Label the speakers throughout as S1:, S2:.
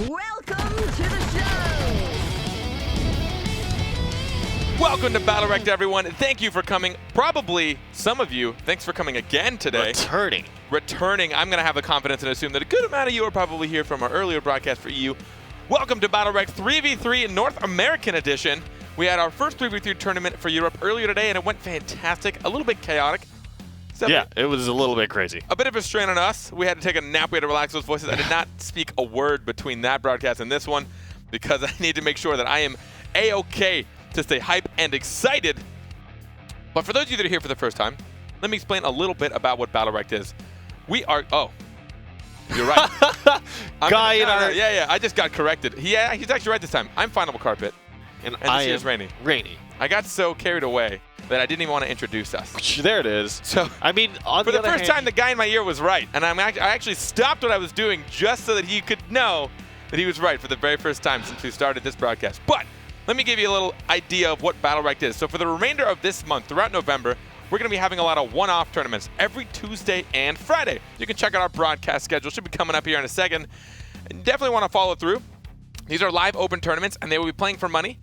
S1: Welcome to the show!
S2: Welcome to BattleRekt, everyone. Thank you for coming. Probably some of you, thanks for coming again today. Returning. I'm going to have the confidence and assume that a good amount of you are probably here from our earlier broadcast for EU. Welcome to BattleRekt 3v3 North American Edition. We had our first 3v3 tournament for Europe earlier today, and it went fantastic. A little bit chaotic.
S3: Yeah, it was a little bit crazy.
S2: A bit of a strain on us. We had to take a nap. We had to relax those voices. I did not speak a word between that broadcast and this one because I need to make sure that I am A-OK to stay hype and excited. But for those of you that are here for the first time, let me explain a little bit about what BattleRekt is. We are... Oh. You're right.
S3: Yeah,
S2: I just got corrected. Yeah, he's actually right this time. I'm FindableCarpet.
S3: And
S2: this here's Rainy.
S3: Rainy.
S2: I got so carried away that I didn't even want to introduce us.
S3: There it is.
S2: So,
S3: I mean,
S2: for the first time, the guy in my ear was right. And I actually stopped what I was doing just so that he could know that he was right for the very first time since we started this broadcast. But let me give you a little idea of what BattleRekt is. So for the remainder of this month, throughout November, we're going to be having a lot of one-off tournaments every Tuesday and Friday. You can check out our broadcast schedule. Should be coming up here in a second. Definitely want to follow through. These are live open tournaments, and they will be playing for money.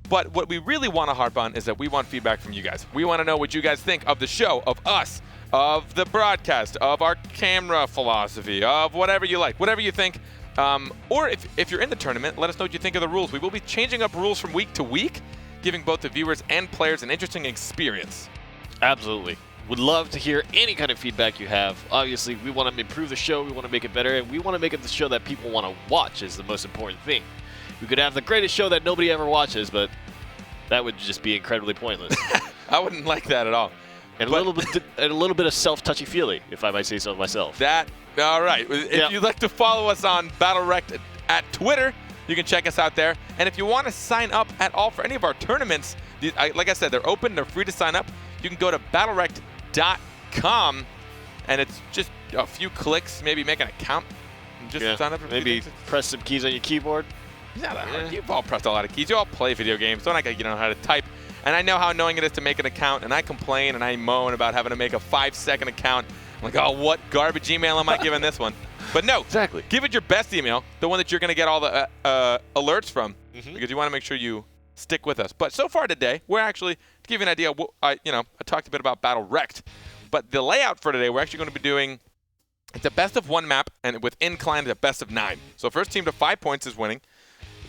S2: But what we really want to harp on is that we want feedback from you guys. We want to know what you guys think of the show, of us, of the broadcast, of our camera philosophy, of whatever you like, whatever you think. Or if you're in the tournament, let us know what you think of the rules. We will be changing up rules from week to week, giving both the viewers and players an interesting experience.
S3: Absolutely. Would love to hear any kind of feedback you have. Obviously, we want to improve the show, we want to make it better, and we want to make it the show that people want to watch is the most important thing. We could have the greatest show that nobody ever watches, but that would just be incredibly pointless.
S2: I wouldn't like that at all.
S3: And a little bit of self-touchy-feely, if I might say so myself.
S2: All right. If you'd like to follow us on BattleRekt at Twitter, you can check us out there. And if you want to sign up at all for any of our tournaments, like I said, they're open, they're free to sign up. You can go to BattleRekt.com, and it's just a few clicks, maybe make an account, and just sign up.
S3: Maybe press some keys on your keyboard.
S2: It's not that hard. You've all pressed a lot of keys. You all play video games. Don't act like you know how to type. And I know how annoying it is to make an account, and I complain and I moan about having to make a 5-second account. I'm like, oh, what garbage email am I giving this one? But no,
S3: exactly. Give
S2: it your best email, the one that you're going to get all the alerts from, because you want to make sure you stick with us. But so far today, we're actually, to give you an idea, I talked a bit about BattleRekt, but the layout for today, we're actually going to be doing, it's a best of 1 map, and with incline, it's a best of 9. So first team to 5 points is winning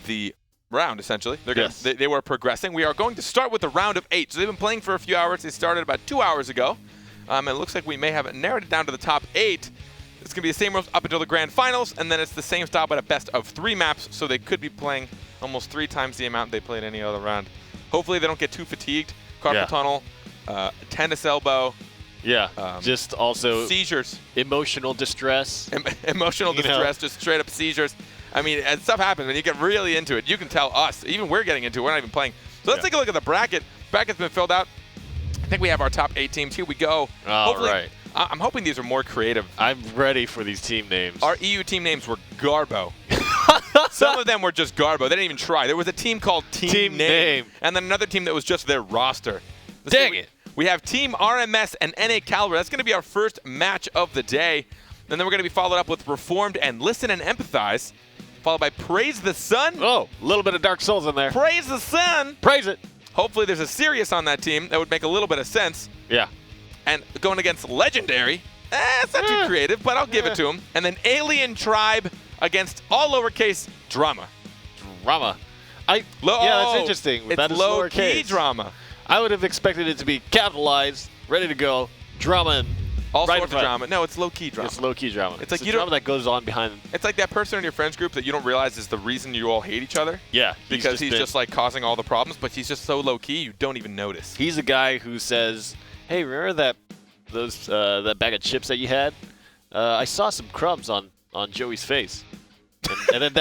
S2: the round, essentially. They were progressing. We are going to start with the round of 8. So they've been playing for a few hours. They started about 2 hours ago. It looks like we may have narrowed it down to the top 8. It's going to be the same rules up until the grand finals, and then it's the same style but a best of 3 maps, so they could be playing almost 3 times the amount they played any other round. Hopefully they don't get too fatigued. Carpal tunnel, tennis elbow.
S3: Yeah, just also
S2: seizures.
S3: Emotional distress.
S2: Emotional distress, just straight up seizures. I mean, and stuff happens when you get really into it. You can tell us. Even we're getting into it. We're not even playing. So let's take a look at the bracket. Bracket's been filled out. I think we have our top 8 teams. Here we go.
S3: All right.
S2: I'm hoping these are more creative.
S3: I'm ready for these team names.
S2: Our EU team names were Garbo. Some of them were just Garbo. They didn't even try. There was a team called Team Name. And then another team that was just their roster.
S3: Dang it.
S2: We have Team RMS and NA Caliber. That's going to be our first match of the day. And then we're going to be followed up with Reformed and Listen and Empathize, followed by Praise the Sun.
S3: Oh, a little bit of Dark Souls in there.
S2: Praise the Sun.
S3: Praise it.
S2: Hopefully there's a Sirius on that team. That would make a little bit of sense.
S3: Yeah.
S2: And going against Legendary, it's not too creative, but I'll give it to him. And then Alien Tribe against all lowercase Drama.
S3: Drama. Yeah, that's interesting.
S2: It's
S3: that is
S2: low-key Drama.
S3: I would have expected it to be capitalized, ready to go, drama and
S2: all sorts of drama. No, it's low-key drama.
S3: It's low-key drama.
S2: It's like
S3: the drama that goes on behind.
S2: It's like that person in your friends group that you don't realize is the reason you all hate each other.
S3: Yeah.
S2: Because he's just like causing all the problems, but he's just so low-key you don't even notice.
S3: He's the guy who says, "Hey, remember that that bag of chips that you had? I saw some crumbs on Joey's face." And then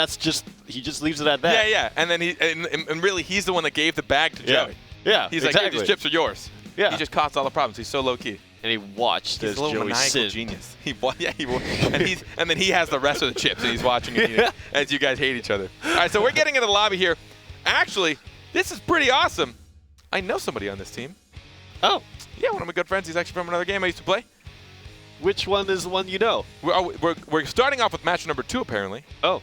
S3: he just leaves it at that.
S2: Yeah. And then and really he's the one that gave the bag to Joey.
S3: Yeah,
S2: he's like, hey, these chips are yours.
S3: Yeah.
S2: He just caused all the problems. He's so low-key.
S3: And he watched as Joey sinned.
S2: Genius. And then he has the rest of the chips, and he's watching it as you guys hate each other. All right, so we're getting into the lobby here. Actually, this is pretty awesome. I know somebody on this team.
S3: Oh.
S2: Yeah, one of my good friends. He's actually from another game I used to play.
S3: Which one is the one you know?
S2: We're starting off with match number 2, apparently.
S3: Oh.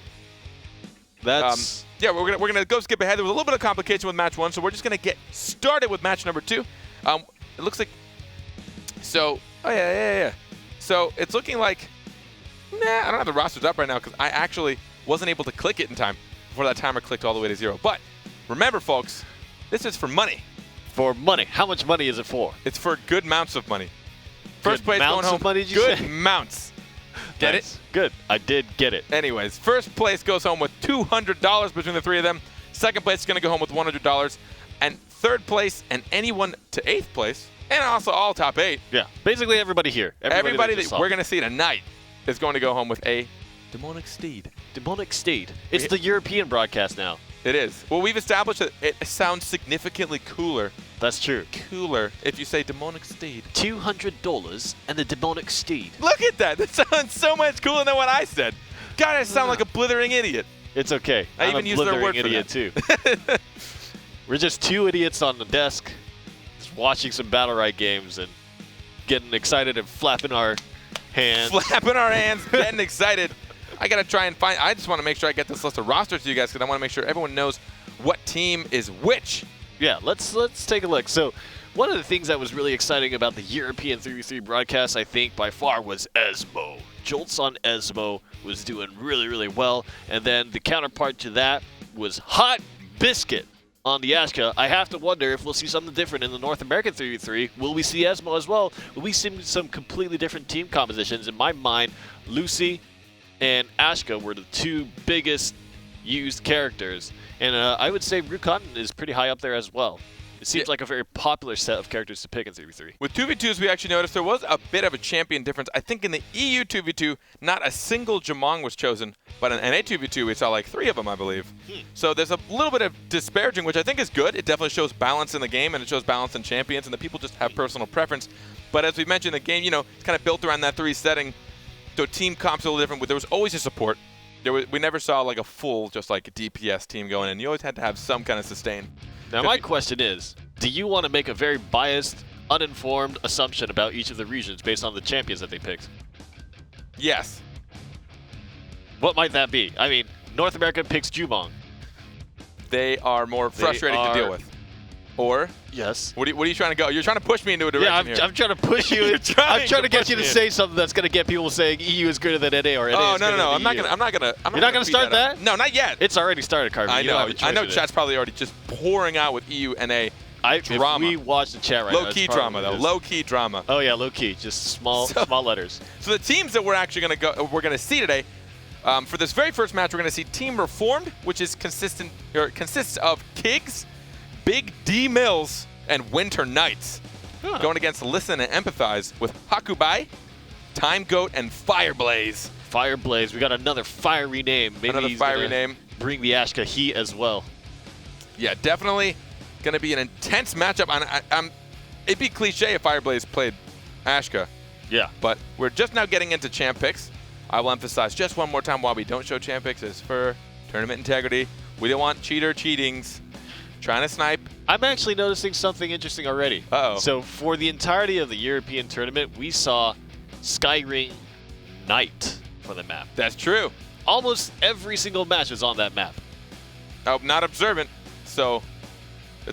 S3: That's
S2: yeah, we're gonna go skip ahead. There was a little bit of complication with match 1, so we're just gonna get started with match number 2. It looks like so. Oh yeah. So it's looking like I don't have the rosters up right now because I actually wasn't able to click it in time before that timer clicked all the way to 0. But remember, folks, this is for money.
S3: for money. How much money is it for?
S2: It's for good mounts of money. First
S3: Good
S2: place going
S3: mounts
S2: home.
S3: of money, did you
S2: Good
S3: say?
S2: mounts. Get
S3: Nice.
S2: it?
S3: Good. I did get it.
S2: Anyways, first place goes home with $200 between the three of them. Second place is going to go home with $100. And third place and anyone to 8th place, and also all top 8.
S3: Yeah. Basically everybody here.
S2: Everybody
S3: just
S2: that
S3: saw.
S2: we're going to see tonight is going to go home with a demonic steed.
S3: Demonic Steed. It's the European broadcast now.
S2: It is. Well, we've established that it sounds significantly cooler
S3: That's true.
S2: if you say demonic steed.
S3: $200 and the Demonic Steed.
S2: Look at that. That sounds so much cooler than what I said. God, I sound like a blithering idiot.
S3: It's okay.
S2: I
S3: I'm
S2: even
S3: a
S2: used their word
S3: blithering
S2: for
S3: idiot too. We're just two idiots on the desk, just watching some BattleRekt games and getting excited and flapping our hands.
S2: Flapping our hands, getting excited. I got to try and find. I just want to make sure I get this list of rosters to you guys because I want to make sure everyone knows what team is which.
S3: Yeah, let's take a look. So, one of the things that was really exciting about the European 3v3 broadcast, I think, by far, was Esmo. Jolts on Esmo was doing really, really well. And then the counterpart to that was Hot Biscuit on the Ashka. I have to wonder if we'll see something different in the North American 3v3. Will we see Esmo as well? Will we see some completely different team compositions? In my mind, Lucy and Ashka were the two biggest used characters. And I would say Rukan is pretty high up there as well. It seems like a very popular set of characters to pick in 3v3.
S2: With 2v2s, we actually noticed there was a bit of a champion difference. I think in the EU 2v2, not a single Jamong was chosen, but in NA 2v2, we saw like 3 of them, I believe. So there's a little bit of disparaging, which I think is good. It definitely shows balance in the game, and it shows balance in champions, and the people just have personal preference. But as we mentioned, the game, it's kind of built around that 3 setting. So team comp's a little different, but there was always a support. We never saw like a full, just like a DPS team going in. You always had to have some kind of sustain.
S3: Now my question is, do you want to make a very biased, uninformed assumption about each of the regions based on the champions that they picked?
S2: Yes.
S3: What might that be? I mean, North America picks Jumong.
S2: They are more frustrating to deal with. Or?
S3: Yes.
S2: What are you trying to go? You're trying to push me into a direction here.
S3: I'm trying to push you. I'm trying to get you to say something that's going to get people saying EU is greater than NA or NA
S2: Oh,
S3: is
S2: no.
S3: greater than
S2: I'm not
S3: EU.
S2: gonna.
S3: You're not going to start that?
S2: No, not yet.
S3: It's already started, Carvey.
S2: I
S3: You don't
S2: know.
S3: have a choice
S2: I know
S3: in it.
S2: chat's probably already just pouring out with EU, NA. Drama.
S3: If we watch the chat right now,
S2: Low-key
S3: it's
S2: drama,
S3: probably
S2: though. Low-key drama.
S3: Oh yeah, low key, just small letters.
S2: So the teams that we're actually we're gonna see today, for this very first match, we're gonna see Team Reformed, which is consists of Kiggs, Big D Mills, and Winter Knights, going against Listen and Empathize with Hakubai, Time Goat, and Fireblaze.
S3: Fireblaze, we got another fiery name. Maybe
S2: Another
S3: he's
S2: fiery
S3: gonna
S2: name.
S3: Bring the Ashka heat as well.
S2: Yeah, definitely going to be an intense matchup. It'd be cliche if Fireblaze played Ashka,
S3: Yeah.
S2: but we're just now getting into champ picks. I will emphasize just one more time why we don't show champ picks is for tournament integrity. We don't want cheatings trying to snipe.
S3: I'm actually noticing something interesting already.
S2: Uh-oh.
S3: So for the entirety of the European tournament, we saw Skyring Knight for the map.
S2: That's true.
S3: Almost every single match is on that map.
S2: I'm not observant, so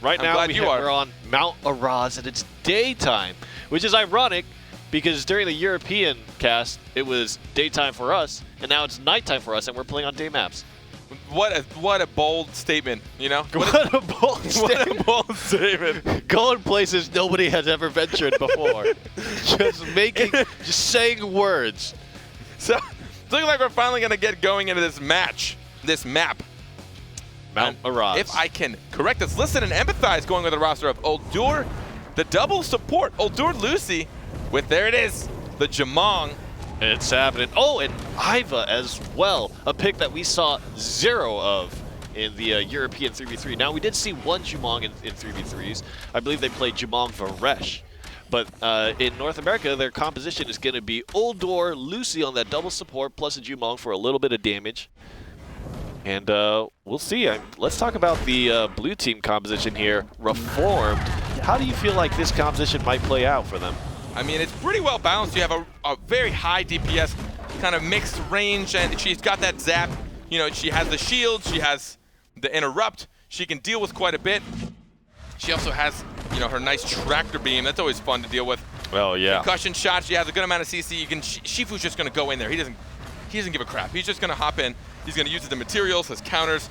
S3: Right
S2: I'm
S3: now
S2: glad you are.
S3: we're on Mount Araz and it's daytime, which is ironic because during the European cast, it was daytime for us, and now it's nighttime for us, and we're playing on day maps.
S2: What a bold statement,
S3: What a bold statement.
S2: What a bold statement.
S3: Going places nobody has ever ventured before. just saying words.
S2: So it's looking like we're finally going to get going into this map.
S3: Mount Araz.
S2: If I can correct this, Listen and Empathize going with the roster of Uldur, the double support, Uldur Lucy, with, there it is, the Jamong.
S3: It's happening. Oh, and Iva as well, a pick that we saw 0 of in the European 3v3. Now, we did see one Jumong in 3v3s. I believe they played Jumong Varesh. But in North America, their composition is going to be Uldur Lucy on that double support, plus a Jumong for a little bit of damage. And we'll see. Let's talk about the blue team composition here. Reformed. How do you feel like this composition might play out for them?
S2: I mean, it's pretty well balanced. You have a very high DPS, kind of mixed range, and she's got that zap. you know, she has the shield, she has the interrupt, she can deal with quite a bit. She also has, you know, her nice tractor beam. That's always fun to deal with.
S3: Well, yeah.
S2: Concussion shot. She has a good amount of CC. You can. Shifu's just going to go in there. He doesn't give a crap. He's just going to hop in. He's going to use the materials, his counters,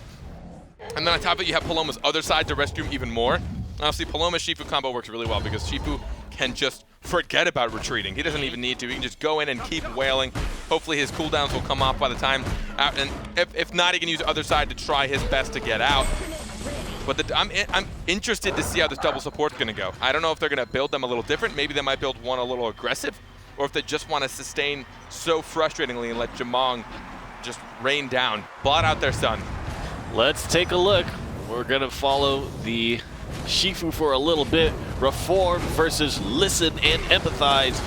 S2: and then on top of it, you have Paloma's other side to rescue him even more. Honestly, Paloma-Shifu combo works really well because Shifu can just forget about retreating. He doesn't even need to. He can just go in and keep wailing. Hopefully his cooldowns will come off by the time out, and if not, he can use the other side to try his best to get out. But I'm interested to see how this double support's going to go. I don't know if they're going to build them a little different. Maybe they might build one a little aggressive, or if they just want to sustain so frustratingly and let Jamong just rain down, blot out their sun.
S3: Let's take a look. We're going to follow the Shifu for a little bit. Reform versus Listen and Empathize.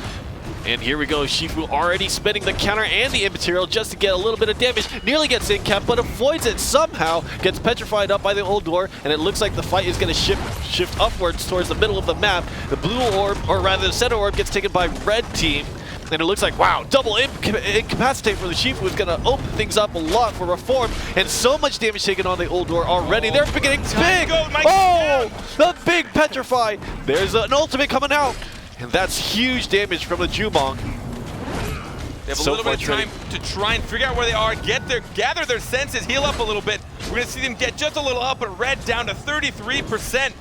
S3: And here we go, Shifu already spending the counter and the immaterial just to get a little bit of damage. Nearly gets in cap, but avoids it somehow. Gets petrified up by the old door, and it looks like the fight is going to shift upwards towards the middle of the map. The blue orb, or rather the center orb, gets taken by red team. And it looks like, wow, double incapacitate for the Shifu is going to open things up a lot for Reform. And so much damage taken on the old door already. They're beginning big. Oh, the big petrify. There's an ultimate coming out. And that's huge damage from the Jumong.
S2: They have a little bit of time to try and figure out where they are, gather their senses, heal up a little bit. We're going to see them get just a little up, but red down to 33%.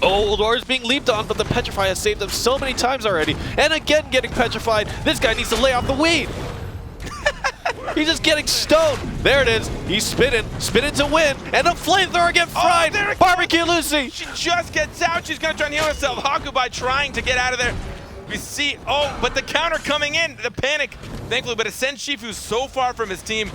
S3: Old Or is being leaped on, but the Petrify has saved them so many times already. And again getting petrified. This guy needs to lay off the weed. He's just getting stoned. There it is. He's spinning to win. And the flamethrower get fried.
S2: Oh,
S3: Barbecue Lucy.
S2: She just gets out. She's going to try and heal herself. Hakubai trying to get out of there. We see, oh, but the counter coming in. The panic, thankfully, but it sends Shifu so far from his team.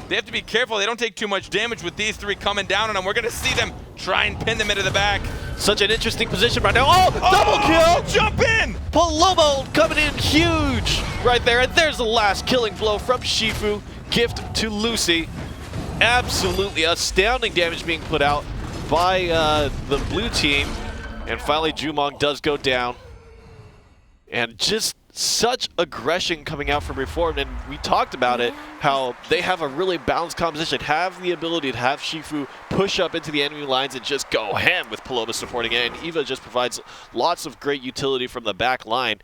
S2: They have to be careful. They don't take too much damage with these three coming down on them. We're going to see them try and pin them into the back.
S3: Such an interesting position right now. Oh, double kill!
S2: Jump in!
S3: Palomo coming in huge right there. And there's the last killing blow from Shifu. Gift to Lucy. Absolutely astounding damage being put out by the blue team. And finally, Jumong does go down. And just such aggression coming out from Reformed, and we talked about it, how they have a really balanced composition, have the ability to have Shifu push up into the enemy lines and just go ham with Paloma supporting it, and Eva just provides lots of great utility from the back line.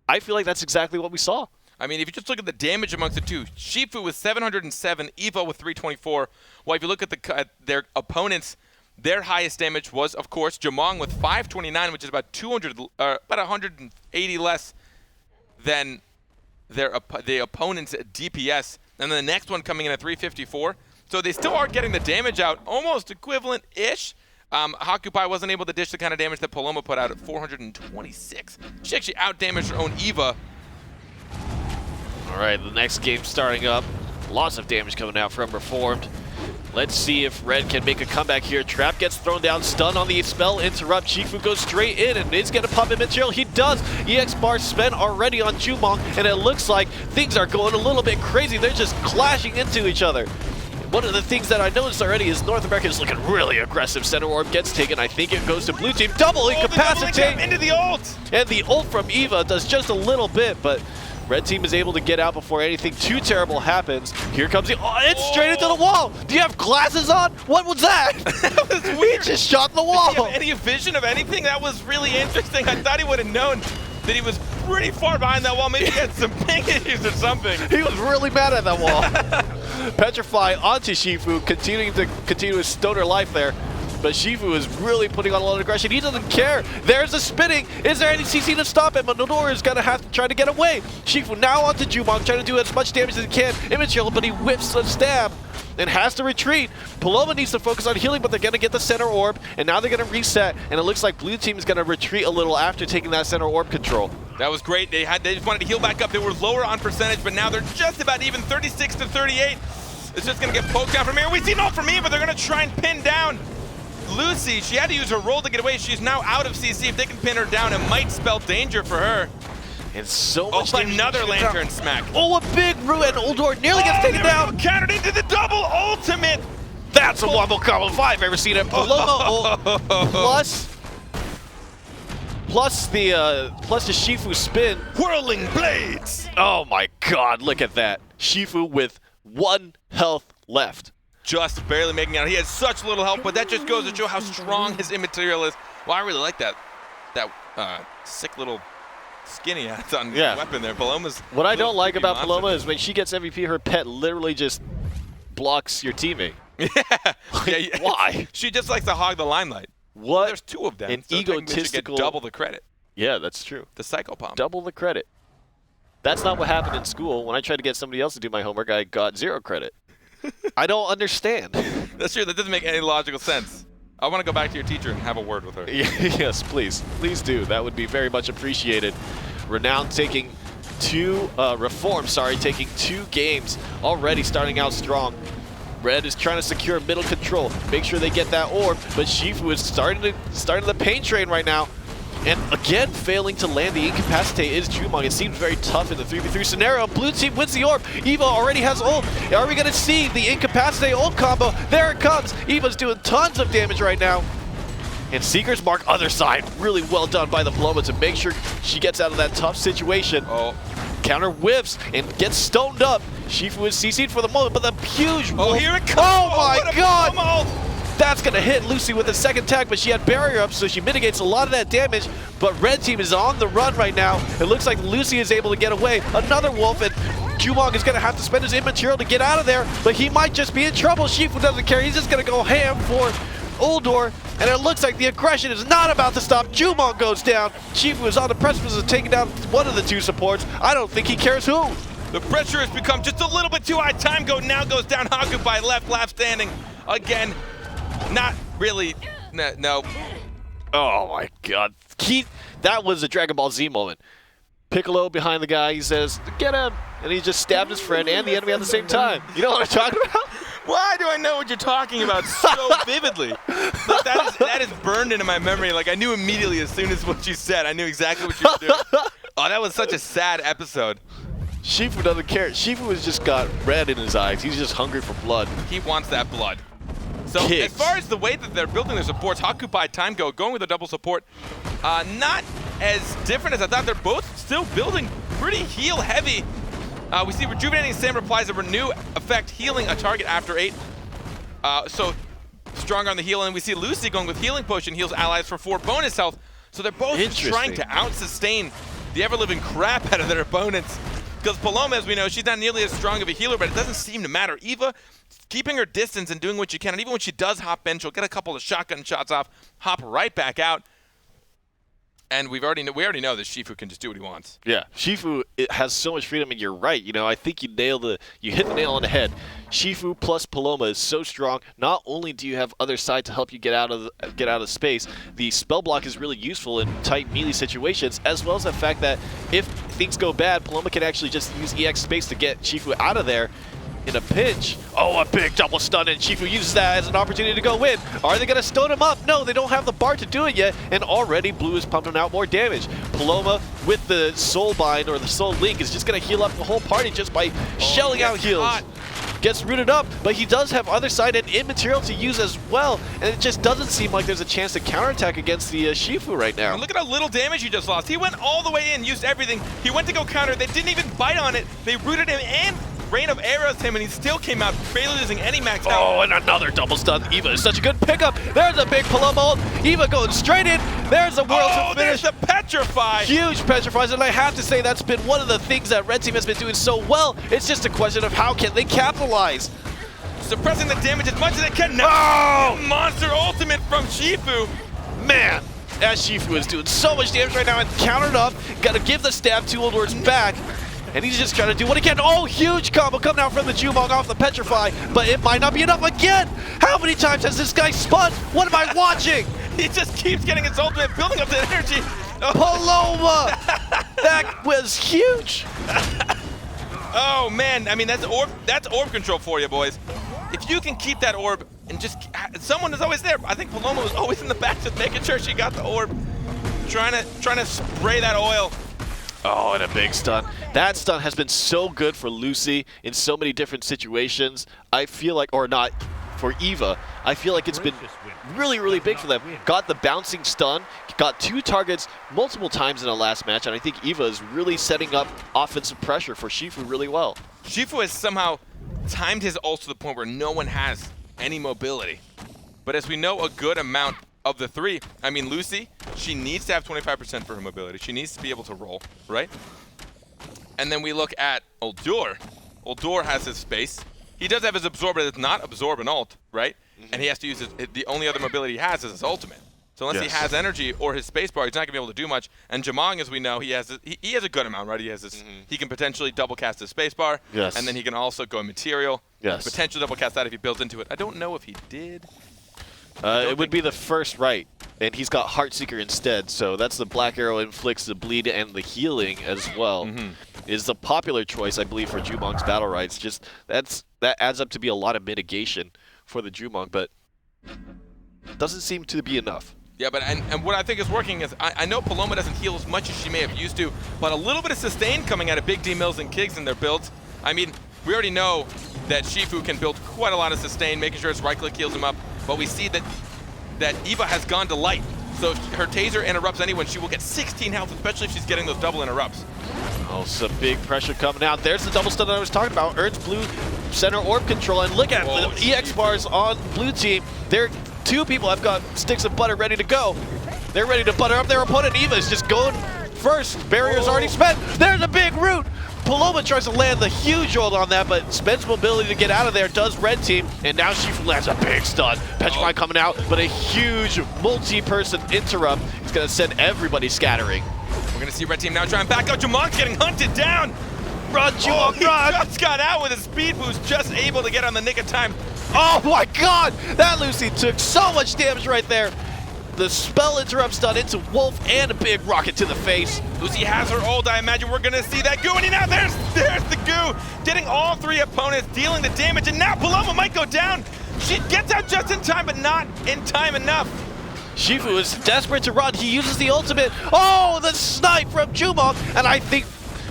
S3: I feel like that's exactly what we saw.
S2: I mean, if you just look at the damage amongst the two, Shifu with 707, Eva with 324. Well, if you look at their opponents, their highest damage was, of course, Jamong with 529, which is about 180 less than the opponent's DPS. And then the next one coming in at 354. So they still are getting the damage out, almost equivalent-ish. Hakubai wasn't able to dish the kind of damage that Paloma put out at 426. She actually out-damaged her own Eva.
S3: All right, the next game starting up. Lots of damage coming out from Reformed. Let's see if Red can make a comeback here. Trap gets thrown down, stun on the spell, interrupt. Shifu goes straight in and is going to pop in material. He does. EX bar spent already on Jumong, and it looks like things are going a little bit crazy. They're just clashing into each other. One of the things that I noticed already is North America is looking really aggressive. Center orb gets taken. I think it goes to blue team. Double incapacitate.
S2: Into the ult.
S3: And the ult from Eva does just a little bit, but red team is able to get out before anything too terrible happens. Here comes the, oh, it's straight into the wall. Do you have glasses on? What was that?
S2: That was weird.
S3: He just shot the wall.
S2: Did you have any vision of anything? That was really interesting. I thought he would have known that he was pretty far behind that wall. Maybe he had some ping issues or something.
S3: He was really mad at that wall. Petrify onto Shifu, continuing his stoner life there. But Shifu is really putting on a lot of aggression. He doesn't care. There's a spinning. Is there any CC to stop him? But Nodor is going to have to try to get away. Shifu now onto Jumong, trying to do as much damage as he can. Immaterial, but he whips the stab and has to retreat. Paloma needs to focus on healing, but they're going to get the center orb, and now they're going to reset, and it looks like blue team is going to retreat a little after taking that center orb control.
S2: That was great. They just wanted to heal back up. They were lower on percentage, but now they're just about even, 36 to 38. It's just going to get poked down from here. We see no from here, but they're going to try and pin down Lucy. She had to use her roll to get away. She's now out of CC. If they can pin her down, it might spell danger for her.
S3: And so much
S2: damage. Another lantern smack.
S3: Oh, a big Ruin Uldor nearly gets taken down.
S2: Countered into the double ultimate.
S3: That's a wombo combo if I've ever seen it. Paloma plus the Shifu spin.
S2: Whirling blades.
S3: Oh my God! Look at that. Shifu with 1 health left.
S2: Just barely making out. He has such little health, but that just goes to show how strong his immaterial is. Well, I really like that sick little skinny ass on weapon there. Paloma's
S3: what I don't like about
S2: monster.
S3: Paloma is when she gets MVP, her pet literally just blocks your teammate.
S2: Yeah.
S3: Why?
S2: She just likes to hog the limelight.
S3: What?
S2: Well, there's 2 of them.
S3: An
S2: so
S3: egotistical.
S2: Get double the credit.
S3: Yeah, that's true.
S2: The psychopomp.
S3: Double the credit. That's not what happened in school. When I tried to get somebody else to do my homework, I got 0 credit. I don't understand.
S2: That's true. That doesn't make any logical sense. I want to go back to your teacher and have a word with her.
S3: Yes, please. Please do. That would be very much appreciated. Renown taking taking 2 games, already starting out strong. Red is trying to secure middle control, make sure they get that orb, but Shifu is starting the pain train right now. And again, failing to land the incapacitate is Jumong. It seems very tough in the 3v3 scenario. Blue team wins the orb. Eva already has ult. Are we going to see the incapacitate ult combo? There it comes. Eva's doing tons of damage right now. And Seeker's Mark, other side. Really well done by the Paloma to make sure she gets out of that tough situation.
S2: Oh.
S3: Counter whiffs and gets stoned up. Shifu is CC'd for the moment, but the huge wolf.
S2: Oh, here it comes.
S3: Oh my god.
S2: Paloma.
S3: That's going to hit Lucy with a second tag, but she had barrier up, so she mitigates a lot of that damage. But red team is on the run right now. It looks like Lucy is able to get away. Another wolf, and Jumong is going to have to spend his immaterial to get out of there, but he might just be in trouble. Shifu doesn't care. He's just going to go ham for Uldor, and it looks like the aggression is not about to stop. Jumong goes down. Shifu is on the precipice of taking down one of the 2 supports. I don't think he cares who.
S2: The pressure has become just a little bit too high. Time go now goes down. Haku by last standing again. Not really. No.
S3: Oh my god. That was a Dragon Ball Z moment. Piccolo behind the guy, he says, "Get him!" And he just stabbed his friend and the enemy at the same time. You know what I'm talking about?
S2: Why do I know what you're talking about so vividly? Like that is burned into my memory. Like I knew immediately as soon as what you said. I knew exactly what you were doing. Oh, that was such a sad episode.
S3: Shifu doesn't care. Shifu has just got red in his eyes. He's just hungry for blood.
S2: He wants that blood. So
S3: Kicks.
S2: as far as the way that they're building their supports, Hakupai Time going with a double support, not as different as I thought. They're both still building pretty heal heavy. We see Rejuvenating Sam applies a renew effect, healing a target after 8. So stronger on the heal, and we see Lucy going with Healing Potion, heals allies for 4 bonus health. So they're both trying to out-sustain the ever-living crap out of their opponents. Because Paloma, as we know, she's not nearly as strong of a healer, but it doesn't seem to matter. Eva, keeping her distance and doing what she can, and even when she does hop in, she'll get a couple of shotgun shots off, hop right back out. And we already know that Shifu can just do what he wants.
S3: Yeah, Shifu has so much freedom, and you're right. You know, I think you hit the nail on the head. Shifu plus Paloma is so strong. Not only do you have other side to help you get out of space, the spell block is really useful in tight melee situations, as well as the fact that if things go bad, Paloma can actually just use EX space to get Shifu out of there. In a pinch. Oh, a big double stun, and Shifu uses that as an opportunity to go in. Are they going to stone him up? No, they don't have the bar to do it yet, and already Blue is pumping out more damage. Paloma, with the Soul Bind or the Soul Link, is just going to heal up the whole party just by shelling out heals.
S2: Hot.
S3: Gets rooted up, but he does have other side and immaterial to use as well, and it just doesn't seem like there's a chance to counterattack against the Shifu right now.
S2: And look at how little damage he just lost. He went all the way in, used everything. He went to go counter. They didn't even bite on it. They rooted him and Rain of Arrows him, and he still came out barely losing any max health.
S3: Oh, and another double stun. Eva is such a good pickup. There's a big Paloma ult. Eva going straight in. There's a world to finish.
S2: There's the Petrify.
S3: Huge Petrifies, and I have to say that's been one of the things that Red Team has been doing so well. It's just a question of how can they capitalize.
S2: Suppressing the damage as much as they can. Now, monster ultimate from Shifu.
S3: Man, as Shifu is doing so much damage right now and countered up. Got to give the stab to Uldor's back. And he's just trying to do what he can. Oh, huge combo coming out from the Jumong off the Petrify, but it might not be enough again. How many times has this guy spun? What am I watching?
S2: He just keeps getting his ultimate, building up the energy.
S3: Paloma! That was huge.
S2: Oh, man. I mean, that's orb control for you, boys. If you can keep that orb and just... Someone is always there. I think Paloma was always in the back just making sure she got the orb. Trying to spray that oil.
S3: Oh, and a big stun. That stun has been so good for Lucy in so many different situations. I feel like, or not, for Eva, I feel like it's been really, really big for them. Got the bouncing stun, got 2 targets multiple times in the last match, and I think Eva is really setting up offensive pressure for Shifu really well.
S2: Shifu has somehow timed his ult to the point where no one has any mobility. But as we know, a good amount of the three, I mean, Lucy, she needs to have 25% for her mobility. She needs to be able to roll, right? And then we look at Uldur. Uldur has his space. He does have his absorb, but it's not absorb an ult, right? And he has to use the only other mobility he has is his ultimate. So unless he has energy or his spacebar, he's not gonna be able to do much. And Jamong, as we know, he has a good amount, right? He has this. He can potentially double cast his spacebar, and then he can also go material. Potentially double cast that if he builds into it. I don't know if he did.
S3: It would be the first right, and he's got Heartseeker instead, so that's the Black Arrow inflicts the bleed and the healing as well. Is the popular choice, I believe, for Jumong's BattleRekts. Just that adds up to be a lot of mitigation for the Jumong, but doesn't seem to be enough.
S2: Yeah, but and what I think is working is I know Paloma doesn't heal as much as she may have used to, but a little bit of sustain coming out of Big D Mills and Kiggs in their builds. I mean, we already know that Shifu can build quite a lot of sustain, making sure his right-click heals him up, but we see that Eva has gone to light. So if her taser interrupts anyone, she will get 16 health, especially if she's getting those double interrupts.
S3: Oh, some big pressure coming out. There's the double stun that I was talking about. Earth's blue center orb control, and look at the EX bars on blue team. There, two people have got sticks of butter ready to go. They're ready to butter up their opponent. Eva is just going first. Barrier's already spent. There's a big root. Paloma tries to land the huge ult on that, but spends mobility to get out of there, does red team, and now she lands a big stun. Petrify coming out, but a huge multi-person interrupt is going to send everybody scattering.
S2: We're going to see red team now try and back out. Jamong's getting hunted down.
S3: Run, Jumong, run!
S2: He just got out with his speed boost, just able to get on the nick of time.
S3: Oh my god! That Lucy took so much damage right there. The spell interrupt stun into Wolf and a big rocket to the face.
S2: Lucy has her ult. I imagine we're going to see that goo. And now there's the goo. Getting all three opponents, dealing the damage. And now Paloma might go down. She gets out just in time, but not in time enough.
S3: Shifu is desperate to run. He uses the ultimate. Oh, the snipe from Jumong. And I think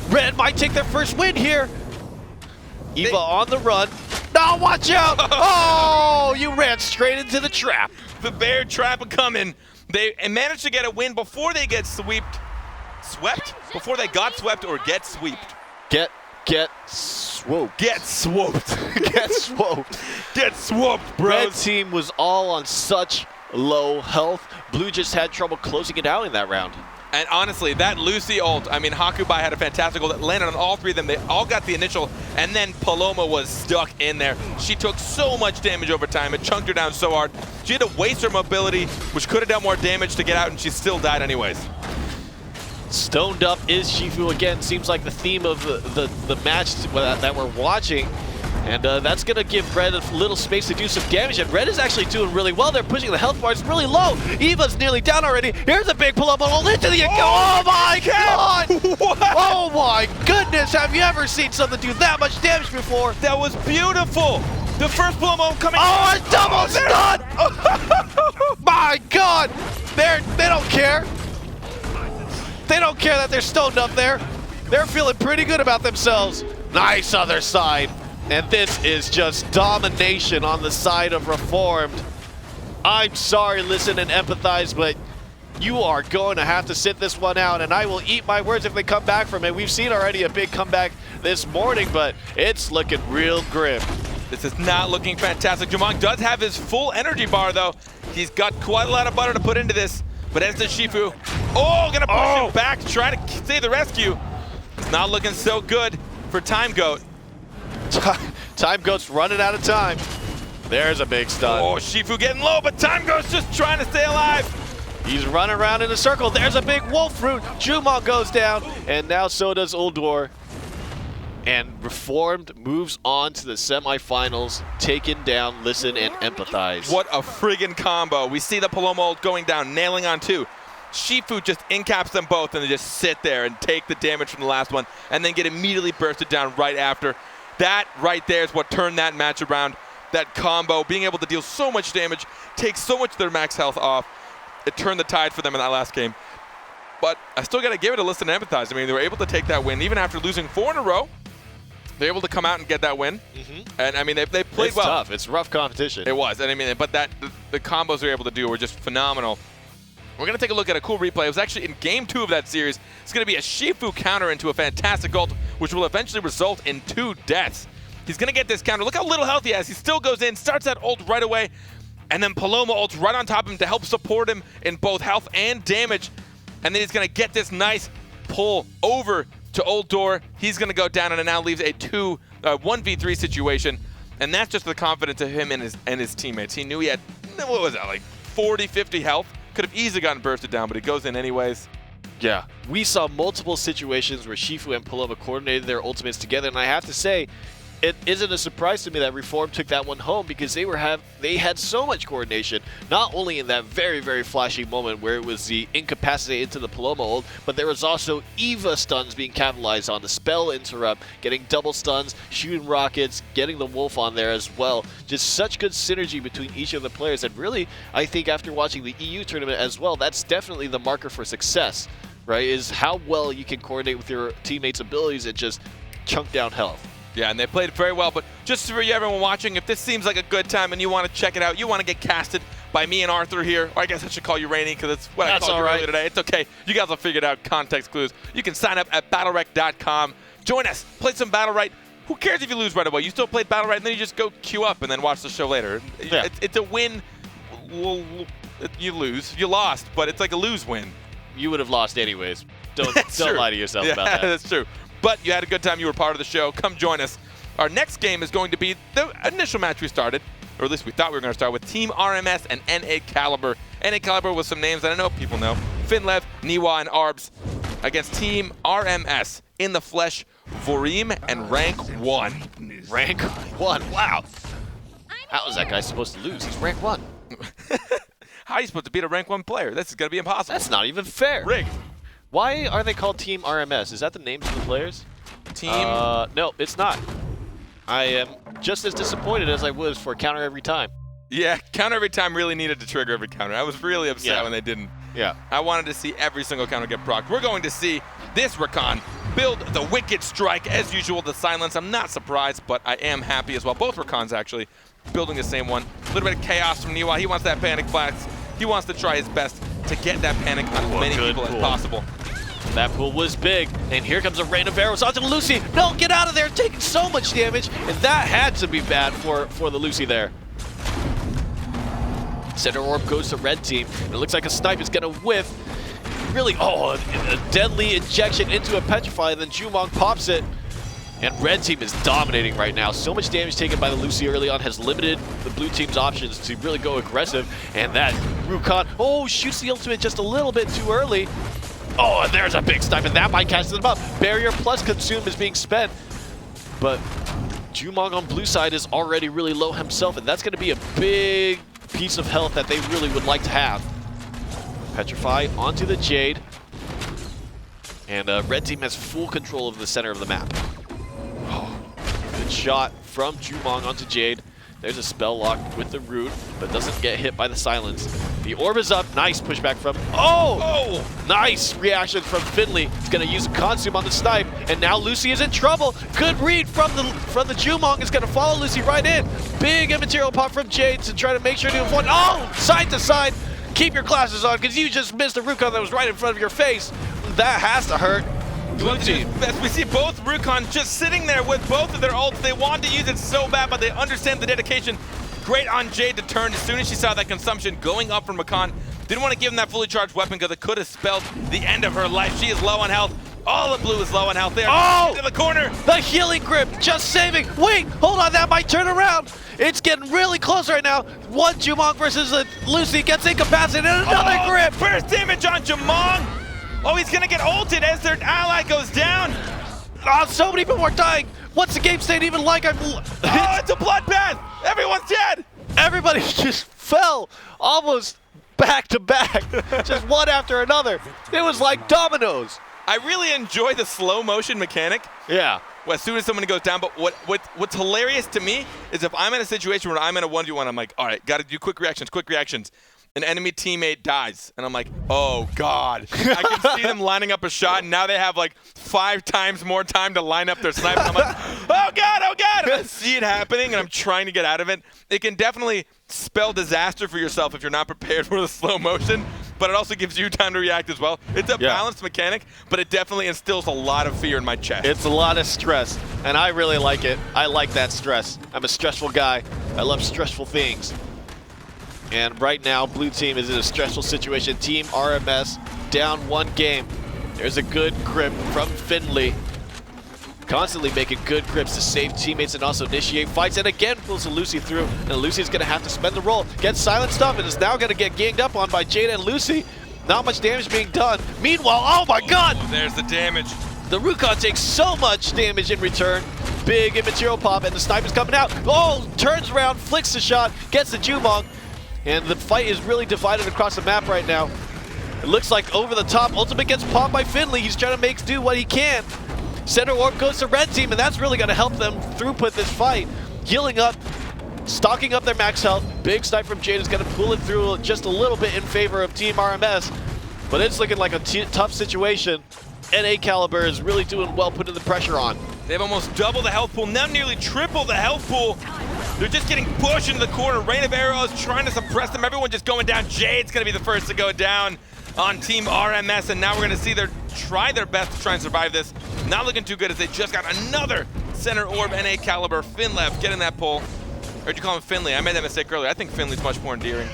S3: Red might take their first win here. Eva on the run. No, watch out! Oh, you ran straight into the trap.
S2: The bear trap coming. They managed to get a win before they get swept. Before they got swept or get swept.
S3: Get swooped.
S2: Get swooped.
S3: Get swooped.
S2: Get swooped, bros.
S3: Red team was all on such low health. Blue just had trouble closing it out in that round.
S2: And honestly, that Lucy ult, I mean, Hakubai had a fantastic ult that landed on all three of them. They all got the initial, and then Paloma was stuck in there. She took so much damage over time. It chunked her down so hard. She had to waste her mobility, which could have done more damage to get out, and she still died anyways.
S3: Stoned up is Shifu again. Seems like the theme of the match that we're watching. And that's going to give Red a little space to do some damage. And Red is actually doing really well. They're pushing the health bars really low. Eva's nearly down already. Here's a big pull-up ult into the... Oh my god!
S2: What?
S3: Oh my goodness! Have you ever seen something do that much damage before?
S2: That was beautiful! The first pull-up ult coming...
S3: Oh, a double stun! My god! They don't care. They don't care that they're stoned up there. They're feeling pretty good about themselves. Nice other side. And this is just domination on the side of Reformed. I'm sorry, listen and empathize, but you are going to have to sit this one out, and I will eat my words if they come back from it. We've seen already a big comeback this morning, but it's looking real grim.
S2: This is not looking fantastic. Jamong does have his full energy bar, though. He's got quite a lot of butter to put into this, but as does Shifu. Oh, gonna push him back, trying to save the rescue. It's not looking so good for Time Goat.
S3: Time Goat's running out of time. There's a big stun.
S2: Oh, Shifu getting low, but Time Goat's just trying to stay alive.
S3: He's running around in a circle. There's a big wolf root. Jumong goes down, and now so does Uldur. And Reformed moves on to the semifinals, taking down Listen and Empathize.
S2: What a friggin' combo. We see the Paloma ult going down, nailing on two. Shifu just incaps them both, and they just sit there and take the damage from the last one, and then get immediately bursted down right after. That right there is what turned that match around. That combo, being able to deal so much damage, take so much of their max health off. It turned the tide for them in that last game. But I still got to give it a listen and empathize. I mean, they were able to take that win even after losing 4 in a row. They're able to come out and get that win. And I mean, they played well.
S3: It's tough. It's rough competition.
S2: It was. And I mean, but the combos they were able to do were just phenomenal. We're going to take a look at a cool replay. It was actually in Game 2 of that series. It's going to be a Shifu counter into a fantastic ult, which will eventually result in 2 deaths. He's going to get this counter. Look how little health he has. He still goes in, starts that ult right away, and then Paloma ults right on top of him to help support him in both health and damage. And then he's going to get this nice pull over to Old Door. He's going to go down, and it now leaves a 1v3 situation. And that's just the confidence of him and his teammates. He knew he had, what was that, like 40, 50 health? Could have easily gotten bursted down, but he goes in anyways.
S3: Yeah, we saw multiple situations where Shifu and Paloma coordinated their ultimates together, and I have to say, it isn't a surprise to me that Reform took that one home because they had so much coordination, not only in that very, very flashy moment where it was the incapacitate into the Paloma ult, but there was also Eva stuns being capitalized on, the spell interrupt, getting double stuns, shooting rockets, getting the Wolf on there as well. Just such good synergy between each of the players, and really, I think after watching the EU tournament as well, that's definitely the marker for success, right, is how well you can coordinate with your teammates' abilities and just chunk down health.
S2: Yeah, and they played it very well, but just for you, everyone watching, if this seems like a good time and you want to check it out, you want to get casted by me and Arthur here, or I guess I should call you Rainy because it's what I called you earlier today. It's okay. You guys will figure it out, context clues. You can sign up at BattleRekt.com. Join us. Play some BattleRekt. Who cares if you lose right away? You still played BattleRekt, and then you just go queue up and then watch the show later.
S3: Yeah.
S2: It's a win. You lose. You lost, but it's like a lose-win.
S3: You would have lost anyways. Don't lie to yourself about that.
S2: That's true. But you had a good time. You were part of the show. Come join us. Our next game is going to be the initial match we started, or at least we thought we were going to start with Team RMS and NA Caliber. NA Caliber with some names that I know people know. Finlev, Niwa, and Arbs against Team RMS. In the Flesh, Vorim, and Rank 1.
S3: Rank 1, wow. How is that guy supposed to lose? He's rank 1.
S2: How are you supposed to beat a Rank 1 player? This is going to be impossible.
S3: That's not even fair.
S2: Rigged.
S3: Why are they called Team RMS? Is that the names of the players?
S2: Team?
S3: No, it's not. I am just as disappointed as I was for counter every time.
S2: Yeah, counter every time really needed to trigger every counter. I was really upset when they didn't.
S3: Yeah.
S2: I wanted to see every single counter get procced. We're going to see this Rakan build the Wicked Strike. As usual, the silence. I'm not surprised, but I am happy as well. Both Rakans, actually, building the same one. A little bit of chaos from Niwa. He wants that panic blast. He wants to try his best to get that panic on as many people as possible.
S3: That pool was big, and here comes a rain of arrows onto Lucy. No, get out of there, taking so much damage, and that had to be bad for the Lucy there. Center orb goes to red team. It looks like a snipe is gonna whiff. Really, a deadly injection into a petrify, and then Jumong pops it. And red team is dominating right now. So much damage taken by the Lucy early on has limited the blue team's options to really go aggressive. And that Rakan, shoots the ultimate just a little bit too early. Oh, and there's a big snipe, and that might catch them up. Barrier plus consume is being spent. But Jumong on blue side is already really low himself, and that's going to be a big piece of health that they really would like to have. Petrify onto the Jade. And red team has full control of the center of the map. Good shot from Jumong onto Jade. There's a spell lock with the root, but doesn't get hit by the silence. The orb is up. Nice pushback from... Oh! Nice reaction from Finley. He's going to use a consume on the snipe, and now Lucy is in trouble. Good read from the Jumong. Is going to follow Lucy right in. Big immaterial pop from Jade to try to make sure to avoid... Oh! Side to side. Keep your glasses on, because you just missed a Rukon that was right in front of your face. That has to hurt. Blue team.
S2: We see both Rukon just sitting there with both of their ults. They want to use it so bad, but they understand the dedication. Great on Jade to turn as soon as she saw that consumption going up from Rakan. Didn't want to give him that fully charged weapon because it could have spelled the end of her life. She is low on health. All of blue is low on health. They are into the corner.
S3: The healing grip, just saving. Wait, hold on, that might turn around. It's getting really close right now. One Jumong versus Lucy gets incapacitated, and another grip.
S2: First damage on Jumong. Oh, he's going to get ulted as their ally goes down.
S3: Oh, so many people are dying. What's the game state even like?
S2: It's a bloodbath. Everyone's dead.
S3: Everybody just fell almost back to back, just one after another. It was like dominoes.
S2: I really enjoy the slow motion mechanic.
S3: Yeah.
S2: As soon as someone goes down, but what's hilarious to me is if I'm in a situation where I'm in a 1v1, I'm like, all right, got to do quick reactions. An enemy teammate dies, and I'm like, oh God. I can see them lining up a shot, and now they have like 5 times more time to line up their sniper. I'm like, oh God. And I see it happening, and I'm trying to get out of it. It can definitely spell disaster for yourself if you're not prepared for the slow motion. but it also gives you time to react as well. It's a balanced mechanic, but it definitely instills a lot of fear in my chest.
S3: It's a lot of stress, and I really like it. I like that stress. I'm a stressful guy. I love stressful things. And right now, blue team is in a stressful situation. Team RMS down 1 game. There's a good grip from Finley. Constantly making good grips to save teammates and also initiate fights. And again, pulls a Lucy through. And Lucy's going to have to spend the roll. Gets silenced up and is now going to get ganged up on by Jade and Lucy. Not much damage being done. Meanwhile, oh my god!
S2: There's the damage.
S3: The Rukon takes so much damage in return. Big immaterial pop and the sniper's coming out. Oh, turns around, flicks the shot, gets the Jumong. And the fight is really divided across the map right now. It looks like over the top, ultimate gets popped by Finley. He's trying to make do what he can. Center orb goes to red team, and that's really going to help them throughput this fight. Healing up, stocking up their max health. Big snipe from Jade is going to pull it through just a little bit in favor of Team RMS. But it's looking like a tough situation. NA Caliber is really doing well, putting the pressure on.
S2: They've almost doubled the health pool, now nearly triple the health pool. They're just getting pushed into the corner. Rain of arrows trying to suppress them. Everyone just going down. Jade's going to be the first to go down on Team RMS, and now we're going to see try their best to try and survive this. Not looking too good as they just got another center orb. NA Caliber. Finlev getting that pull. Or did you call him Finley? I made that mistake earlier. I think Finley's much more endearing.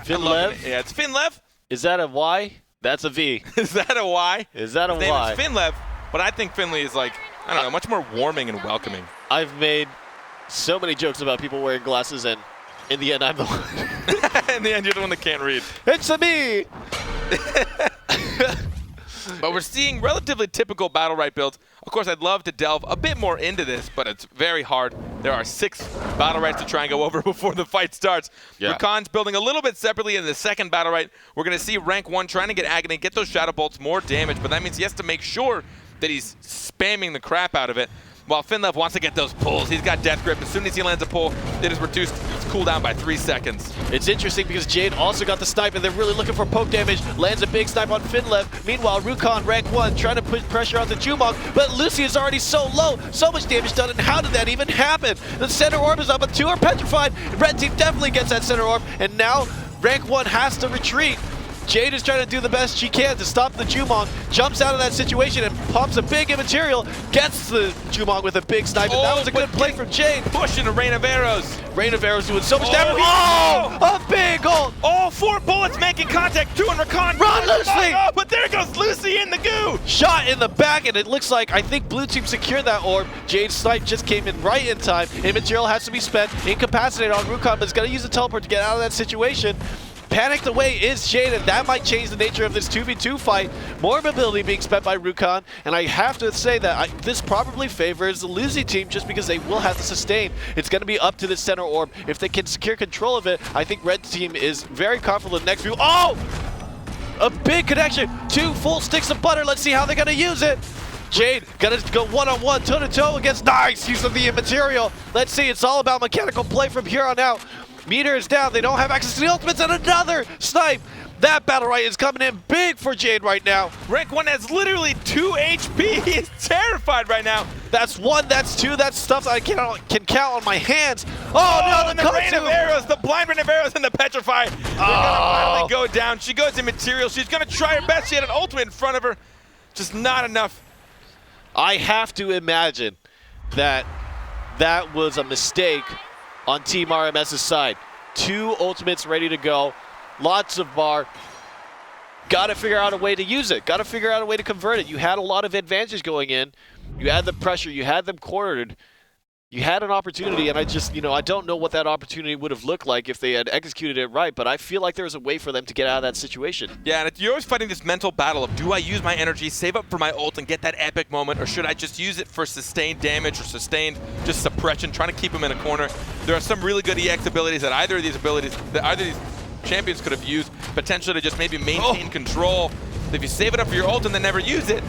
S3: Finlev?
S2: Yeah, it's Finlev.
S3: Is that a Y? That's a V.
S2: Is that a Y?
S3: Is that a
S2: His
S3: Y?
S2: name is Finlev, but I think Finley is like, I don't know, much more warming and welcoming.
S3: I've made so many jokes about people wearing glasses, and in the end, I'm the one.
S2: In the end, you're the one that can't read.
S3: It's a me!
S2: But we're seeing relatively typical BattleRekt builds. Of course, I'd love to delve a bit more into this, but it's very hard. There are 6 BattleRekts to try and go over before the fight starts. Rakan's building a little bit separately in the second BattleRekt. We're going to see rank 1 trying to get Agony, get those Shadow Bolts, more damage, but that means he has to make sure that he's spamming the crap out of it. While Finlev wants to get those pulls. He's got Death Grip. As soon as he lands a pull, it is reduced its cooldown by 3 seconds.
S3: It's interesting because Jade also got the snipe, and they're really looking for poke damage. Lands a big snipe on Finlev. Meanwhile, Rukon, rank 1, trying to put pressure on the Jumong, but Lucy is already so low. So much damage done, and how did that even happen? The center orb is up, but 2 are petrified. Red team definitely gets that center orb, and now rank 1 has to retreat. Jade is trying to do the best she can to stop the Jumong, jumps out of that situation and pops a big immaterial, gets the Jumong with a big snipe, and that was a good play from Jade.
S2: Pushing a Rain of Arrows.
S3: Rain of Arrows doing so much damage. Oh, a big ult.
S2: All 4 bullets making contact. 2 on Rakan.
S3: Run, Lucy!
S2: Oh, but there goes Lucy in the goo.
S3: Shot in the back, and it looks like, I think blue team secured that orb. Jade's snipe just came in right in time. Immaterial has to be spent, incapacitated on Rukon, but it's going to use the teleport to get out of that situation. Panicked away is Jade, and that might change the nature of this 2v2 fight. More mobility being spent by Rukon, and I have to say that this probably favors the Lucy team just because they will have to sustain. It's going to be up to the center orb. If they can secure control of it, I think red team is very confident in the next view. Oh! A big connection. 2 full sticks of butter. Let's see how they're going to use it. Jade gonna go one-on-one, toe-to-toe against nice use of the immaterial. Let's see, it's all about mechanical play from here on out. Meter is down, they don't have access to the ultimates, and another snipe! That BattleRekt is coming in big for Jade right now.
S2: Rank 1 has literally 2 HP. He is terrified right now.
S3: That's 1, that's 2, that's stuff that I can count on my hands. Oh no,
S2: the Rain of Arrows, the blind Rain of Arrows and the Petrify. They're gonna finally go down. She goes immaterial. She's gonna try her best. She had an ultimate in front of her. Just not enough.
S3: I have to imagine that that was a mistake on Team RMS's side. 2 ultimates ready to go, lots of bar. Got to figure out a way to use it. Got to figure out a way to convert it. You had a lot of advantage going in. You had the pressure. You had them cornered. You had an opportunity, and I just, I don't know what that opportunity would have looked like if they had executed it right, but I feel like there was a way for them to get out of that situation.
S2: Yeah, and you're always fighting this mental battle of, do I use my energy, save up for my ult, and get that epic moment, or should I just use it for sustained damage or sustained just suppression, trying to keep them in a corner? There are some really good EX abilities that either of these champions could have used, potentially to just maybe maintain control. If you save it up for your ult and then never use it,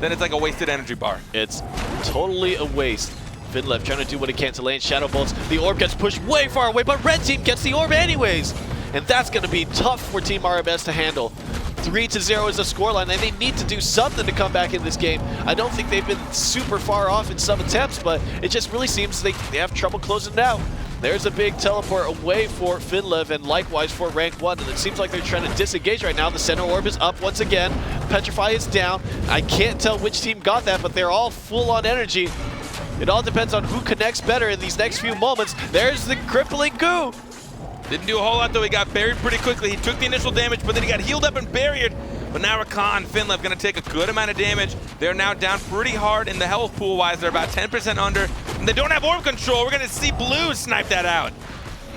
S2: then it's like a wasted energy bar.
S3: It's totally a waste. Finlev trying to do what he can to land Shadow Bolts. The orb gets pushed way far away, but red team gets the orb anyways. And that's going to be tough for Team RMS to handle. 3-0 is the scoreline, and they need to do something to come back in this game. I don't think they've been super far off in some attempts, but it just really seems they have trouble closing it out. There's a big teleport away for Finlev and likewise for rank 1, and it seems like they're trying to disengage right now. The center orb is up once again. Petrify is down. I can't tell which team got that, but they're all full on energy. It all depends on who connects better in these next few moments. There's the crippling goo.
S2: Didn't do a whole lot though. He got buried pretty quickly. He took the initial damage, but then he got healed up and buried. But now Rakan, Finlev gonna take a good amount of damage. They're now down pretty hard in the health pool wise. They're about 10% under. And they don't have orb control. We're gonna see Blue snipe that out.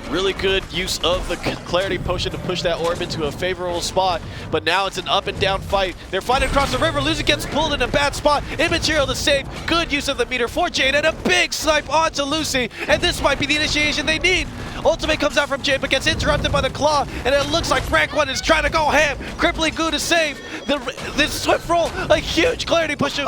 S3: Really good use of the clarity potion to push that orb into a favorable spot, but now it's an up and down fight. They're fighting across the river. Lucy gets pulled in a bad spot. Immaterial to save. Good use of the meter for Jade and a big snipe onto Lucy, and this might be the initiation they need. Ultimate comes out from Jade but gets interrupted by the claw, and it looks like rank 1 is trying to go ham. Crippling goo to save. The swift roll, a huge clarity push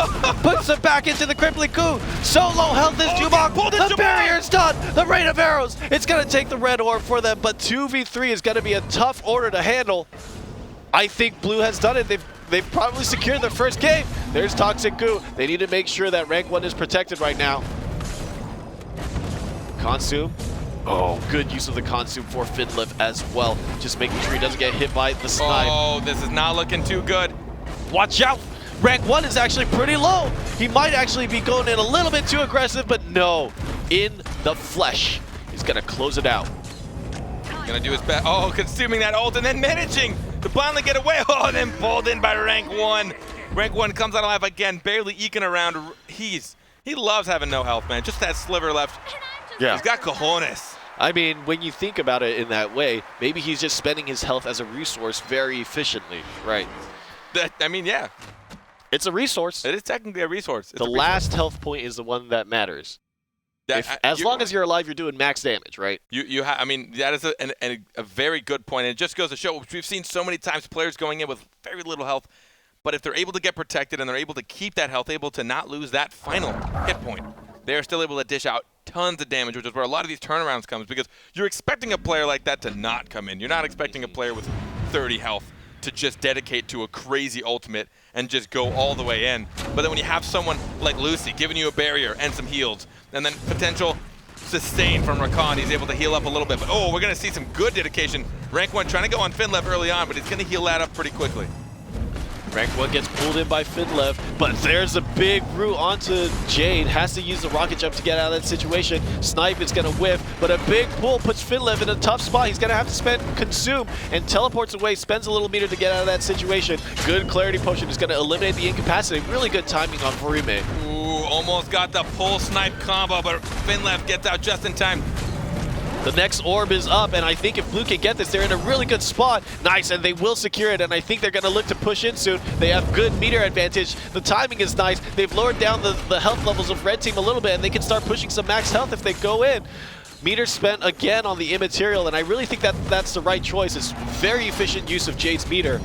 S3: puts them back into the crippling goo. So low health is Jumong. The barrier's done. The rain of arrows. It's gonna take the red orb for them, but 2v3 is gonna be a tough order to handle. I think Blue has done it. They've probably secured their first game. There's Toxic Goo. They need to make sure that rank 1 is protected right now. Consume. Oh, good use of the Consume for Finlev as well. Just making sure he doesn't get hit by the snipe.
S2: Oh, this is not looking too good.
S3: Watch out! Rank 1 is actually pretty low. He might actually be going in a little bit too aggressive, but no. In the flesh. He's gonna close it out.
S2: Gonna do his best. Oh, consuming that ult and then managing to finally get away. Oh, then pulled in by rank 1. Rank 1 comes out alive again, barely eking around. He loves having no health, man. Just that sliver left.
S3: Yeah.
S2: He's got cojones.
S3: I mean, when you think about it in that way, maybe he's just spending his health as a resource very efficiently, right?
S2: I mean, yeah.
S3: It's a resource.
S2: It is technically a resource.
S3: The last health point is the one that matters. As long as you're alive, you're doing max damage, right?
S2: I mean, that is a very good point. And it just goes to show, we've seen so many times players going in with very little health, but if they're able to get protected and they're able to keep that health, able to not lose that final hit point, they're still able to dish out tons of damage, which is where a lot of these turnarounds comes, because you're expecting a player like that to not come in. You're not expecting a player with 30 health to just dedicate to a crazy ultimate and just go all the way in. But then when you have someone like Lucy giving you a barrier and some heals, and then potential sustain from Rakan, he's able to heal up a little bit. But oh, we're going to see some good dedication. Rank 1 trying to go on Finlev early on, but he's going to heal that up pretty quickly.
S3: Rank 1 gets pulled in by Finlev, but there's a big root onto Jade. Has to use the rocket jump to get out of that situation. Snipe is going to whiff, but a big pull puts Finlev in a tough spot. He's going to have to spend Consume and teleports away, spends a little meter to get out of that situation. Good clarity potion is going to eliminate the incapacity. Really good timing on Furime.
S2: Ooh, almost got the pull snipe combo, but Finlev gets out just in time.
S3: The next orb is up, and I think if Blue can get this, they're in a really good spot. Nice, and they will secure it, and I think they're going to look to push in soon. They have good meter advantage. The timing is nice. They've lowered down the health levels of Red Team a little bit, and they can start pushing some max health if they go in. Meter spent again on the immaterial, and I really think that's the right choice. It's very efficient use of Jade's meter.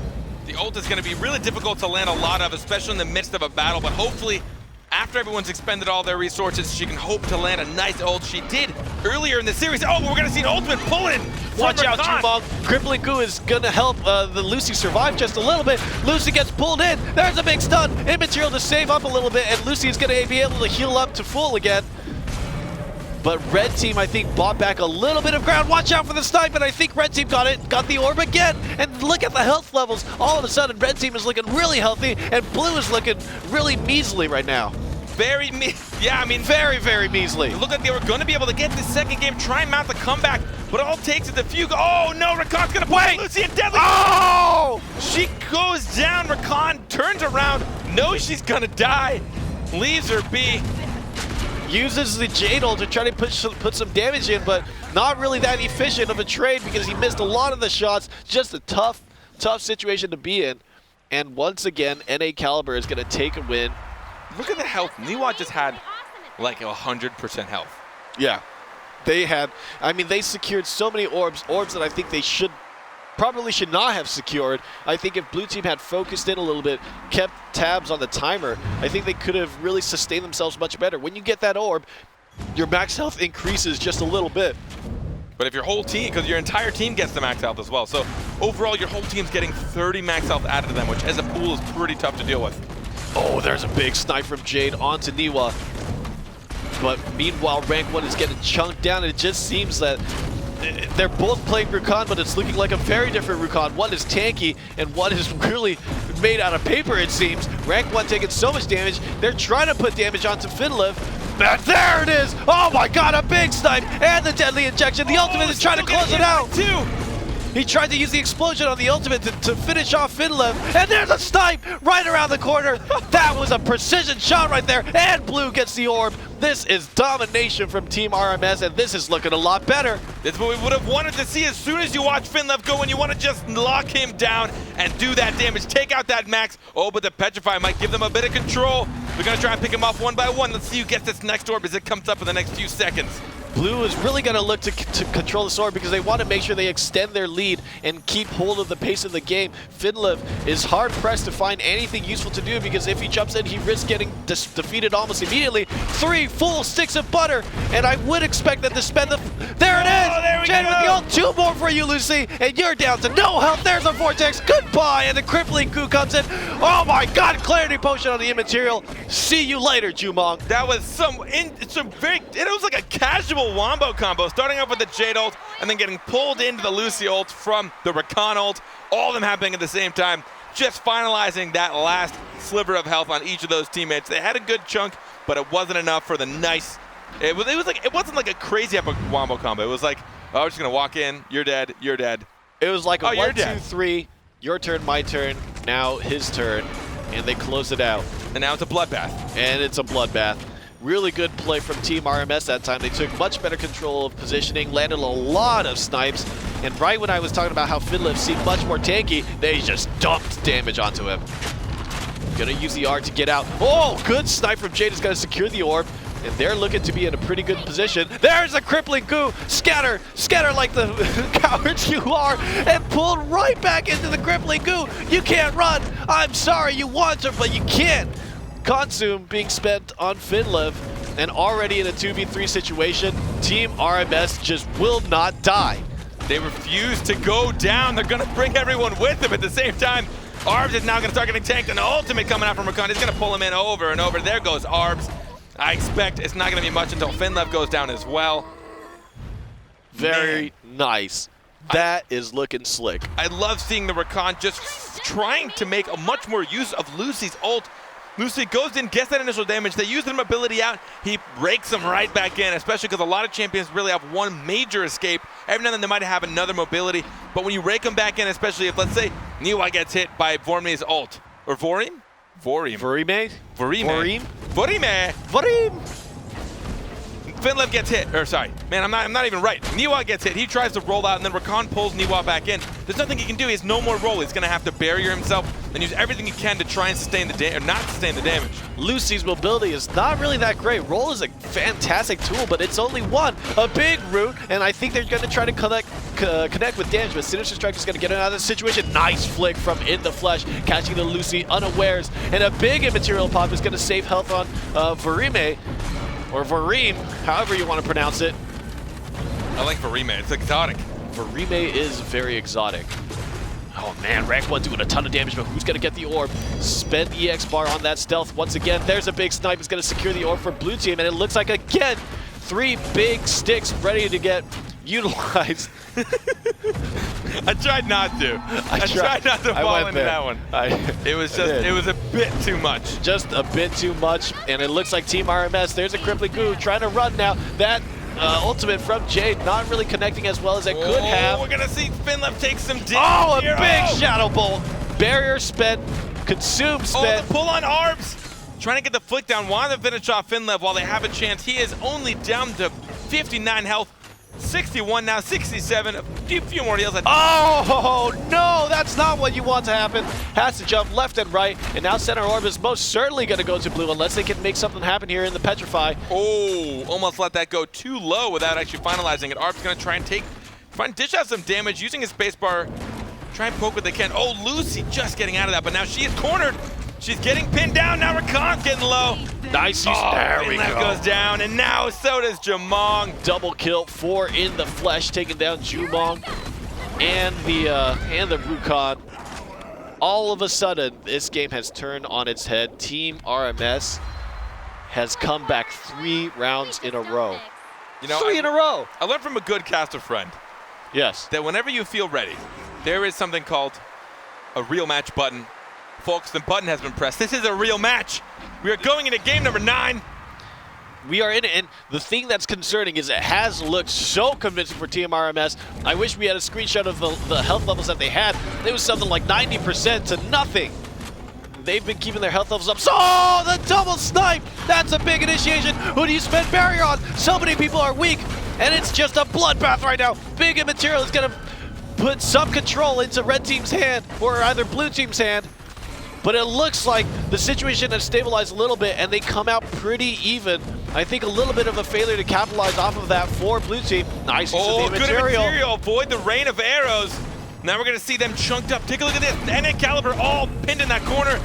S2: The ult is going to be really difficult to land a lot of, especially in the midst of a battle, but hopefully after everyone's expended all their resources, she can hope to land a nice ult. She did earlier in the series. Oh, we're going to see an ultimate pull in.
S3: Watch out, Jumong. Crippling Goo is going to help the Lucy survive just a little bit. Lucy gets pulled in. There's a big stun. Immaterial to save up a little bit, and Lucy is going to be able to heal up to full again. But Red Team, I think, bought back a little bit of ground. Watch out for the snipe, and I think Red Team got it. Got the orb again. And look at the health levels. All of a sudden, Red Team is looking really healthy, and Blue is looking really measly right now.
S2: Very
S3: very measly.
S2: It looked like they were going to be able to get this second game, try and mount the comeback, but all it takes is a few. Oh no, Rakan's going to play Lucy and Deadly.
S3: Oh!
S2: She goes down. Rakan turns around, knows she's going to die, leaves her be.
S3: Uses the Jade ult to try to put some damage in, but not really that efficient of a trade because he missed a lot of the shots. Just a tough situation to be in. And once again, NA Caliber is going to take a win.
S2: Look at the health. Niwa just had like 100% health.
S3: Yeah. They had, I mean, they secured so many orbs that I think they probably should not have secured. I think if Blue Team had focused in a little bit, kept tabs on the timer, I think they could have really sustained themselves much better. When you get that orb, your max health increases just a little bit.
S2: But if your whole team, because your entire team gets the max health as well, so overall your whole team's getting 30 max health added to them, which as a pool is pretty tough to deal with.
S3: Oh, there's a big snipe from Jade onto Niwa. But meanwhile, Rank 1 is getting chunked down. It just seems that they're both playing Rukon, but it's looking like a very different Rukon. One is tanky, and one is really made out of paper, it seems. Rank 1 taking so much damage. They're trying to put damage onto Finlev. But there it is! Oh my god, a big snipe! And the deadly injection. The ultimate is trying to close it out!
S2: Too.
S3: He tried to use the explosion on the ultimate to finish off Finlev, and there's a snipe right around the corner. That was a precision shot right there, and Blue gets the orb. This is domination from Team RMS, and this is looking a lot better.
S2: This is what we would have wanted to see as soon as you watch Finlev go, and you want to just lock him down and do that damage, take out that max. Oh, but the Petrify might give them a bit of control. We're going to try and pick him off one by one. Let's see who gets this next orb as it comes up in the next few seconds.
S3: Blue is really going to look to control the sword because they want to make sure they extend their lead and keep hold of the pace of the game. Finlev is hard-pressed to find anything useful to do because if he jumps in, he risks getting defeated almost immediately. 3 full sticks of butter, and I would expect them to spend the... There it is!
S2: There we
S3: Jade
S2: go.
S3: with the ult. 2 more for you, Lucy, and you're down to no health. There's a Vortex. Goodbye, and the crippling coup comes in. Oh my god, Clarity Potion on the immaterial. See you later, Jumong.
S2: That was it was like a casual wombo combo, starting off with the Jade ult and then getting pulled into the Lucy ult from the Rakan ult, all of them happening at the same time, just finalizing that last sliver of health on each of those teammates. They had a good chunk, but it wasn't enough for the nice. It wasn't like a crazy epic wombo combo. It was like, oh, we're just gonna walk in, you're dead, you're dead.
S3: It was like a
S2: you're
S3: 1, 2,
S2: dead.
S3: 3, your turn, my turn, now his turn, and they close it out.
S2: And now it's a bloodbath.
S3: And it's a bloodbath. Really good play from Team RMS that time. They took much better control of positioning, landed a lot of snipes, and right when I was talking about how Finlev seemed much more tanky, they just dumped damage onto him. Gonna use the R to get out. Oh, good snipe from Jade is gonna secure the orb, and they're looking to be in a pretty good position. There's a crippling coup! Scatter like the cowards you are, and pulled right back into the crippling coup. You can't run! I'm sorry, you want to, but you can't! Consume being spent on Finlev, and already in a 2v3 situation, Team RMS just will not die.
S2: They refuse to go down. They're going to bring everyone with them at the same time. Arbs is now going to start getting tanked, and the ultimate coming out from Rakan is going to pull him in over and over. There goes Arbs. I expect it's not going to be much until Finlev goes down as well.
S3: Very nice. That is looking slick.
S2: I love seeing the Rakan just trying to make a much more use of Lucy's ult. Lucy goes in, gets that initial damage. They use their mobility out. He rakes them right back in, especially because a lot of champions really have one major escape. Every now and then they might have another mobility. But when you rake them back in, especially if, let's say, Niwa gets hit by Vorme's ult. Or Vorim? Vorim.
S3: Vorime?
S2: Vorime.
S3: Vorime.
S2: Vorim. Finlev gets hit, or sorry, man, I'm not even right. Niwa gets hit, he tries to roll out, and then Rakan pulls Niwa back in. There's nothing he can do, he has no more roll. He's gonna have to barrier himself and use everything he can to try and sustain the damage, or not sustain the damage.
S3: Lucy's mobility is not really that great. Roll is a fantastic tool, but it's only one. A big root, and I think they're gonna try to connect with damage, but Sinister Strike is gonna get out of this situation. Nice flick from In the Flesh, catching the Lucy unawares, and a big immaterial pop is gonna save health on Vorime. Or Vareem, however you want to pronounce it.
S2: I like Vorime, it's exotic.
S3: Vorime is very exotic. Oh man, rank 1 doing a ton of damage, but who's going to get the orb? Spend EX bar on that stealth once again. There's a big snipe, is going to secure the orb for blue team, and it looks like again, 3 big sticks ready to get utilized.
S2: I tried not to. I tried not to fall into that one. It was a bit too much.
S3: Just a bit too much, and it looks like Team RMS, there's a crippling goo trying to run now. That ultimate from Jade not really connecting as well as it could have.
S2: We're gonna see Finlev take some damage.
S3: Oh, a big Shadow Bolt. Barrier spent, consume spent.
S2: Oh, the pull on Arbs. Trying to get the flick down, wanting to finish off Finlev while they have a chance. He is only down to 59 health. 61 now, 67, a few more heals.
S3: Oh, no, that's not what you want to happen. Has to jump left and right, and now center orb is most certainly going to go to blue unless they can make something happen here in the Petrify.
S2: Oh, almost let that go too low without actually finalizing it. Arb's going to try and dish out some damage using his spacebar. Try and poke what they can. Oh, Lucy just getting out of that, but now she is cornered. She's getting pinned down. Now Rakan's getting low.
S3: Nice. There we go.
S2: Goes down, and now so does Jumong.
S3: Double kill for In the Flesh, taking down Jumong and the Rakan. All of a sudden, this game has turned on its head. Team RMS has come back 3 rounds in a row.
S2: You know,
S3: 3 in a row.
S2: I learned from a good caster friend
S3: Yes.
S2: that whenever you feel ready, there is something called a real match button. Folks, the button has been pressed. This is a real match. We are going into game number 9.
S3: We are in it, and the thing that's concerning is it has looked so convincing for Team RMS. I wish we had a screenshot of the health levels that they had. It was something like 90% to nothing. They've been keeping their health levels up. So, the double snipe! That's a big initiation. Who do you spend barrier on? So many people are weak, and it's just a bloodbath right now. Big Immaterial is going to put some control into red team's hand, or either blue team's hand. But it looks like the situation has stabilized a little bit, and they come out pretty even. I think a little bit of a failure to capitalize off of that for blue team. Nice use of the
S2: good Immaterial. Avoid the rain of arrows. Now we're going to see them chunked up. Take a look at this. NA Caliber all pinned in that corner.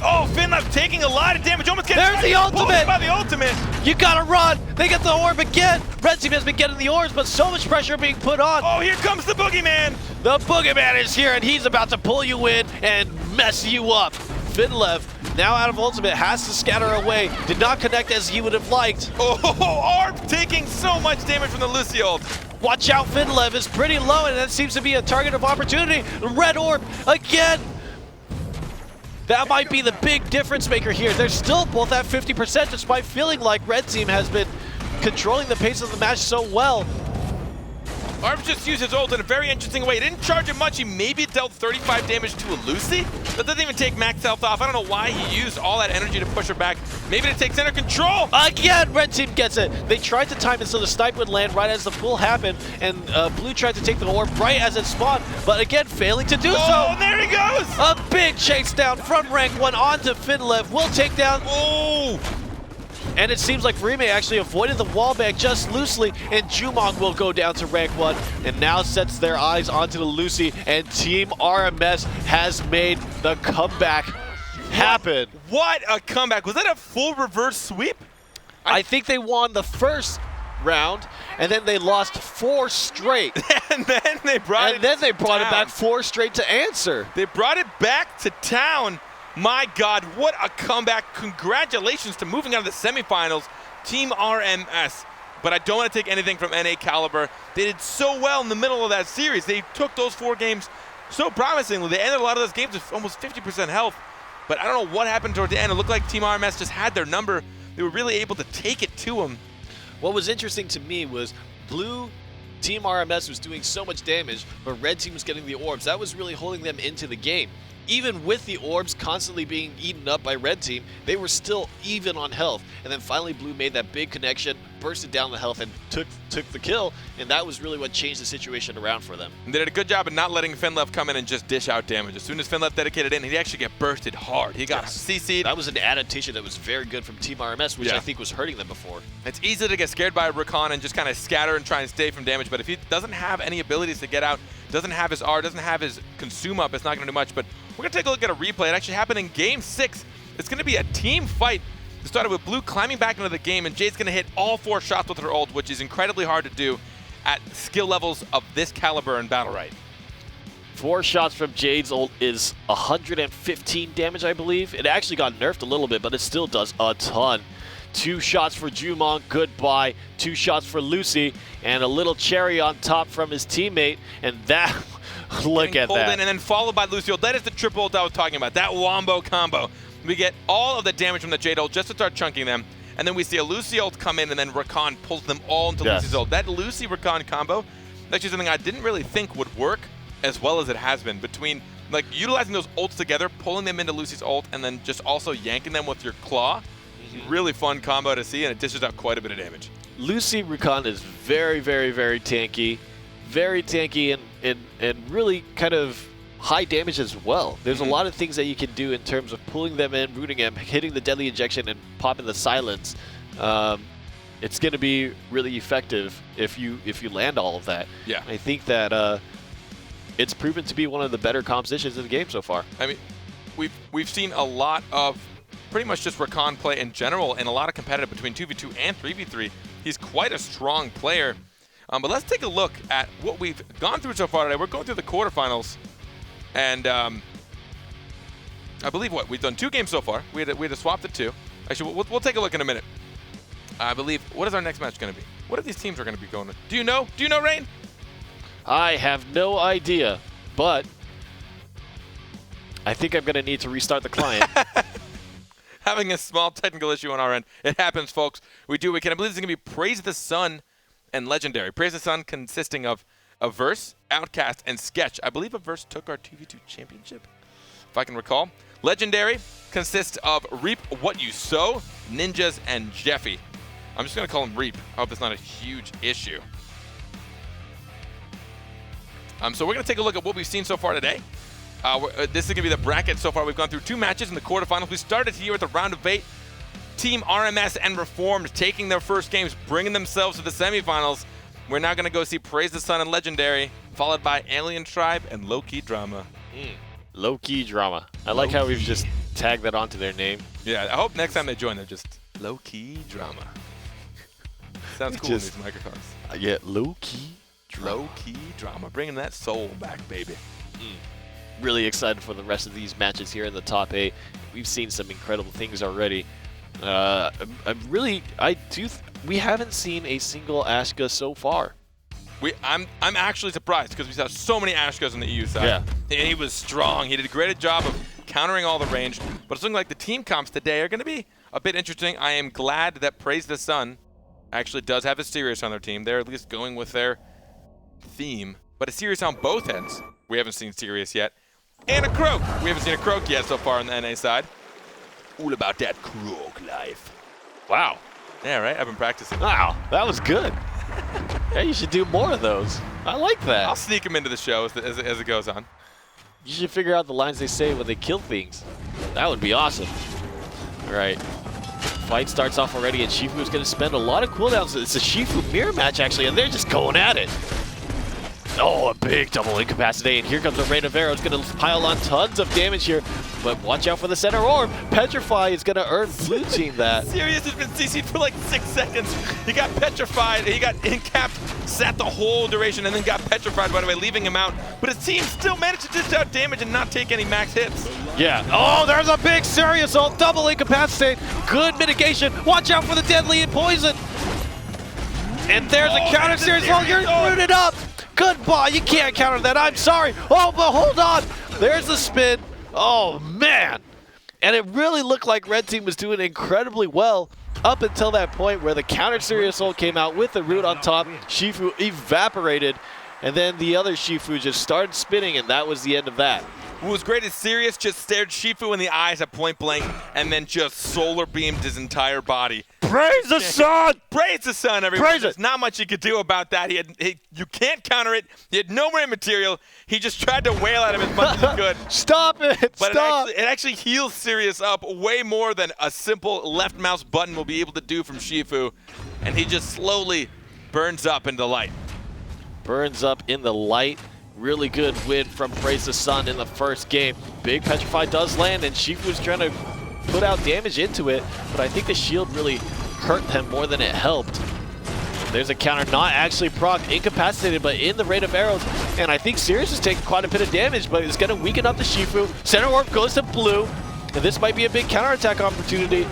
S2: Oh, FindabLekt taking a lot of damage. Almost getting
S3: There's the ultimate.
S2: by the ultimate.
S3: You gotta run. They get the orb again. Red team has been getting the orbs, but so much pressure being put on.
S2: Oh, here comes the Boogeyman.
S3: The Boogeyman is here, and he's about to pull you in and mess you up. FindabLekt, now out of ultimate, has to scatter away. Did not connect as he would have liked.
S2: Oh, Orb taking so much damage from the Lucy ult.
S3: Watch out, FindabLekt is pretty low, and that seems to be a target of opportunity. Red orb again. That might be the big difference maker here. They're still both at 50% despite feeling like red team has been controlling the pace of the match so well.
S2: Arms just used his ult in a very interesting way. He didn't charge it much. He maybe dealt 35 damage to a Lucy. That doesn't even take max health off. I don't know why he used all that energy to push her back. Maybe to take center control.
S3: Again, red team gets it. They tried to time it so the snipe would land right as the pull happened, and blue tried to take the orb right as it spawned, but again, failing to do so.
S2: Oh, there he goes.
S3: A big chase down from rank 1 onto FindabLekt. Will take down.
S2: Oh.
S3: And it seems like Verime actually avoided the wallbang just loosely, and Jumong will go down to rank 1, and now sets their eyes onto the Lucy, and Team RMS has made the comeback happen.
S2: What a comeback. Was that a full reverse sweep?
S3: I think they won the first round, and then they lost 4 straight.
S2: and then they brought it
S3: back 4 straight to answer.
S2: They brought it back to town. My God, what a comeback. Congratulations to moving out of the semifinals, Team RMS. But I don't want to take anything from NA Caliber. They did so well in the middle of that series. They took those 4 games so promisingly. They ended a lot of those games with almost 50% health. But I don't know what happened toward the end. It looked like Team RMS just had their number. They were really able to take it to them.
S3: What was interesting to me was blue Team RMS was doing so much damage, but red team was getting the orbs. That was really holding them into the game. Even with the orbs constantly being eaten up by red team, they were still even on health. And then finally blue made that big connection, bursted down the health, and took the kill. And that was really what changed the situation around for them.
S2: And they did a good job of not letting FindabLekt come in and just dish out damage. As soon as FindabLekt dedicated in, he'd actually get bursted hard. He got CC'd.
S3: That was an adaptation that was very good from Team RMS, which I think was hurting them before.
S2: It's easy to get scared by a Rakan and just kind of scatter and try and stay from damage. But if he doesn't have any abilities to get out, doesn't have his R, doesn't have his consume up, it's not going to do much. But we're going to take a look at a replay. It actually happened in Game 6. It's going to be a team fight. It started with blue climbing back into the game, and Jade's going to hit all 4 shots with her ult, which is incredibly hard to do at skill levels of this caliber in BattleRekt.
S3: 4 shots from Jade's ult is 115 damage, I believe. It actually got nerfed a little bit, but it still does a ton. 2 shots for Jumong, goodbye. 2 shots for Lucy, and a little cherry on top from his teammate, and that, look at that.
S2: And then followed by Lucy ult. That is the triple ult I was talking about, that wombo combo. We get all of the damage from the Jade ult just to start chunking them, and then we see a Lucy ult come in, and then Rakan pulls them all into Lucy's ult. That Lucy-Rakan combo, that's just something I didn't really think would work as well as it has been, between like utilizing those ults together, pulling them into Lucy's ult, and then just also yanking them with your claw. Really fun combo to see, and it dishes out quite a bit of damage.
S3: Lucy Rakan is very, very, very tanky. Very tanky and really kind of high damage as well. There's a lot of things that you can do in terms of pulling them in, rooting them, hitting the deadly injection, and popping the silence. It's going to be really effective if you land all of that.
S2: Yeah.
S3: I think that it's proven to be one of the better compositions in the game so far.
S2: I mean, we've seen a lot of pretty much just Rakan play in general, and a lot of competitive between 2v2 and 3v3. He's quite a strong player. But let's take a look at what we've gone through so far today. We're going through the quarterfinals, and I believe we've done 2 games so far. We had to swap the 2. Actually, we'll take a look in a minute. I believe. What is our next match going to be? What are these teams are going to be going to? Do you know? Do you know, Rain?
S3: I have no idea, but I think I'm going to need to restart the client.
S2: Having a small technical issue on our end. It happens, folks. We do what we can. I believe this is going to be Praise the Sun and Legendary. Praise the Sun consisting of Averse, Outcast, and Sketch. I believe Averse took our 2v2 championship, if I can recall. Legendary consists of Reap What You Sow, Ninjas, and Jeffy. I'm just going to call him Reap. I hope it's not a huge issue. So we're going to take a look at what we've seen so far today. This is going to be the bracket so far. We've gone through 2 matches in the quarterfinals. We started here with a round of 8. Team RMS and Reformed taking their first games, bringing themselves to the semifinals. We're now going to go see Praise the Sun and Legendary, followed by Alien Tribe and Low-Key Drama.
S3: Low-Key Drama. I like how we've just tagged that onto their name.
S2: Yeah, I hope next time they join, they're just Low-Key Drama. Sounds cool in these microphones.
S3: Yeah, Low-Key Drama.
S2: Low-Key Drama. Bringing that soul back, baby.
S3: Really excited for the rest of these matches here in the top 8. We've seen some incredible things already. We haven't seen a single Ashka so far.
S2: I'm actually surprised because we saw so many Ashkas on the EU side.
S3: Yeah.
S2: He was strong. He did a great job of countering all the range. But it's looking like the team comps today are going to be a bit interesting. I am glad that Praise the Sun actually does have a Sirius on their team. They're at least going with their theme. But a Sirius on both ends. We haven't seen Sirius yet. And a Croak. We haven't seen a Croak yet so far on the NA side. All about that Croak life.
S3: Wow.
S2: Yeah, right? I've been practicing.
S3: Wow, that was good. Yeah, you should do more of those. I like that.
S2: I'll sneak them into the show as it goes on.
S3: You should figure out the lines they say when they kill things. That would be awesome. All right. Fight starts off already, and Shifu is going to spend a lot of cooldowns. It's a Shifu mirror match, actually, and they're just going at it. Oh, a big double incapacity, and here comes the rain of arrows. Going to pile on tons of damage here, but watch out for the center orb. Petrify is going to earn blue team that.
S2: Sirius has been CC'd for like 6 seconds. He got petrified, he got incapped, sat the whole duration, and then got petrified right away, leaving him out. But his team still managed to dish out damage and not take any max hits.
S3: Yeah. Oh, there's a big Sirius ult, double incapacitate. Good mitigation. Watch out for the deadly and poison. And there's a counter Sirius ult. You're rooted up. Goodbye, you can't counter that, I'm sorry. Oh, but hold on. There's the spin. Oh, man. And it really looked like Red Team was doing incredibly well up until that point where the counter Sirius ult came out with the root on top. Shifu evaporated, and then the other Shifu just started spinning, and that was the end of that.
S2: What was great is Sirius just stared Shifu in the eyes at point blank and then just solar beamed his entire body.
S3: Praise the sun!
S2: Praise the sun, everyone.
S3: Praise it!
S2: There's not much he could do about that. You can't counter it. He had no rare material. He just tried to wail at him as much as he could.
S3: Stop it!
S2: But
S3: Stop!
S2: it actually heals Sirius up way more than a simple left mouse button will be able to do from Shifu. And he just slowly burns up in the light.
S3: Burns up in the light. Really good win from Praise the Sun in the first game. Big Petrify does land, and Shifu was trying to put out damage into it, but I think the shield really hurt them more than it helped. There's a counter, not actually proc, incapacitated, but in the rate of arrows, and I think Sirius is taking quite a bit of damage, but it's going to weaken up the Shifu. Center orb goes to blue, and this might be a big counterattack opportunity.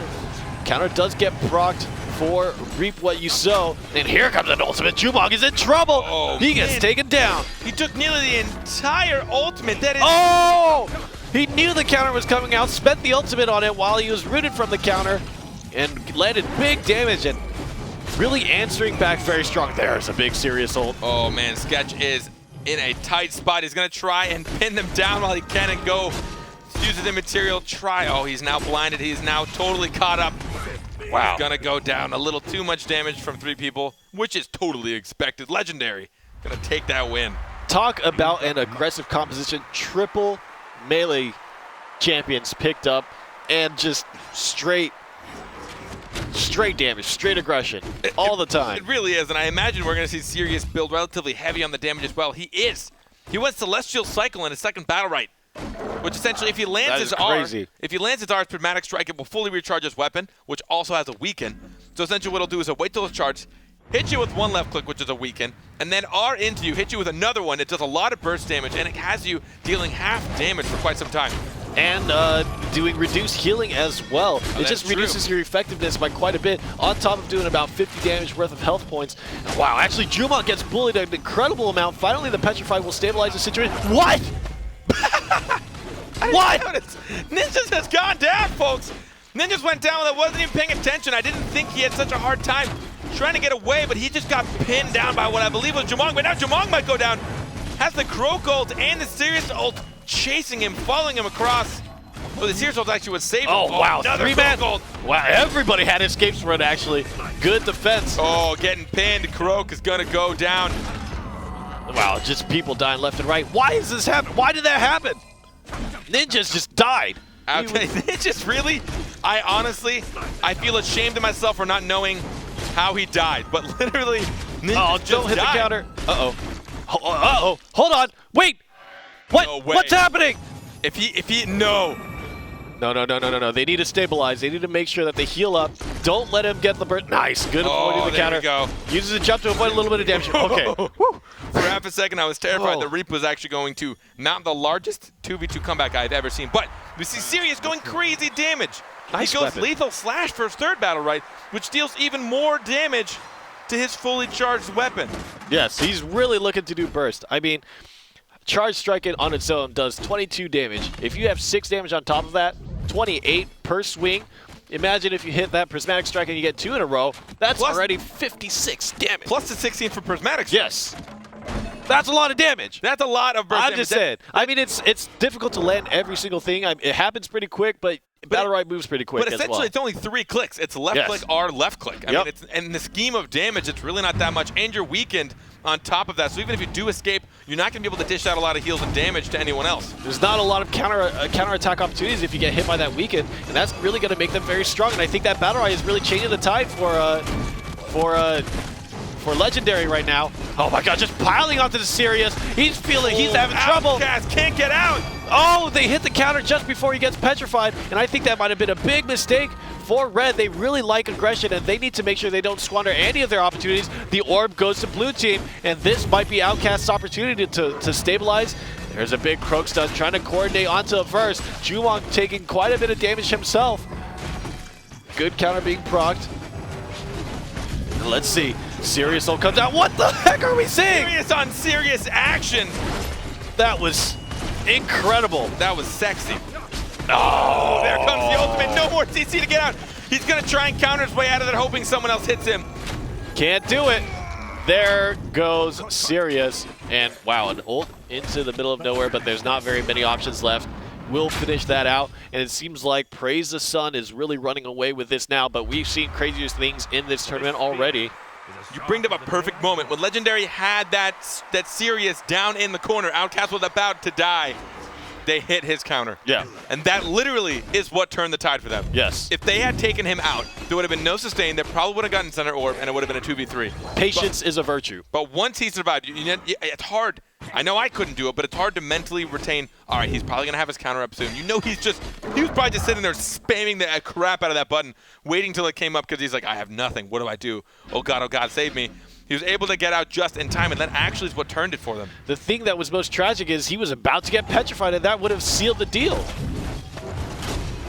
S3: Counter does get procced for Reap What You Sow, and here comes an ultimate. Jumong is in trouble.
S2: Oh,
S3: he gets taken down.
S2: He took nearly the entire ultimate. That is.
S3: Oh! He knew the counter was coming out, spent the ultimate on it while he was rooted from the counter, and landed big damage and really answering back very strong. There's a big Sirius ult.
S2: Oh man, Sketch is in a tight spot. He's gonna try and pin them down while he can and go. Uses the material, try. Oh, he's now blinded. He's now totally caught up. Wow. He's gonna go down. A little too much damage from 3 people, which is totally expected. Legendary gonna take that win.
S3: Talk about an aggressive composition. Triple melee champions picked up, and just straight damage, straight aggression, all the time.
S2: It really is, and I imagine we're gonna see Sirius build relatively heavy on the damage as well. He is. He went Celestial Cycle in his second BattleRekt, which essentially, if he lands his R, his Prismatic Strike, it will fully recharge his weapon, which also has a weaken. So essentially what it'll do is it'll wait till it's charged, hit you with 1 left click, which is a weaken, and then R into you, hit you with another one. It does a lot of burst damage, and it has you dealing half damage for quite some time.
S3: and doing reduced healing as well. It just reduces your effectiveness by quite a bit, on top of doing about 50 damage worth of health points. Wow, actually, Jumon gets bullied an incredible amount. Finally, the Petrify will stabilize the situation. What? What?
S2: Ninjas has gone down, folks. Ninjas went down that wasn't even paying attention. I didn't think he had such a hard time trying to get away, but he just got pinned down by what I believe was Jumong. But now Jumong might go down. Has the Croak ult and the Sirius ult chasing him, following him across. Well, the Sirius ult actually was saved.
S3: Oh, wow.
S2: Another
S3: 3-man
S2: ult.
S3: Wow, everybody had escapes run, actually. Good defense.
S2: Oh, getting pinned. Croak is going to go down.
S3: Wow, just people dying left and right. Why is this happen? Why did that happen? Ninjas just died.
S2: Okay, Ninjas really? I honestly feel ashamed of myself for not knowing how he died. But literally, Ninjas just
S3: don't hit
S2: died.
S3: the counter. Uh-oh. Uh-oh. Hold on. Wait. What?
S2: No way.
S3: What's happening?
S2: No.
S3: No. They need to stabilize. They need to make sure that they heal up. Don't let him get the burst. Nice. Good avoiding the counter.
S2: There we go.
S3: Uses a jump to avoid a little bit of damage. Okay.
S2: For half a second, I was terrified the Reap was actually going to mount the largest 2v2 comeback I've ever seen. But we see Sirius going crazy damage.
S3: Nice
S2: he goes
S3: weapon.
S2: Lethal Slash for his third battle, right? Which deals even more damage to his fully charged weapon.
S3: Yes, he's really looking to do burst. I mean, Charge Strike on its own does 22 damage. If you have 6 damage on top of that, 28 per swing. Imagine if you hit that Prismatic Strike and you get 2 in a row. That's already 56 damage.
S2: Plus the 16 for Prismatic Strike.
S3: Yes. That's a lot of damage.
S2: That's a lot of burst damage.
S3: I'm just saying. I mean, it's difficult to land every single thing. It happens pretty quick, but BattleRekt moves pretty quick
S2: But
S3: as
S2: essentially,
S3: well.
S2: it's only 3 clicks. It's left click, R, left click. I mean, it's in the scheme of damage, it's really not that much. And you're weakened on top of that. So even if you do escape, you're not going to be able to dish out a lot of heals and damage to anyone else.
S3: There's not a lot of counterattack opportunities if you get hit by that weaken, and that's really going to make them very strong. And I think that BattleRekt is really changing the tide for Legendary right now. Oh my God, just piling onto the Sirius. He's having trouble.
S2: Outcast can't get out.
S3: Oh, they hit the counter just before he gets petrified, and I think that might have been a big mistake for Red. They really like aggression, and they need to make sure they don't squander any of their opportunities. The orb goes to blue team, and this might be Outcast's opportunity to stabilize. There's a big Croak stun trying to coordinate onto a verse. Jumong taking quite a bit of damage himself. Good counter being procced. And let's see. Sirius ult comes out. What the heck are we seeing?
S2: Sirius on Sirius action.
S3: That was incredible.
S2: That was sexy. Oh, there comes the ultimate. No more CC to get out. He's going to try and counter his way out of it, hoping someone else hits him.
S3: Can't do it. There goes Sirius. And wow, an ult into the middle of nowhere, but there's not very many options left. We'll finish that out. And it seems like Praise the Sun is really running away with this now, but we've seen craziest things in this tournament already.
S2: You bring up a perfect moment. When Legendary had that Sirius down in the corner, Outcast was about to die. They hit his counter.
S3: Yeah.
S2: And that literally is what turned the tide for them.
S3: Yes.
S2: If they had taken him out, there would have been no sustain. They probably would have gotten center orb, and it would have been a 2v3.
S3: Patience is a virtue.
S2: But once he survived, it's hard. I know I couldn't do it, but it's hard to mentally retain, all right, he's probably going to have his counter up soon. You know he was probably just sitting there spamming the crap out of that button, waiting till it came up because he's like, I have nothing. What do I do? Oh, God, save me. He was able to get out just in time, and that actually is what turned it for them.
S3: The thing that was most tragic is he was about to get petrified, and that would have sealed the deal.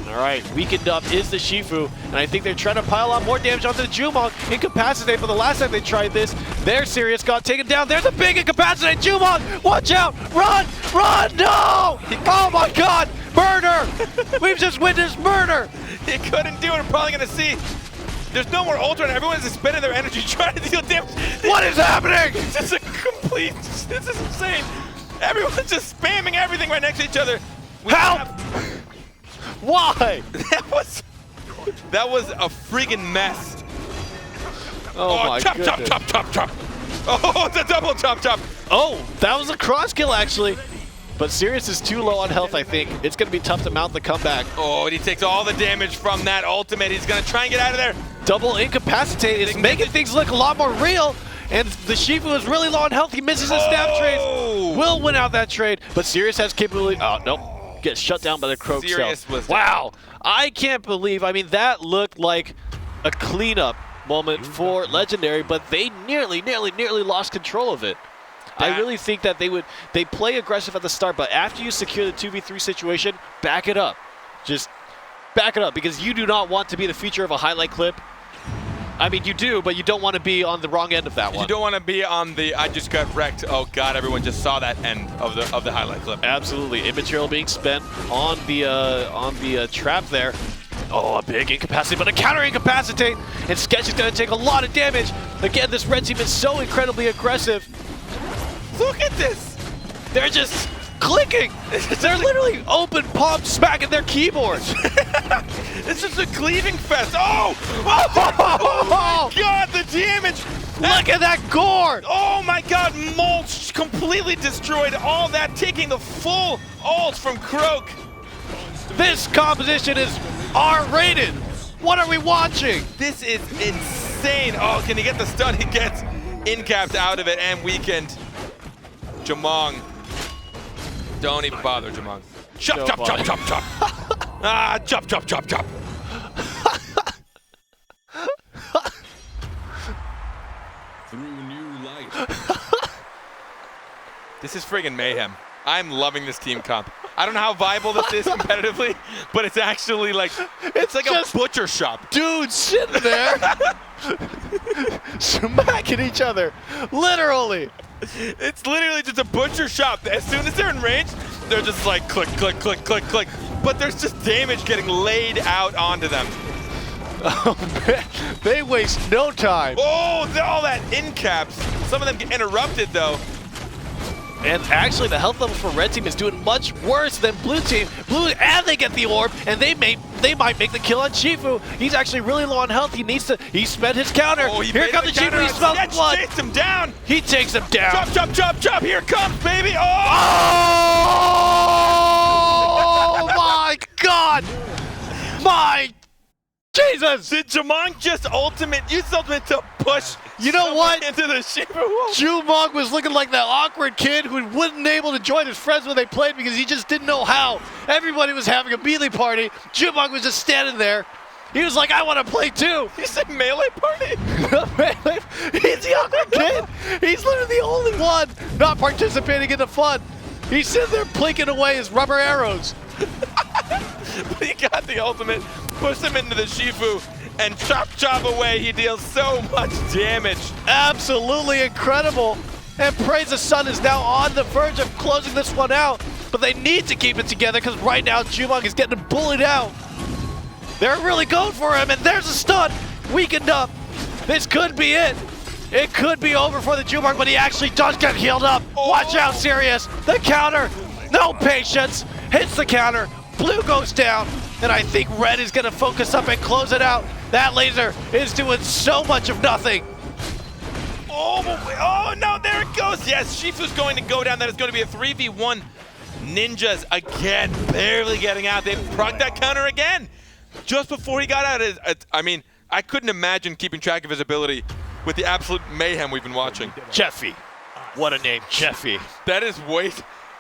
S3: All right, weakened up is the Shifu, and I think they're trying to pile on more damage onto the Jumong. Incapacitate for the last time they tried this. Their Sirius got taken down. There's a big incapacitate. Jumong, watch out! Run! Run! No! Oh my God! Murder! We've just witnessed murder!
S2: He couldn't do it. We're probably going to see. There's no more ultra, and everyone's just spending their energy trying to deal damage.
S3: What is happening?
S2: This is a complete. This is insane. Everyone's just spamming everything right next to each other.
S3: Help! Why?
S2: That was a freaking mess.
S3: Oh my
S2: chop,
S3: goodness.
S2: chop. Oh, it's a double chop.
S3: Oh, that was a cross kill actually. But Sirius is too low on health, I think. It's going to be tough to mount the comeback.
S2: Oh, and he takes all the damage from that ultimate. He's going to try and get out of there.
S3: Double incapacitate is making things look a lot more real. And the Shifu is really low on health. He misses his snap trade. Will win out that trade. But Sirius has capability. Oh, nope. Gets shut down by the Croak cell. Wow. I can't believe. I mean, that looked like a cleanup moment for Legendary, but they nearly lost control of it. I really think that they play aggressive at the start, but after you secure the 2v3 situation, back it up. Just back it up, because you do not want to be the feature of a highlight clip. I mean, you do, but you don't want to be on the wrong end of that one.
S2: You don't want to be on the I just got wrecked. Oh God, everyone just saw that end of the highlight clip.
S3: Absolutely, immaterial being spent on the trap there. Oh, a big incapacity, but a counter incapacitate, and Sketch is going to take a lot of damage. Again, this red team is so incredibly aggressive.
S2: Look at this.
S3: They're just clicking. They're literally open palm smacking their keyboards.
S2: This is a cleaving fest. Oh! Oh my God, the damage!
S3: Look at that gore!
S2: Oh my God, Mulch completely destroyed all that, taking the full ult from Croak.
S3: This composition is R-rated. What are we watching?
S2: This is insane. Oh, can he get the stun? He gets incapped out of it and weakened. Jamong. Don't even bother, Jamong. Chop, chop, chop, chop, chop. Ah, chop, chop, chop, chop.
S4: Through new light.
S2: This is friggin' mayhem. I'm loving this team comp. I don't know how viable this is competitively, but it's actually like, it's like a butcher shop.
S3: Dudes sitting there smacking each other, literally.
S2: It's literally just a butcher shop. As soon as they're in range, they're just like click, click, click, click, click. But there's just damage getting laid out onto them.
S3: Oh man, they waste no time.
S2: Oh, all that incaps. Some of them get interrupted though.
S3: And actually, the health level for red team is doing much worse than blue team. Blue, and they get the orb, and they might make the kill on Shifu. He's actually really low on health. He spent his counter.
S2: Oh,
S3: here comes the Shifu. He smells blood.
S2: Chased him down.
S3: He takes him down.
S2: Chop, chop, chop, chop. Here it comes, baby. Oh!
S3: Oh my God! My Jesus!
S2: Did Jamong just use ultimate to push?
S3: You know what?
S2: Into the Shifu.
S3: Jumong was looking like that awkward kid who wasn't able to join his friends when they played because he just didn't know how. Everybody was having a melee party. Jumong was just standing there. He was like, I want to play too.
S2: You said melee party?
S3: Melee? He's the awkward kid. He's literally the only one not participating in the fun. He's sitting there blinking away his rubber arrows.
S2: But he got the ultimate, pushed him into the Shifu, and chop, chop away. He deals so much damage.
S3: Absolutely incredible. And Praise the Sun is now on the verge of closing this one out. But they need to keep it together because right now Jumong is getting bullied out. They're really going for him, and there's a stun. Weakened up. This could be it. It could be over for the Jumong, but he actually does get healed up.
S2: Oh.
S3: Watch out, Sirius. The counter. No patience. Hits the counter. Blue goes down. And I think red is going to focus up and close it out. That laser is doing so much of nothing.
S2: Oh no, there it goes. Yes, Shifu's going to go down. That is going to be a 3v1. Ninjas again, barely getting out. They procced that counter again. Just before he got out, I mean, I couldn't imagine keeping track of his ability with the absolute mayhem we've been watching.
S3: Jeffy. What a name, Jeffy.
S2: That is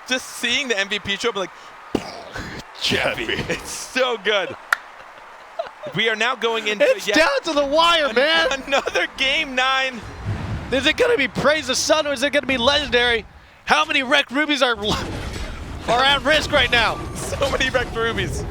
S2: just seeing the MVP show up like, Jeffy. It's so good. We are now going into
S3: It's down to the wire, man.
S2: Another game 9.
S3: Is it going to be Praise the Sun or is it going to be Legendary? How many wrecked rubies are at risk right now?
S2: So many wrecked rubies.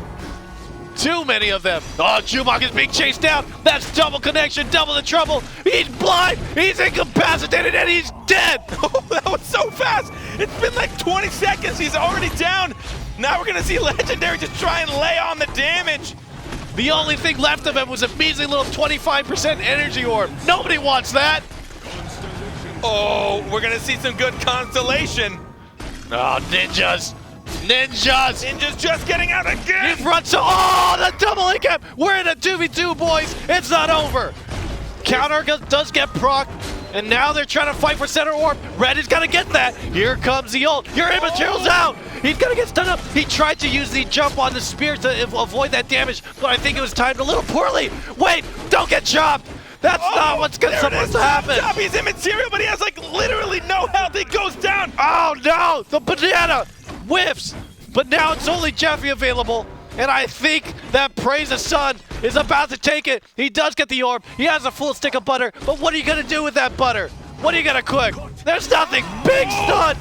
S3: Too many of them. Oh, Jumong is being chased down. That's double connection, double the trouble. He's blind, he's incapacitated, and he's dead.
S2: Oh, that was so fast. It's been like 20 seconds. He's already down. Now we're going to see Legendary just try and lay on the damage.
S3: The only thing left of him was a measly little 25% energy orb. Nobody wants that.
S2: Oh, we're going to see some good constellation.
S3: Oh, ninjas. Ninjas!
S2: Ninjas just getting out again!
S3: You've run so— oh, the double incap! We're in a 2v2, boys! It's not over! Counter does get proc, and now they're trying to fight for center orb. Red is gonna get that. Here comes the ult. Your immaterial's out! He's gonna get stunned up. He tried to use the jump on the spear to avoid that damage, but I think it was timed a little poorly. Wait! Don't get chopped! That's not what's supposed to happen!
S2: He's immaterial, but he has like literally no health. He goes down!
S3: Oh no! The banana whiffs! But now it's only Jeffy available, and I think that Praise the Sun is about to take it. He does get the orb. He has a full stick of butter, but what are you gonna do with that butter? What are you gonna cook? There's nothing. Big stun.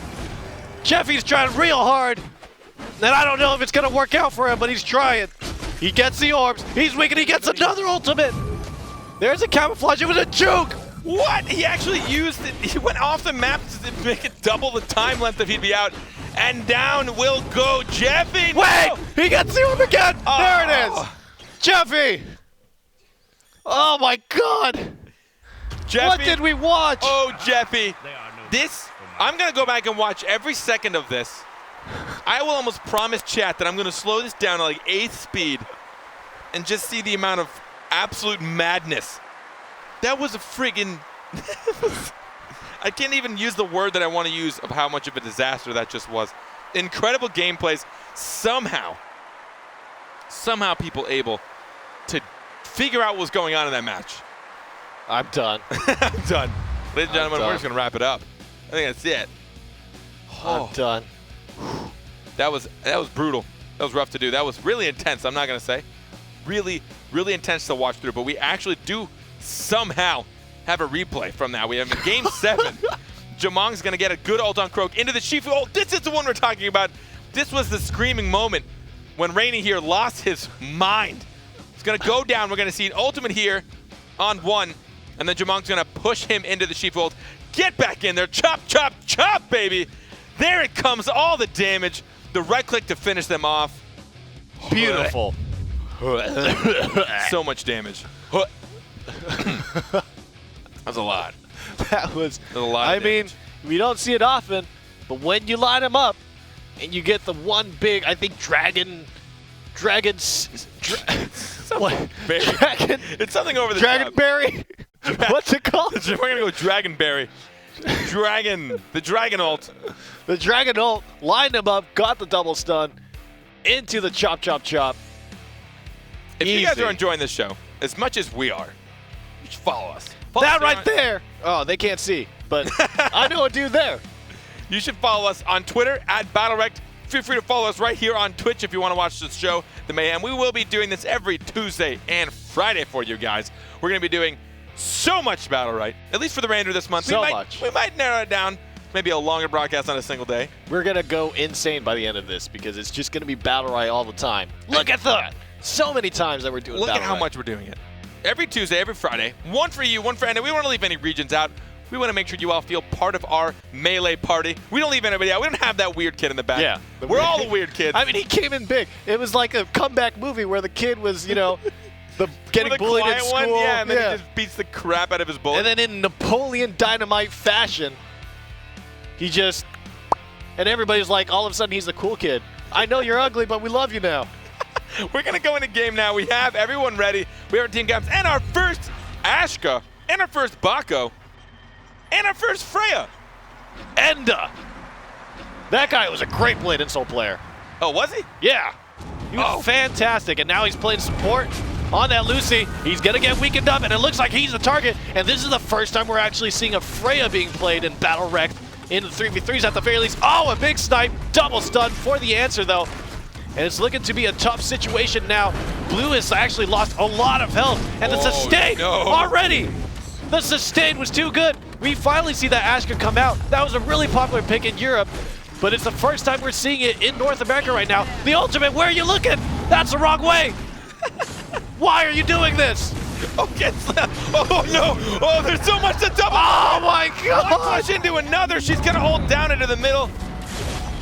S3: Jeffy's trying real hard. And I don't know if it's gonna work out for him, but he's trying. He gets the orbs. He's weak and he gets another ultimate. There's a camouflage. It was a juke.
S2: What? He actually used it. He went off the map to make it double the time length if he'd be out. And down will go Jeffy.
S3: Wait!
S2: No!
S3: He gets the orb again.
S2: Oh.
S3: There it is. Jeffy. Oh my God.
S2: Jeffy.
S3: What did we watch?
S2: Oh, Jeffy. This, I'm going to go back and watch every second of this. I will almost promise chat that I'm going to slow this down to like 8th speed and just see the amount of absolute madness. That was a friggin'... I can't even use the word that I want to use of how much of a disaster that just was. Incredible gameplays. Somehow people able to figure out what was going on in that match.
S3: I'm done.
S2: I'm done. Ladies and gentlemen,
S3: done.
S2: we're just going to wrap it up. I think that's it.
S3: I'm done.
S2: That was brutal. That was rough to do. That was really intense, I'm not going to say. Really, really intense to watch through, but we actually do somehow have a replay from that. We have in Game 7. Jamong's going to get a good ult on Croak into the Shifu. Oh, this is the one we're talking about. This was the screaming moment when Rainy here lost his mind. He's going to go down. We're going to see an ultimate here on 1, and then Jamong's going to push him into the Shifu ult. Get back in there. Chop, chop, chop, baby. There it comes. All the damage. The right click to finish them off.
S3: Beautiful.
S2: So much damage. That's a lot.
S3: That was
S2: a lot.
S3: I mean, we don't see it often, but when you line them up and you get the one big, I think dragon. What?
S2: Berry.
S3: Dragon.
S2: It's something over the top.
S3: Dragonberry. What's it called?
S2: We're gonna go Dragonberry. The dragon ult.
S3: The dragon ult lined him up, got the double stun into the chop, chop, chop.
S2: If you guys are enjoying this show as much as we are, you should follow us.
S3: That right there. Oh, they can't see, but I know a dude there.
S2: You should follow us on Twitter at BattleRekt. Feel free to follow us right here on Twitch if you want to watch this show, The Mayhem. We will be doing this every Tuesday and Friday for you guys. We're going to be doing so much BattleRekt, at least for the remainder of this month.
S3: So
S2: we
S3: much.
S2: We might narrow it down. Maybe a longer broadcast on a single day.
S3: We're going to go insane by the end of this because it's just going to be BattleRekt all the time. Look at that. So many times that we're doing
S2: Look at how
S3: BattleRekt.
S2: much we're doing it. Every Tuesday, every Friday. One for you, one for Andy. We don't want to leave any regions out. We want to make sure you all feel part of our Melee party. We don't leave anybody out. We don't have that weird kid in the back.
S3: Yeah.
S2: We're all the weird kids.
S3: I mean, he came in big. It was like a comeback movie where the kid was, you know, getting
S2: the
S3: bullied in
S2: quiet
S3: school.
S2: one, yeah, and then he just beats the crap out of his bullet.
S3: And then in Napoleon Dynamite fashion, he just, and everybody's like, all of a sudden he's the cool kid. I know you're ugly, but we love you now.
S2: We're going to go into game now. We have everyone ready. We have our team caps and our first Ashka and our first Bako and our first Freya.
S3: Enda. That guy was a great Blade and Soul player.
S2: Oh, was he?
S3: Yeah. He was fantastic, and now he's playing support on that Lucy. He's going to get weakened up, and it looks like he's the target. And this is the first time we're actually seeing a Freya being played in BattleRekt in the 3v3s at the very least. Oh, a big snipe. Double stun for the answer, though. And it's looking to be a tough situation now. Blue has actually lost a lot of health, and the sustain already. The sustain was too good. We finally see that Ashka come out. That was a really popular pick in Europe, but it's the first time we're seeing it in North America right now. The ultimate, where are you looking? That's the wrong way. Why are you doing this?
S2: Oh, get slapped. Oh, no. Oh, there's so much to double.
S3: Oh, my God.
S2: One push into another. She's going to hold down into the middle.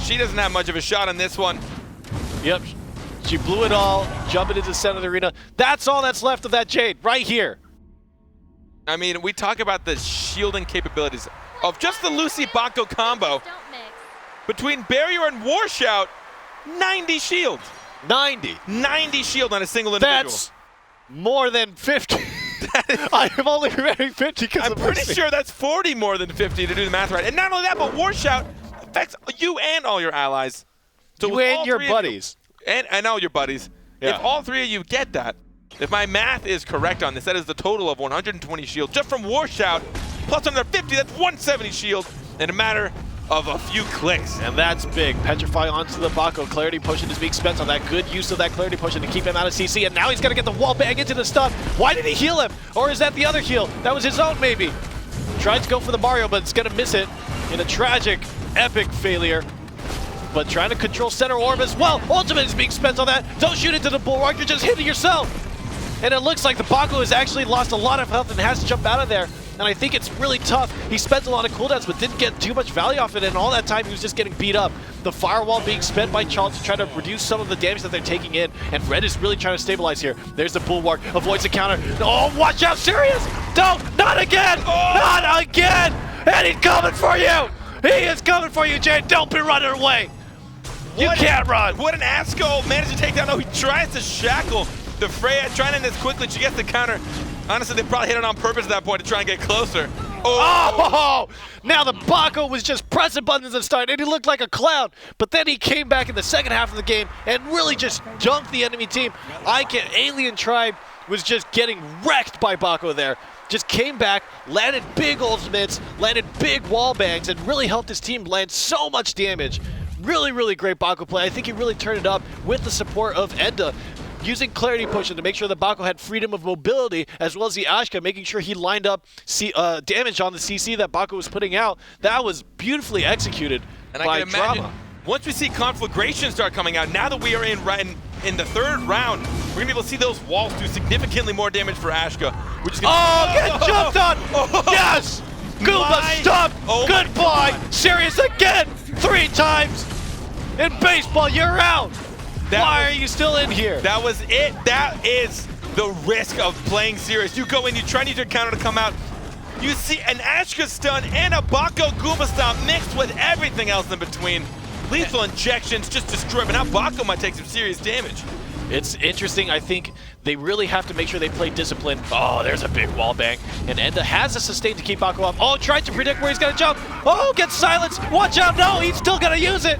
S2: She doesn't have much of a shot on this one.
S3: Yep, she blew it all, jumping into the center of the arena. That's all that's left of that Jade, right here.
S2: I mean, we talk about the shielding capabilities of just the Lucy Bako combo. Between Barrier and War Shout, 90 shield.
S3: 90.
S2: 90 shield on a single individual.
S3: That's more than 50. I am only remembering 50 because
S2: I'm pretty sure that's 40 more than 50 to do the math right. And not only that, but War Shout affects you and all your allies. So
S3: you and your buddies.
S2: And all your buddies.
S3: Yeah.
S2: If all three of you get that, if my math is correct on this, that is the total of 120 shield just from War Shout, plus another 50, that's 170 shield in a matter of a few clicks.
S3: And that's big. Petrify onto the Bako. Clarity Potion is being spent on that. Good use of that Clarity Potion to keep him out of CC. And now he's going to get the wall bang into the stun. Why did he heal him? Or is that the other heal? That was his own, maybe. Tries to go for the Mario, but it's going to miss it in a tragic, epic failure. But trying to control center orb as well. Ultimate is being spent on that. Don't shoot into the bulwark, you're just hitting yourself. And it looks like the Baco has actually lost a lot of health and has to jump out of there. And I think it's really tough. He spent a lot of cooldowns, but didn't get too much value off it, and all that time he was just getting beat up. The firewall being spent by Chal to try to reduce some of the damage that they're taking in, and Red is really trying to stabilize here. There's the bulwark, avoids the counter. Oh, watch out, Sirius! Don't, not again! Oh. Not again! And he's coming for you! He is coming for you, Jade! Don't be running away! You can't run!
S2: What an Asco managed to take down. Oh, he tries to shackle the Freya, trying to end this quickly. She gets the counter. Honestly, they probably hit it on purpose at that point to try and get closer.
S3: Oh! Now the Baco was just pressing buttons at the start, and he looked like a clown. But then he came back in the second half of the game and really just dunked the enemy team. Alien Tribe was just getting wrecked by Baco there. Just came back, landed big ultimates, landed big wall bangs, and really helped his team land so much damage. Really, really great Baco play. I think he really turned it up with the support of Enda, using Clarity Potion to make sure the Baco had freedom of mobility, as well as the Ashka, making sure he lined up damage on the CC that Baco was putting out. That was beautifully executed by
S2: I can imagine,
S3: Drama.
S2: once we see Conflagration start coming out, now that we are in the third round, we're going to be able to see those walls do significantly more damage for Ashka. We're just gonna
S3: Get jumped on!
S2: Oh.
S3: Yes! Goomba, stop!
S2: Oh
S3: Goodbye! Serious again! 3 times! In baseball, you're out! Why are you still in here?
S2: That was it. That is the risk of playing serious. You go in, you try to use your counter to come out. You see an Ashka stun and a Baco Goomba stomp mixed with everything else in between. Lethal injections just destroy, but now Baco might take some serious damage.
S3: It's interesting. I think they really have to make sure they play discipline. Oh, there's a big wall bang. And Enda has a sustain to keep Baco up. Oh, tried to predict where he's going to jump. Oh, gets silenced. Watch out. No, he's still going to use it.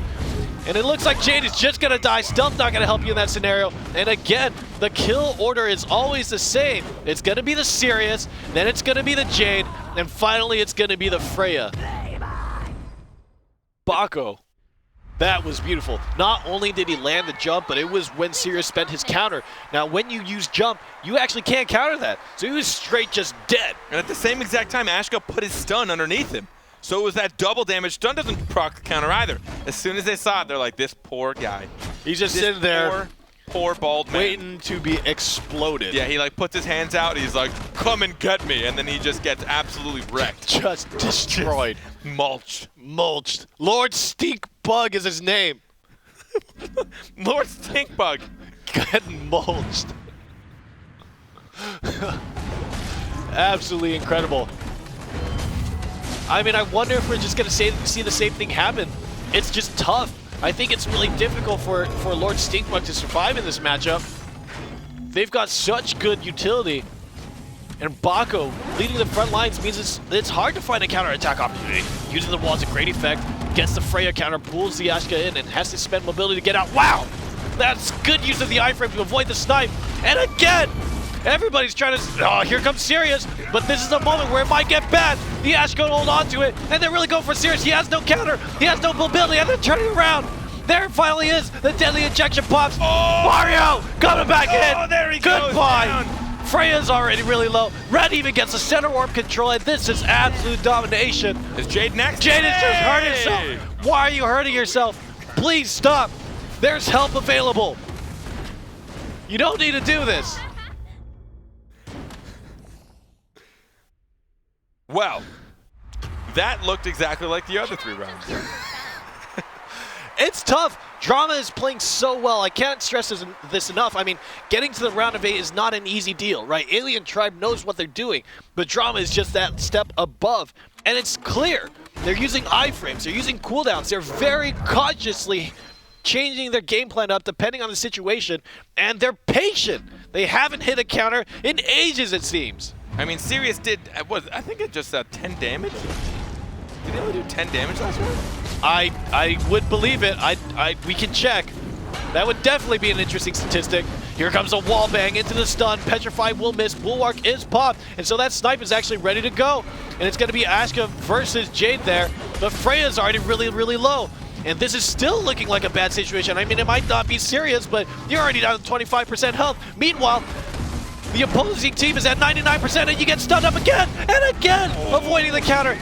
S3: And it looks like Jade is just going to die. Stealth not going to help you in that scenario. And again, the kill order is always the same. It's going to be the Sirius, then it's going to be the Jade, and finally it's going to be the Freya. Baco. That was beautiful. Not only did he land the jump, but it was when Sirius spent his counter. Now, when you use jump, you actually can't counter that. So he was straight just dead.
S2: And at the same exact time, Ashka put his stun underneath him. So it was that double damage. Stun doesn't proc the counter either. As soon as they saw it, they're like, this poor guy.
S3: He's just sitting there.
S2: Poor bald man.
S3: Waiting to be exploded.
S2: Yeah, he like puts his hands out. He's like, come and get me. And then he just gets absolutely wrecked.
S3: Just destroyed.
S2: Mulched.
S3: Mulched. Lord Stinkbug is his name.
S2: Lord Stinkbug.
S3: Getting mulched. Absolutely incredible. I mean, I wonder if we're just going to see the same thing happen. It's just tough. I think it's really difficult for Lord Stinkbug to survive in this matchup. They've got such good utility. And Baco leading the front lines means it's hard to find a counterattack opportunity. Using the wall is a great effect. Gets the Freya counter, pulls the Ashka in, and has to spend mobility to get out. Wow! That's good use of the iframe to avoid the snipe. And again! Everybody's trying to... Oh, here comes Sirius. But this is a moment where it might get bad. The Ash going to hold on to it. And they're really going for Sirius. He has no counter. He has no mobility. And they're turning around. There it finally is. The deadly injection pops.
S2: Oh!
S3: Mario coming back in.
S2: Oh, there he goes.
S3: Goodbye.
S2: Down.
S3: Freya's already really low. Red even gets the center orb control. And this is absolute domination.
S2: Is Jade next?
S3: Jade has just hurt himself. Why are you hurting yourself? Please stop. There's help available. You don't need to do this.
S2: Well, that looked exactly like the other 3 rounds.
S3: It's tough. Drama is playing so well. I can't stress this enough. I mean, getting to the round of 8 is not an easy deal, right? Alien Tribe knows what they're doing, but Drama is just that step above. And it's clear. They're using iframes. They're using cooldowns. They're very consciously changing their game plan up depending on the situation, and they're patient. They haven't hit a counter in ages, it seems.
S2: I mean, Sirius did, I think it just 10 damage? Did he only do 10 damage last round?
S3: I would believe it. We can check. That would definitely be an interesting statistic. Here comes a wall bang into the stun. Petrify will miss. Bulwark is popped. And so that snipe is actually ready to go. And it's going to be Ashka versus Jade there. But Freya's already really, really low. And this is still looking like a bad situation. I mean, it might not be serious, but you're already down to 25% health. Meanwhile, The opposing team is at 99% and you get stunned up again and again, avoiding the counter.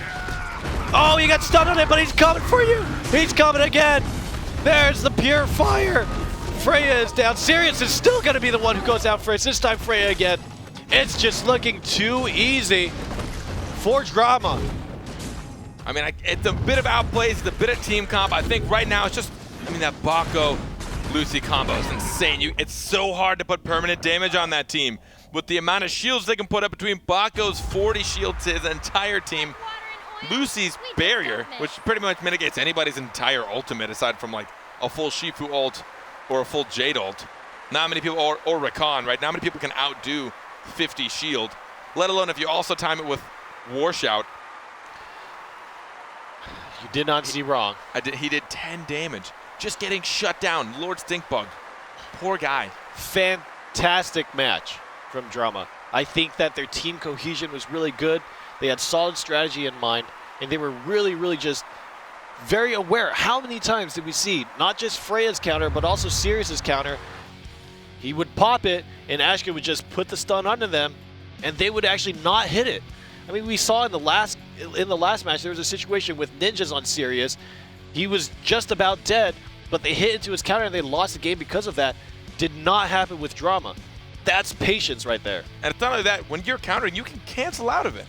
S3: Oh, you got stunned on it, but he's coming for you. He's coming again. There's the pure fire. Freya is down. Sirius is still going to be the one who goes out first. This time Freya again. It's just looking too easy for Drama.
S2: I mean, it's a bit of outplays, it's a bit of team comp. I think right now it's just, I mean, that Bako Lucy combo is insane. It's so hard to put permanent damage on that team. With the amount of shields they can put up between Bako's 40 shields to his entire team, Lucy's barrier, which pretty much mitigates anybody's entire ultimate aside from like a full Shifu ult or a full Jade ult. Not many people, or Rakan, right? Not many people can outdo 50 shield, let alone if you also time it with War Shout.
S3: You did not see wrong.
S2: He did 10 damage. Just getting shut down. Lord Stinkbug. Poor guy.
S3: Fantastic match from Drama. I think that their team cohesion was really good. They had solid strategy in mind, and they were really, really just very aware. How many times did we see not just Freya's counter, but also Sirius's counter? He would pop it, and Ashka would just put the stun onto them, and they would actually not hit it. I mean, we saw in the last match, there was a situation with ninjas on Sirius. He was just about dead, but they hit into his counter, and they lost the game because of that. Did not happen with Drama. That's patience right there.
S2: And it's not only that, when you're countering, you can cancel out of it.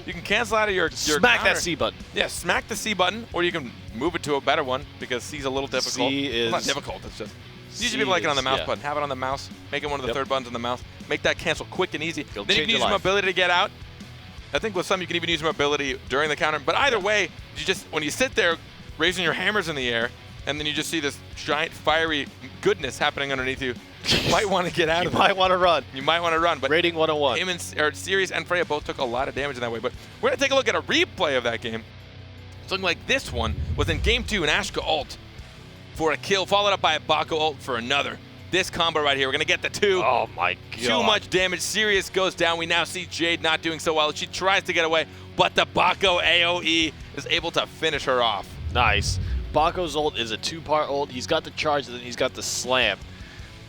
S2: You can cancel out of your
S3: Smack
S2: counter.
S3: that C button.
S2: Yeah, smack the C button, or you can move it to a better one because C's a little difficult.
S3: C is...
S2: Well, not difficult, it's just... Usually people like it on the mouse button. Have it on the mouse. Make it one of the third buttons on the mouse. Make that cancel quick and easy. Then you can use your mobility to get out. I think with some you can even use mobility during the counter. But either way, you just when you sit there raising your hammers in the air, and then you just see this giant fiery goodness happening underneath you, you might want to get out of it.
S3: You might want to run.
S2: You might want to run. But
S3: Rating 101.
S2: Him and Sirius and Freya both took a lot of damage in that way. But we're going to take a look at a replay of that game. It's looking like this one was in Game 2, an Ashka ult for a kill, followed up by a Bako ult for another. This combo right here, we're going to get the two.
S3: Oh my god.
S2: Too much damage. Sirius goes down. We now see Jade not doing so well. She tries to get away, but the Bako AoE is able to finish her off.
S3: Nice. Bako's ult is a two-part ult. He's got the charge, and then he's got the slam.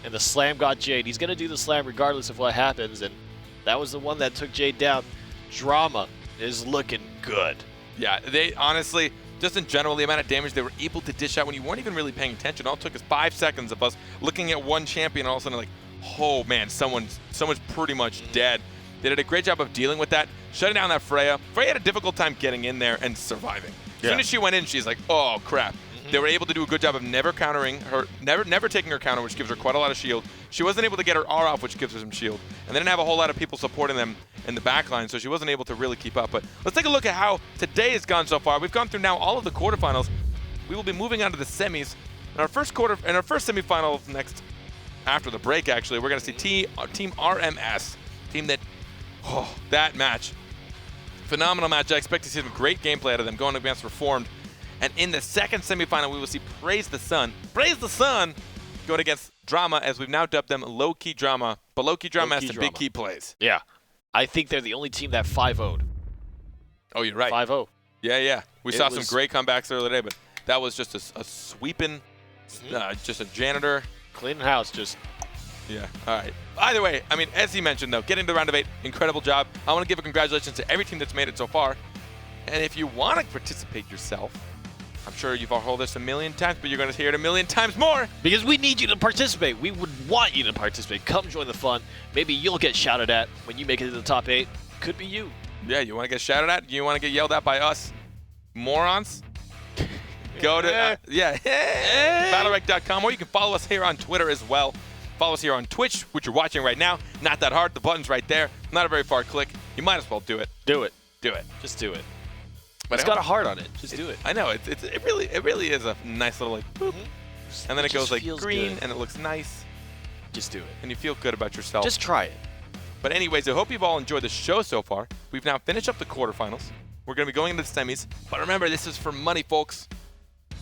S3: And the slam got Jade. He's going to do the slam regardless of what happens, and that was the one that took Jade down. Drama is looking good.
S2: Yeah, they honestly, just in general, the amount of damage they were able to dish out when you weren't even really paying attention. All it took us 5 seconds of us looking at one champion, and all of a sudden like, oh man, someone's pretty much dead. They did a great job of dealing with that, shutting down that Freya. Freya had a difficult time getting in there and surviving. As soon as she went in, she's like, oh crap. They were able to do a good job of never countering her, never taking her counter, which gives her quite a lot of shield. She wasn't able to get her R off, which gives her some shield. And they didn't have a whole lot of people supporting them in the back line, so she wasn't able to really keep up. But let's take a look at how today has gone so far. We've gone through now all of the quarterfinals. We will be moving on to the semis. In our first semifinal next, after the break actually, we're going to see Team RMS. Team that, that match. Phenomenal match. I expect to see some great gameplay out of them going against Reformed. And in the second semifinal, we will see Praise the Sun going against Drama, as we've now dubbed them Low-Key Drama. But Low-Key Drama has some big key plays.
S3: Yeah. I think they're the only team that 5-0'd.
S2: Oh, you're right.
S3: 5-0.
S2: Yeah. We saw some great comebacks earlier today, but that was just a sweeping, just a janitor.
S3: Clean house, just...
S2: Yeah, all right. Either way, I mean, as he mentioned, though, getting to the round of 8, incredible job. I want to give a congratulations to every team that's made it so far. And if you want to participate yourself, I'm sure you've all heard this a million times, but you're going to hear it a million times more.
S3: Because we need you to participate. We would want you to participate. Come join the fun. Maybe you'll get shouted at when you make it to the top 8. Could be you.
S2: Yeah, you want to get shouted at? You want to get yelled at by us morons? Go to, BattleRekt.com, or you can follow us here on Twitter as well. Follow us here on Twitch, which you're watching right now. Not that hard. The button's right there. Not a very far click. You might as well do it.
S3: Do it.
S2: Do it.
S3: Just do it.
S2: But
S3: it's got a heart on it. Just do it.
S2: I know. It really is a nice little like boop. And then it goes like green
S3: good.
S2: and it looks nice.
S3: Just do it.
S2: And you feel good about yourself.
S3: Just try it.
S2: But anyways, I hope you've all enjoyed the show so far. We've now finished up the quarterfinals. We're going to be going into the semis. But remember, this is for money, folks.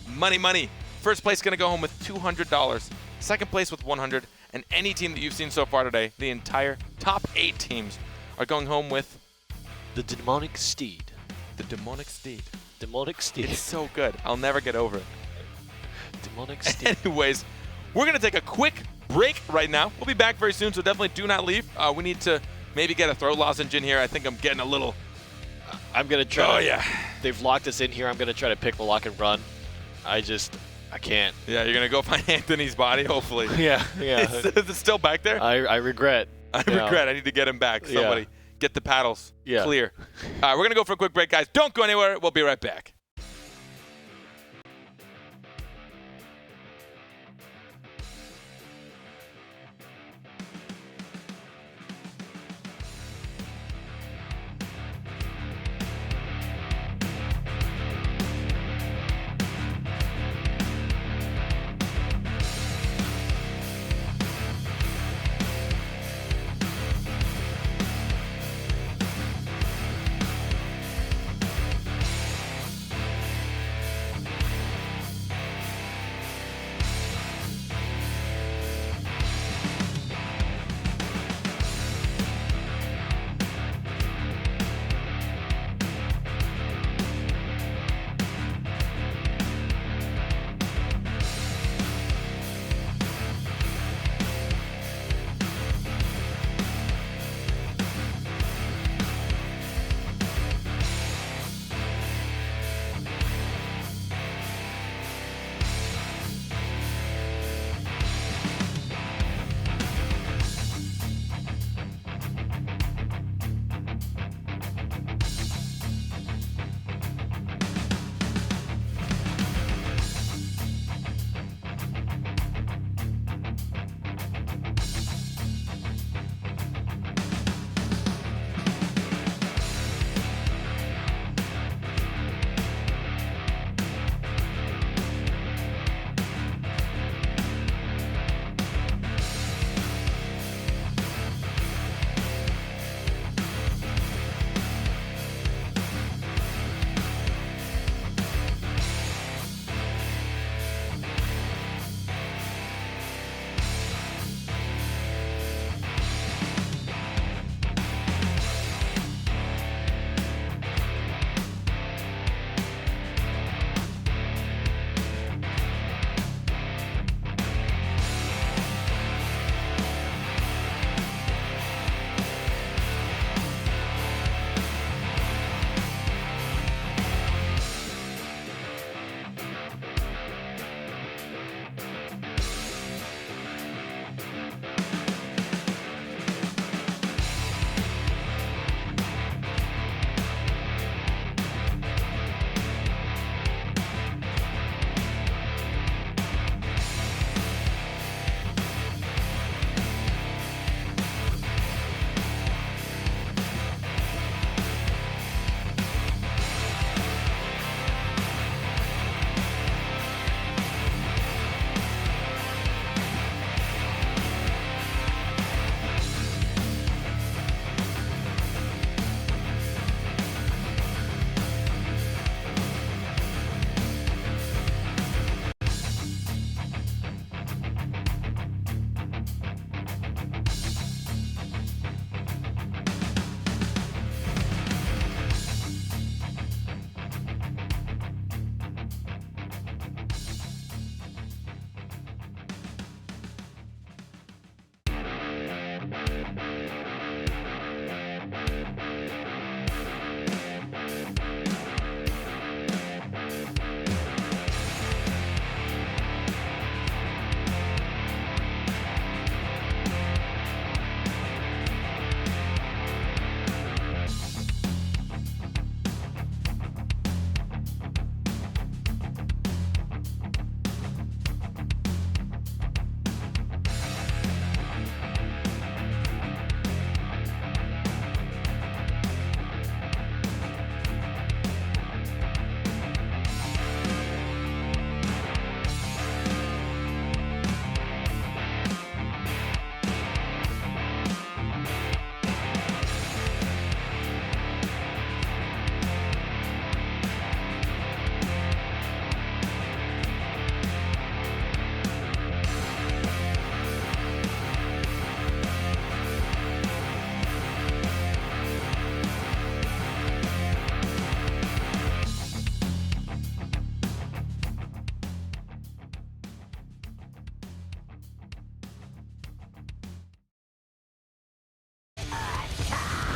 S2: Money. First place going to go home with $200. Second place with $100. And any team that you've seen so far today, the entire top 8 teams, are going home with
S3: the Demonic Steed.
S2: The Demonic Steed.
S3: Demonic Steed.
S2: It's so good. I'll never get over it.
S3: Demonic Steed.
S2: Anyways, we're going to take a quick break right now. We'll be back very soon, so definitely do not leave. We need to maybe get a throat lozenge in here. I think I'm getting a little...
S3: I'm going to try.
S2: Oh, yeah.
S3: They've locked us in here. I'm going to try to pick the lock and run. I can't.
S2: Yeah, you're going to go find Anthony's body, hopefully.
S3: Yeah.
S2: Is it still back there?
S3: I regret.
S2: I regret. I need to get him back. Somebody get the paddles clear. We're going to go for a quick break, guys. Don't go anywhere. We'll be right back.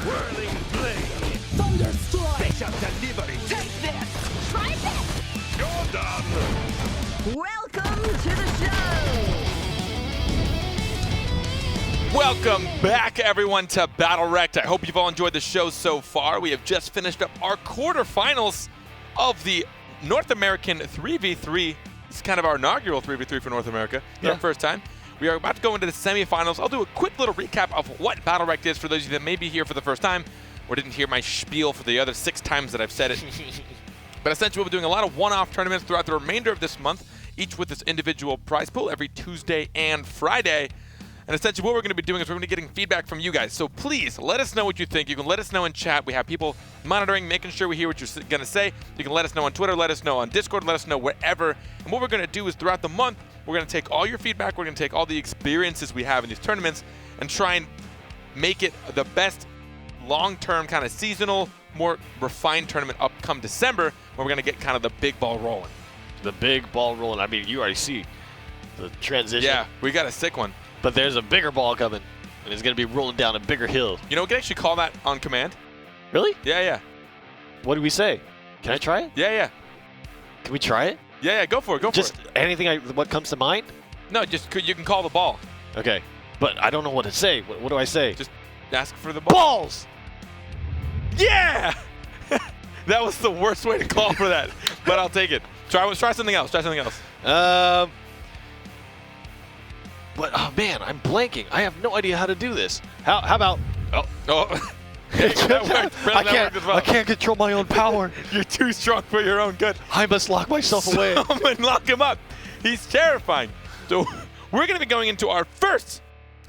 S4: Whirling blade.
S1: Thunderstrike.
S4: Special delivery.
S1: Take this. Try this.
S4: You're done.
S1: Welcome to the show.
S2: Welcome back, everyone, to BattleRekt. I hope you've all enjoyed the show so far. We have just finished up our quarterfinals of the North American 3v3. It's kind of our inaugural 3v3 for North America. It's our first time. We are about to go into the semifinals. I'll do a quick little recap of what BattleRekt is for those of you that may be here for the first time or didn't hear my spiel for the other 6 times that I've said it. But essentially, we'll be doing a lot of one-off tournaments throughout the remainder of this month, each with this individual prize pool every Tuesday and Friday. And essentially what we're going to be doing is we're going to be getting feedback from you guys. So please let us know what you think. You can let us know in chat. We have people monitoring, making sure we hear what you're going to say. You can let us know on Twitter, let us know on Discord, let us know wherever. And what we're going to do is throughout the month, we're going to take all your feedback. We're going to take all the experiences we have in these tournaments and try and make it the best long-term kind of seasonal, more refined tournament up come December, where we're going to get kind of the big ball rolling.
S3: The big ball rolling. I mean, you already see the transition.
S2: Yeah, we got a sick one.
S3: But there's a bigger ball coming, and it's going to be rolling down a bigger hill.
S2: You know, we can actually call that on command.
S3: Really?
S2: Yeah, yeah.
S3: What do we say? Can I try it?
S2: Yeah, yeah.
S3: Can we try it?
S2: Yeah, yeah, go for it, go for it.
S3: Just anything, what comes to mind?
S2: No, just you can call the ball.
S3: Okay. But I don't know what to say. What do I say?
S2: Just ask for the ball.
S3: Balls!
S2: Yeah! That was the worst way to call for that, but I'll take it. Try something else. Try something else.
S3: But oh man, I'm blanking. I have no idea how to do this. How about?
S2: Oh. Hey, that worked.
S3: I can't control my own power.
S2: You're too strong for your own good.
S3: I must lock myself away.
S2: Someone lock him up. He's terrifying. So we're going to be going into our first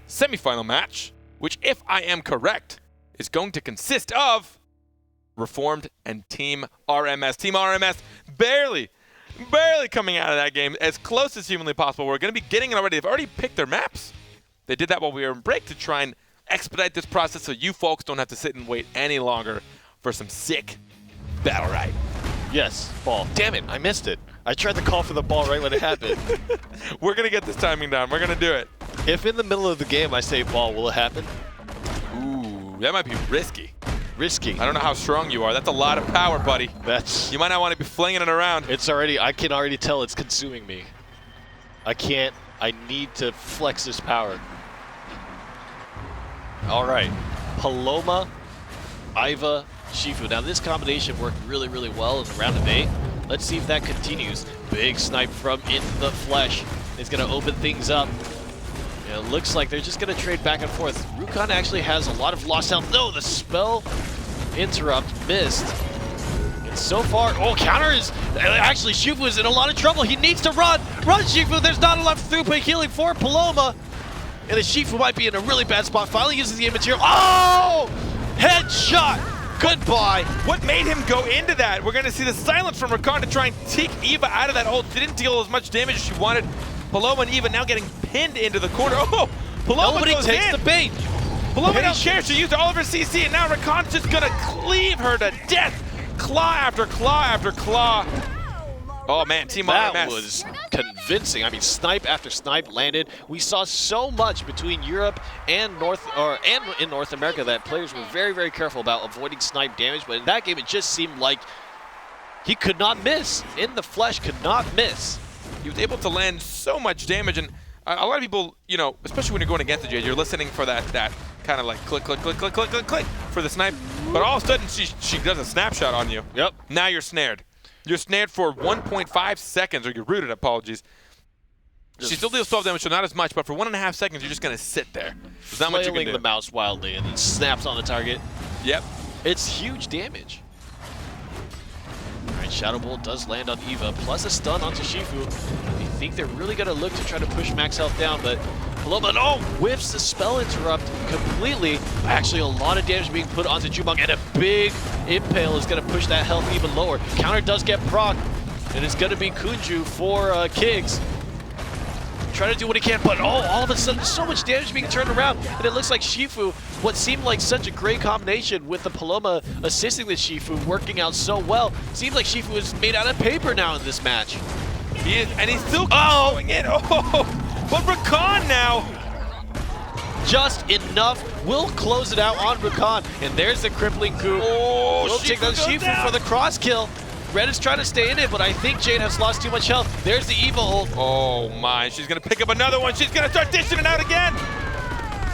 S2: semifinal match, which, if I am correct, is going to consist of Reformed and Team RMS. Team RMS barely coming out of that game as close as humanly possible. We're going to be getting it already. They've already picked their maps. They did that while we were in break to try and expedite this process so you folks don't have to sit and wait any longer for some sick BattleRekt.
S3: Yes, ball. Damn it, I missed it. I tried to call for the ball right when it happened.
S2: We're going to get this timing down. We're going to do it.
S3: If in the middle of the game I say ball, will it happen?
S2: Ooh, that might be risky.
S3: Risky.
S2: I don't know how strong you are. That's a lot of power, buddy.
S3: That's.
S2: You might not want to be flinging it around.
S3: It's already. I can already tell it's consuming me. I can't. I need to flex this power. All right, Paloma, Iva, Shifu. Now this combination worked really, really well in the round of 8. Let's see if that continues. Big snipe from In the Flesh. It's going to open things up. It looks like they're just going to trade back and forth. Rukon actually has a lot of lost health. No, the spell interrupt missed. And so far, oh, counter is, actually Shifu is in a lot of trouble. He needs to run. Run, Shifu. There's not enough throughput healing for Paloma. And the Shifu might be in a really bad spot. Finally uses the immaterial. Oh! Headshot. Goodbye.
S2: What made him go into that? We're going to see the silence from Rukon to try and take Eva out of that ult. She didn't deal as much damage as she wanted. Paloma and Eva now getting pinned into the corner. Oh, Paloma
S3: Nobody
S2: goes
S3: takes
S2: in.
S3: the bait.
S2: Paloma don't care. She used all of her CC, and now Rukon's just going to cleave her to death. Claw after claw after claw. Oh, man, Team RMS.
S3: That was convincing. I mean, snipe after snipe landed. We saw so much between Europe and in North America that players were very, very careful about avoiding snipe damage. But in that game, it just seemed like he could not miss. In the Flesh could not miss.
S2: He was able to land so much damage, and a lot of people, you know, especially when you're going against the Jade, you're listening for that kind of like click, click, click, click, click, click, click for the snipe. But all of a sudden, she does a snapshot on you.
S3: Yep.
S2: Now you're snared. You're snared for 1.5 seconds, or you're rooted, apologies. She still deals 12 damage, so not as much, but for 1.5 seconds, you're just going to sit there. There's not much you can do.
S3: The mouse wildly, and it snaps on the target.
S2: Yep.
S3: It's huge damage. All right, Shadow Bolt does land on Eva, plus a stun onto Shifu. I think they're really going to look to try to push max health down, but Paloma, no, whiffs the spell interrupt completely. Actually, a lot of damage being put onto Jumong, and a big impale is going to push that health even lower. Counter does get proc, and it's going to be Kunju for Kiggs. Trying to do what he can, but oh, all of a sudden, so much damage being turned around, and it looks like Shifu, what seemed like such a great combination with the Paloma assisting the Shifu, working out so well. Seems like Shifu is made out of paper now in this match.
S2: He is, and he's still going in. Oh, but Rukon now.
S3: just enough. Will close it out on Rakan. And there's the crippling coup.
S2: Oh,
S3: Will take down Shifu for the cross kill. Red is trying to stay in it, but I think Jade has lost too much health. There's the Eva ult.
S2: Oh my, she's gonna pick up another one. She's gonna start dishing it out again.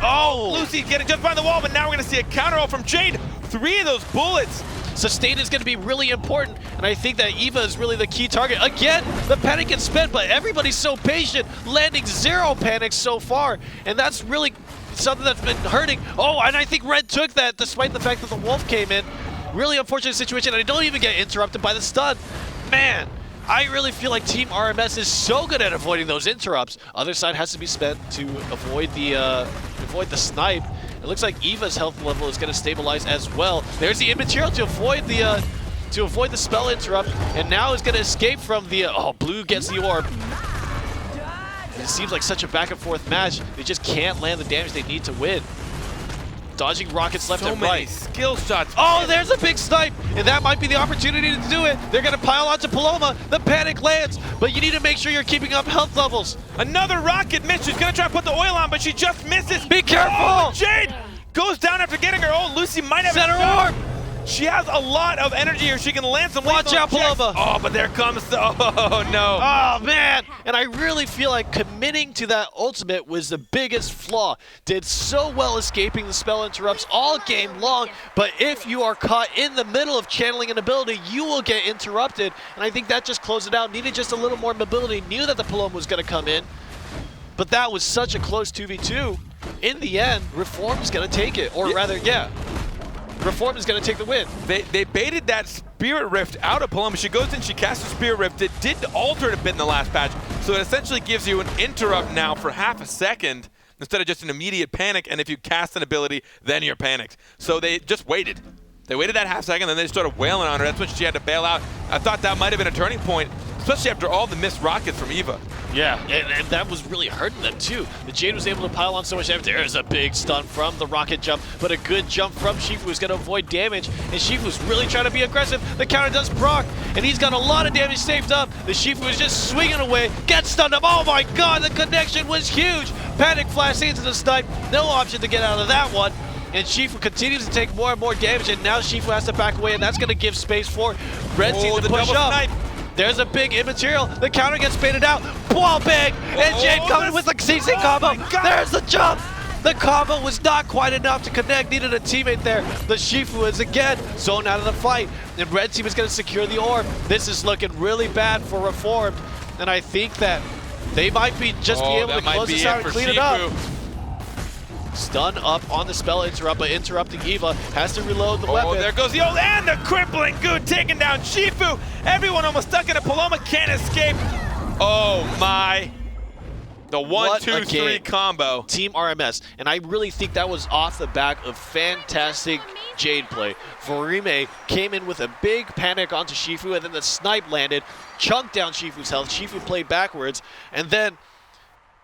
S2: Oh, Lucy getting just by the wall, but now we're gonna see a counter ult from Jade. 3 of those bullets.
S3: Sustain is going to be really important, and I think that Eva is really the key target. Again, the panic gets spent, but everybody's so patient, landing 0 panics so far, and that's really something that's been hurting. Oh, and I think Red took that despite the fact that the Wolf came in. Really unfortunate situation, and I don't even get interrupted by the stun. Man, I really feel like Team RMS is so good at avoiding those interrupts. Other side has to be spent to avoid the snipe. It looks like Eva's health level is going to stabilize as well. There's the immaterial to avoid the spell interrupt, and now is going to escape from the Blue gets the orb. It seems like such a back and forth match. They just can't land the damage they need to win. Dodging rockets left and right.
S2: Skill shots.
S3: Oh, there's a big snipe, and that might be the opportunity to do it. They're gonna pile onto Paloma. The panic lands, but you need to make sure you're keeping up health levels.
S2: Another rocket miss. She's gonna try to put the oil on, but she just misses.
S3: Be careful!
S2: Oh, Jade goes down after getting her ult. Lucy might have
S3: Center orb.
S2: She has a lot of energy here. She can land some.
S3: Watch out, Paloma.
S2: Oh, but there comes the. Oh no.
S3: Oh man! And I really feel like committing to that ultimate was the biggest flaw. Did so well escaping the spell interrupts all game long, but if you are caught in the middle of channeling an ability, you will get interrupted. And I think that just closed it out. Needed just a little more mobility. Knew that the Paloma was going to come in, but that was such a close 2v2. In the end, Reform is going to take it, or rather, yeah. Reform is going to take the win.
S2: They baited that Spirit Rift out of Paloma. She goes in, she casts a Spirit Rift. It did alter it a bit in the last patch, so it essentially gives you an interrupt now for half a second instead of just an immediate panic, and if you cast an ability, then you're panicked. So they just waited. They waited that half second, then they started wailing on her. That's when she had to bail out. I thought that might have been a turning point, especially after all the missed rockets from Eva.
S3: Yeah, and that was really hurting them too. The Jade was able to pile on so much damage. There's a big stun from the rocket jump, but a good jump from Shifu who's going to avoid damage, and Shifu's really trying to be aggressive. The counter does proc, and he's got a lot of damage saved up. The Shifu is just swinging away, gets stunned up. Oh my god, the connection was huge. Panic flash into the snipe, no option to get out of that one. And Shifu continues to take more and more damage, and now Shifu has to back away, and that's going to give space for Red Team to push up.
S2: Snipe.
S3: There's a big immaterial. The counter gets baited out. Wall bang! And Jade coming with the CC combo. There's the jump. The combo was not quite enough to connect. Needed a teammate there. The Shifu is again zoned out of the fight. And Red Team is going to secure the orb. This is looking really bad for Reformed. And I think that they might be just be able to close this out and clean it up. Stun up on the spell interrupt, but interrupting Eva has to reload the weapon.
S2: Oh, there goes the ult, and the crippling goo taking down Shifu. Everyone almost stuck in a Paloma, can't escape. Oh my. The 1-2-3 combo.
S3: Team RMS, and I really think that was off the back of fantastic Jade play. Vorime came in with a big panic onto Shifu, and then the snipe landed, chunked down Shifu's health. Shifu played backwards, and then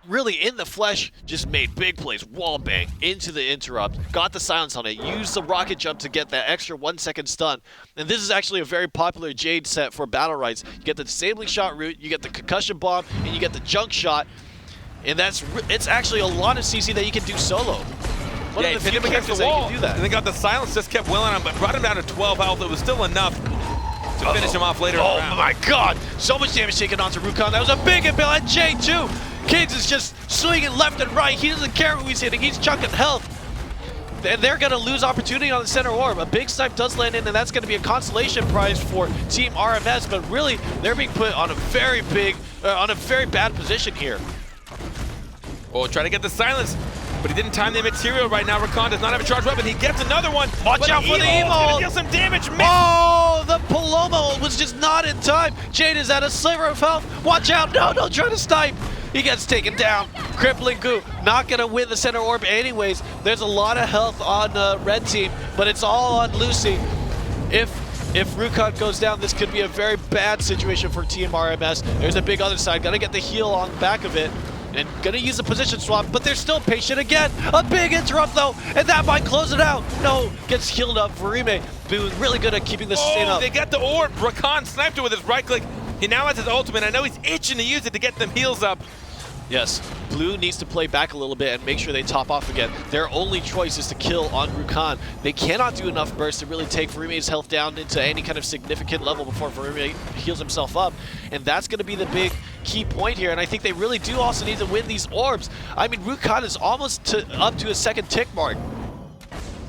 S3: really in the flesh, just made big plays, wall bang into the interrupt, got the silence on it, used the rocket jump to get that extra 1 second stun. And this is actually a very popular Jade set for BattleRekts. You get the disabling shot route, you get the concussion bomb, and you get the junk shot. And it's actually a lot of CC that you can do solo. One of the few characters that you can do that.
S2: And they got the silence, just kept willing on, but brought him down to 12 health. It was still enough to finish him off later in the round.
S3: Oh my god, so much damage taken onto Rakan. That was a big impact on Jade too. Kids is just swinging left and right. He doesn't care who he's hitting. He's chunking health. And they're going to lose opportunity on the center orb. A big snipe does land in, and that's going to be a consolation prize for Team RMS. But really, they're being put on a very bad position here.
S2: Oh, trying to get the silence, but he didn't time the material right now. Rakan does not have a charged weapon. He gets another one.
S3: Watch out for the Evo.
S2: Deal some damage.
S3: Oh, the Paloma was just not in time. Jade is at a sliver of health. Watch out. No, don't try to snipe. He gets taken down. Crippling goo. Not going to win the center orb anyways. There's a lot of health on Red Team, but it's all on Lucy. If Rakan goes down, this could be a very bad situation for Team RMS. There's a big other side. Got to get the heal on the back of it. And gonna use a position swap, but they're still patient again. A big interrupt though, and that might close it out. No, gets healed up. Vorime being really good at keeping this sustain up.
S2: They got the orb. Rakan sniped it with his right click. He now has his ultimate. I know he's itching to use it to get them heals up.
S3: Yes, Blue needs to play back a little bit and make sure they top off again. Their only choice is to kill on Rukan. They cannot do enough bursts to really take Verime's health down into any kind of significant level before Verime heals himself up. And that's going to be the big key point here. And I think they really do also need to win these orbs. I mean, Rukan is almost up to his second tick mark.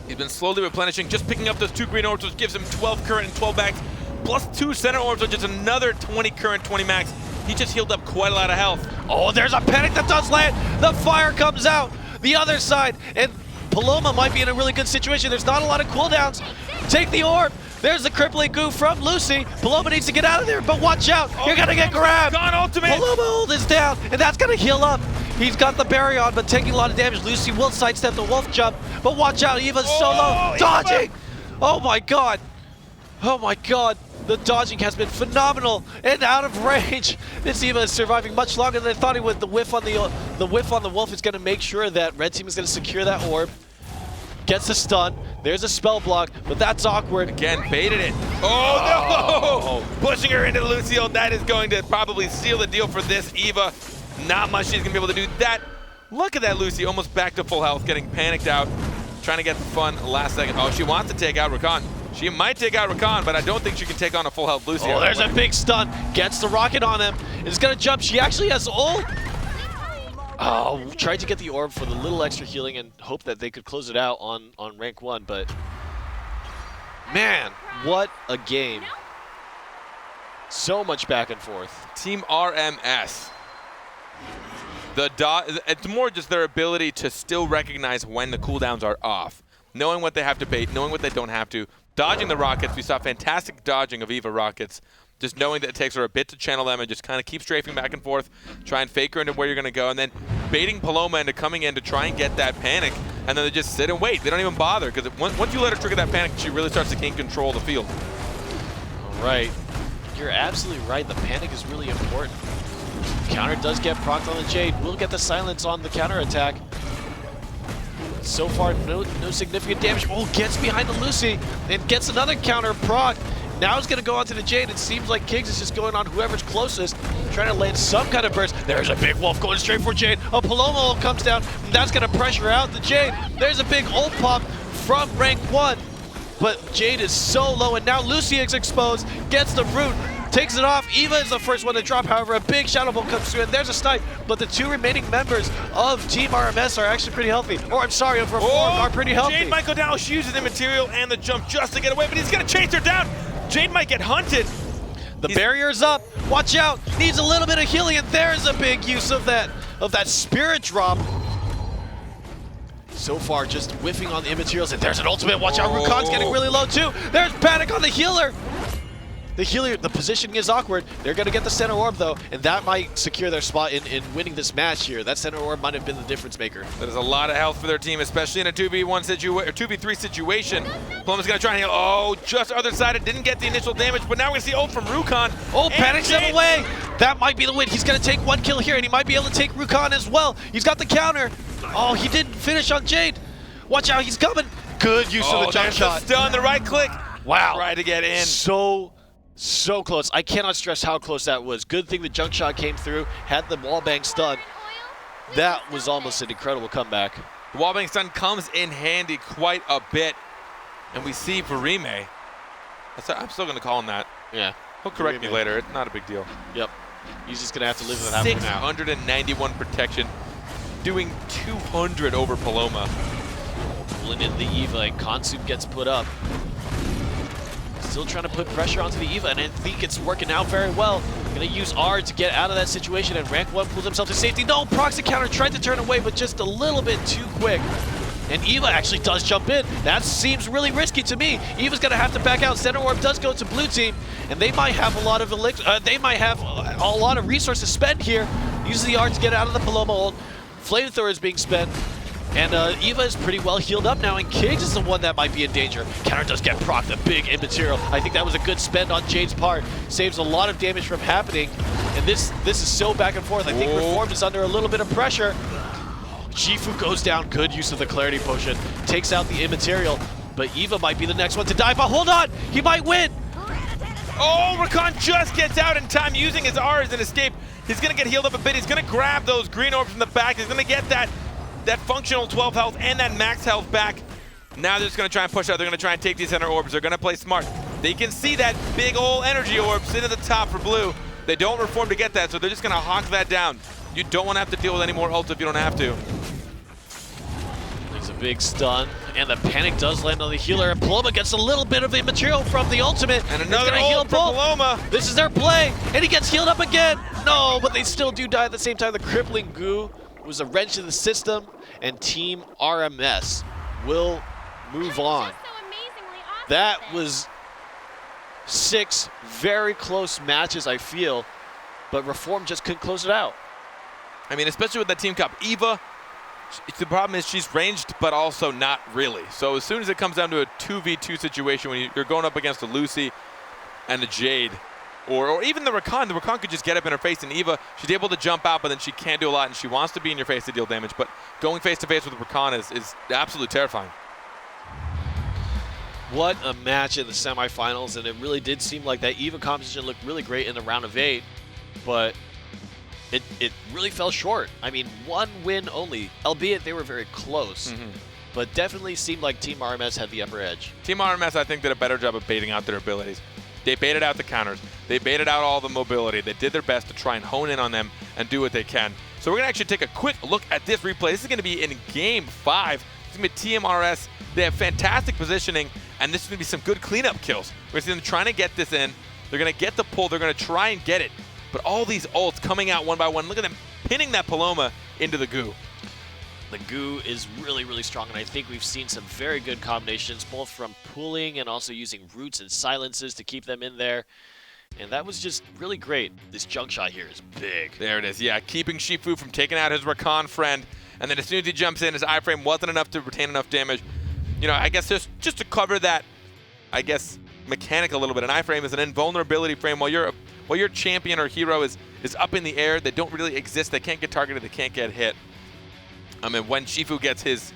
S2: He's been slowly replenishing, just picking up those 2 green orbs, which gives him 12 current and 12 max, plus 2 center orbs, which is another 20 current, 20 max. He just healed up quite a lot of health.
S3: Oh, there's a panic that does land. The fire comes out the other side, and Paloma might be in a really good situation. There's not a lot of cooldowns. Take the orb. There's the crippling goo from Lucy. Paloma needs to get out of there, but watch out. You're going to get grabbed.
S2: Gone ultimate.
S3: Paloma ult is down, and that's going to heal up. He's got the barrier on, but taking a lot of damage. Lucy will sidestep the wolf jump, but watch out. Eva's solo. Dodging. Oh, my God. Oh, my God. The dodging has been phenomenal and out of range. This Eva is surviving much longer than I thought he would. The whiff on the wolf is going to make sure that red team is going to secure that orb. Gets the stun. There's a spell block, but that's awkward.
S2: Again, baited it. Oh, no! Pushing her into Lucio. That is going to probably seal the deal for this Eva. Not much she's going to be able to do that. Look at that Lucy, almost back to full health, getting panicked out, trying to get the fun last second. Oh, she wants to take out Rakan. She might take out Rakan, but I don't think she can take on a full health Lucio.
S3: Oh, there's a big stun. Gets the rocket on him. Is going to jump. She actually has ult. Oh, tried to get the orb for the little extra healing and hope that they could close it out on rank 1, but man, what a game. So much back and forth.
S2: Team RMS. It's more just their ability to still recognize when the cooldowns are off. Knowing what they have to bait, knowing what they don't have to. Dodging the rockets. We saw fantastic dodging of Eva rockets. Just knowing that it takes her a bit to channel them and just kind of keep strafing back and forth, try and fake her into where you're going to go, and then baiting Paloma into coming in to try and get that panic, and then they just sit and wait. They don't even bother, because once you let her trigger that panic, she really starts to gain control of the field.
S3: All right. You're absolutely right. The panic is really important. Counter does get procced on the Jade. We'll get the silence on the counter attack. So far, no significant damage. Oh, gets behind the Lucy and gets another counter proc. Now it's going to go onto the Jade. It seems like Kiggs is just going on whoever's closest, trying to land some kind of burst. There's a big wolf going straight for Jade. A Paloma ult comes down. That's going to pressure out the Jade. There's a big ult pop from rank 1. But Jade is so low, and now Lucy is exposed. Gets the root. Takes it off. Eva is the first one to drop. However, a big Shadow Bolt comes through, and there's a snipe. But the 2 remaining members of Team RMS are actually pretty healthy. Or, I'm sorry, of Reform are pretty healthy.
S2: Jade might go down. She uses the material and the jump just to get away, but he's going to chase her down. Jade might get hunted.
S3: The barrier's up. Watch out. Needs a little bit of healing, and there's a big use of that spirit drop. So far, just whiffing on the immaterials, and there's an ultimate. Watch out, Rukan's getting really low too. There's panic on the healer. The positioning is awkward. They're going to get the center orb, though, and that might secure their spot in winning this match here. That center orb might have been the difference maker.
S2: That is a lot of health for their team, especially in a 2v3 situation. Paloma's going to try and heal. Oh, just other side. It didn't get the initial damage, but now we're going to see ult from Rukan.
S3: Oh, panics him away. That might be the win. He's going to take 1 kill here, and he might be able to take Rukan as well. He's got the counter. Oh, he didn't finish on Jade. Watch out, he's coming. Good use of the jump shot.
S2: Stun, the right click.
S3: Wow.
S2: Try to get in.
S3: So close. I cannot stress how close that was. Good thing the junk shot came through, had the wallbang stun. That was almost an incredible comeback.
S2: The wallbang stun comes in handy quite a bit. And we see Verime. I'm still going to call him that.
S3: Yeah.
S2: He'll correct me later. It's not a big deal.
S3: Yep. He's just going to have to live with that for now.
S2: 691 protection. Doing 200 over Paloma.
S3: Pulling in the Eva, and Consume gets put up. Still trying to put pressure onto the Eva, and I think it's working out very well. Gonna use R to get out of that situation, and rank 1 pulls himself to safety. No, proxy counter tried to turn away, but just a little bit too quick. And Eva actually does jump in. That seems really risky to me. Eva's gonna have to back out. Center orb does go to blue team, and they might have a lot of resources spent here. Uses the R to get out of the Paloma ult. Flamethrower is being spent. And Eva is pretty well healed up now, and Kiggs is the one that might be in danger. Counter does get procced, a big immaterial. I think that was a good spend on Jade's part. Saves a lot of damage from happening. And this is so back and forth. I think Reformed is under a little bit of pressure. Shifu goes down, good use of the Clarity Potion. Takes out the immaterial, but Eva might be the next one to die. But hold on, he might win.
S2: Oh, Rakan just gets out in time using his R as an escape. He's going to get healed up a bit. He's going to grab those green orbs from the back. He's going to get that functional 12 health and that max health back. Now they're just going to try and push out. They're going to try and take these center orbs. They're going to play smart. They can see that big old energy orb sitting at the top for blue. They don't reform to get that, so they're just going to hawk that down. You don't want to have to deal with any more ults if you don't have to.
S3: There's a big stun, and the panic does land on the healer, and Paloma gets a little bit of the material from the ultimate.
S2: And another
S3: He's gonna heal
S2: ult for
S3: both.
S2: Paloma.
S3: This is their play, and he gets healed up again. No, but they still do die at the same time. The crippling goo was a wrench in the system, and Team RMS will move on. That was 6 very close matches, I feel, but Reform just couldn't close it out.
S2: I mean, especially with that team comp. Eva, the problem is she's ranged, but also not really. So as soon as it comes down to a 2v2 situation, when you're going up against a Lucy and a Jade, or even the Rakan could just get up in her face, and Eva, she's able to jump out, but then she can't do a lot, and she wants to be in your face to deal damage, but going face-to-face with Rakan is absolutely terrifying.
S3: What a match in the semifinals, and it really did seem like that Eva composition looked really great in the round of 8, but it really fell short. I mean, 1 win only, albeit they were very close, but definitely seemed like Team RMS had the upper edge.
S2: Team RMS, I think, did a better job of baiting out their abilities. They baited out the counters. They baited out all the mobility. They did their best to try and hone in on them and do what they can. So we're going to actually take a quick look at this replay. This is going to be in Game 5. It's going to be TMRS. They have fantastic positioning, and this is going to be some good cleanup kills. We're going to see them trying to get this in. They're going to get the pull. They're going to try and get it. But all these ults coming out one by one. Look at them pinning that Paloma into the goo.
S3: The goo is really, really strong, and I think we've seen some very good combinations, both from pulling and also using roots and silences to keep them in there. And that was just really great. This junk shot here is big.
S2: There it is, yeah. Keeping Shifu from taking out his Rakan friend. And then as soon as he jumps in, his iframe wasn't enough to retain enough damage. You know, I guess just to cover that, I guess, mechanic a little bit. An iframe is an invulnerability frame. While your champion or hero is up in the air, they don't really exist. They can't get targeted. They can't get hit. I mean, when Shifu gets his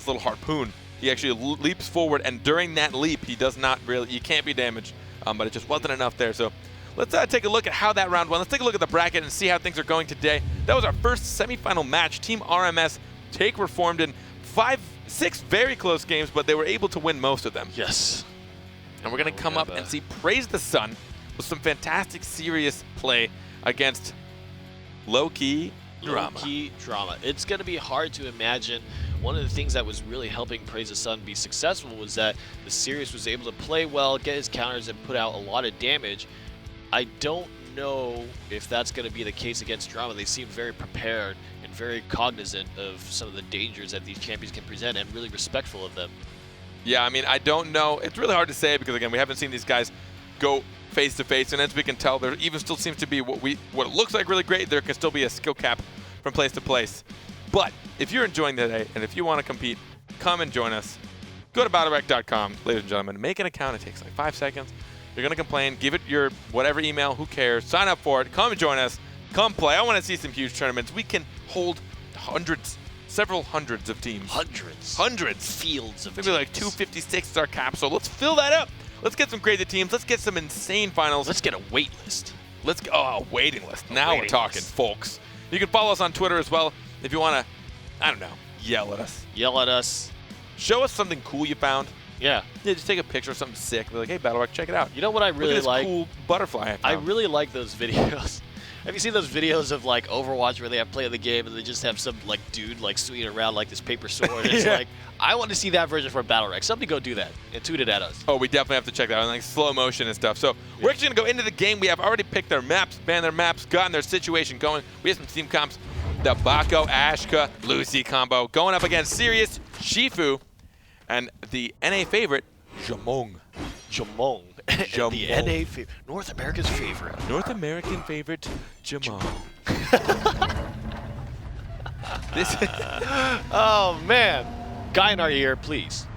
S2: little harpoon, he actually leaps forward, and during that leap, he can't be damaged. But it just wasn't enough there. So let's take a look at how that round went. Let's take a look at the bracket and see how things are going today. That was our first semifinal match. Team RMS take Reformed in 6 very close games, but they were able to win most of them.
S3: Yes.
S2: And we're going to come up and see Praise the Sun with some fantastic, serious play against low-key drama.
S3: Low-key drama. It's going to be hard to imagine. One of the things that was really helping Praise the Sun be successful was that the Sirius was able to play well, get his counters, and put out a lot of damage. I don't know if that's going to be the case against Drama. They seem very prepared and very cognizant of some of the dangers that these champions can present and really respectful of them.
S2: Yeah, I mean, I don't know. It's really hard to say because, again, we haven't seen these guys go face-to-face, and as we can tell, there even still seems to be what it looks like really great. There can still be a skill cap from place to place. But if you're enjoying today and if you want to compete, come and join us. Go to BattleRekt.com, ladies and gentlemen. Make an account. It takes like 5 seconds. You're going to complain. Give it your whatever email. Who cares? Sign up for it. Come and join us. Come play. I want to see some huge tournaments. We can hold several hundreds of teams. Hundreds.
S3: Fields of
S2: Maybe like 256 is our cap, so let's fill that up. Let's get some crazy teams. Let's get some insane finals.
S3: Let's get a wait list.
S2: Let's go. Oh, a waiting list. Now we're talking, folks. You can follow us on Twitter as well if you want to, I don't know, yell at us.
S3: Yell at us.
S2: Show us something cool you found.
S3: Yeah.
S2: Yeah, just take a picture of something sick. Be like, hey, BattleRekt, check it out.
S3: You know what I really
S2: Look at this
S3: like?
S2: cool butterfly I found.
S3: I really like those videos. Have you seen those videos of like Overwatch where they have play the game and they just have some like dude like swinging around like this paper sword? And it's like, I want to see that version for BattleRekt. Somebody go do that and tweet it at us.
S2: Oh, we definitely have to check that out, like slow motion and stuff. So we're actually going to go into the game. We have already picked their maps, banned their maps, gotten their situation going. We have some team comps. The Bako, Ashka, Lucy combo going up against Sirius, Shifu, and the NA favorite, Jamong.
S3: Jamong.
S2: Jamong.
S3: The NA favorite. North America's favorite.
S2: North American favorite, Jamong.
S3: Oh, man. Guy in our ear, please.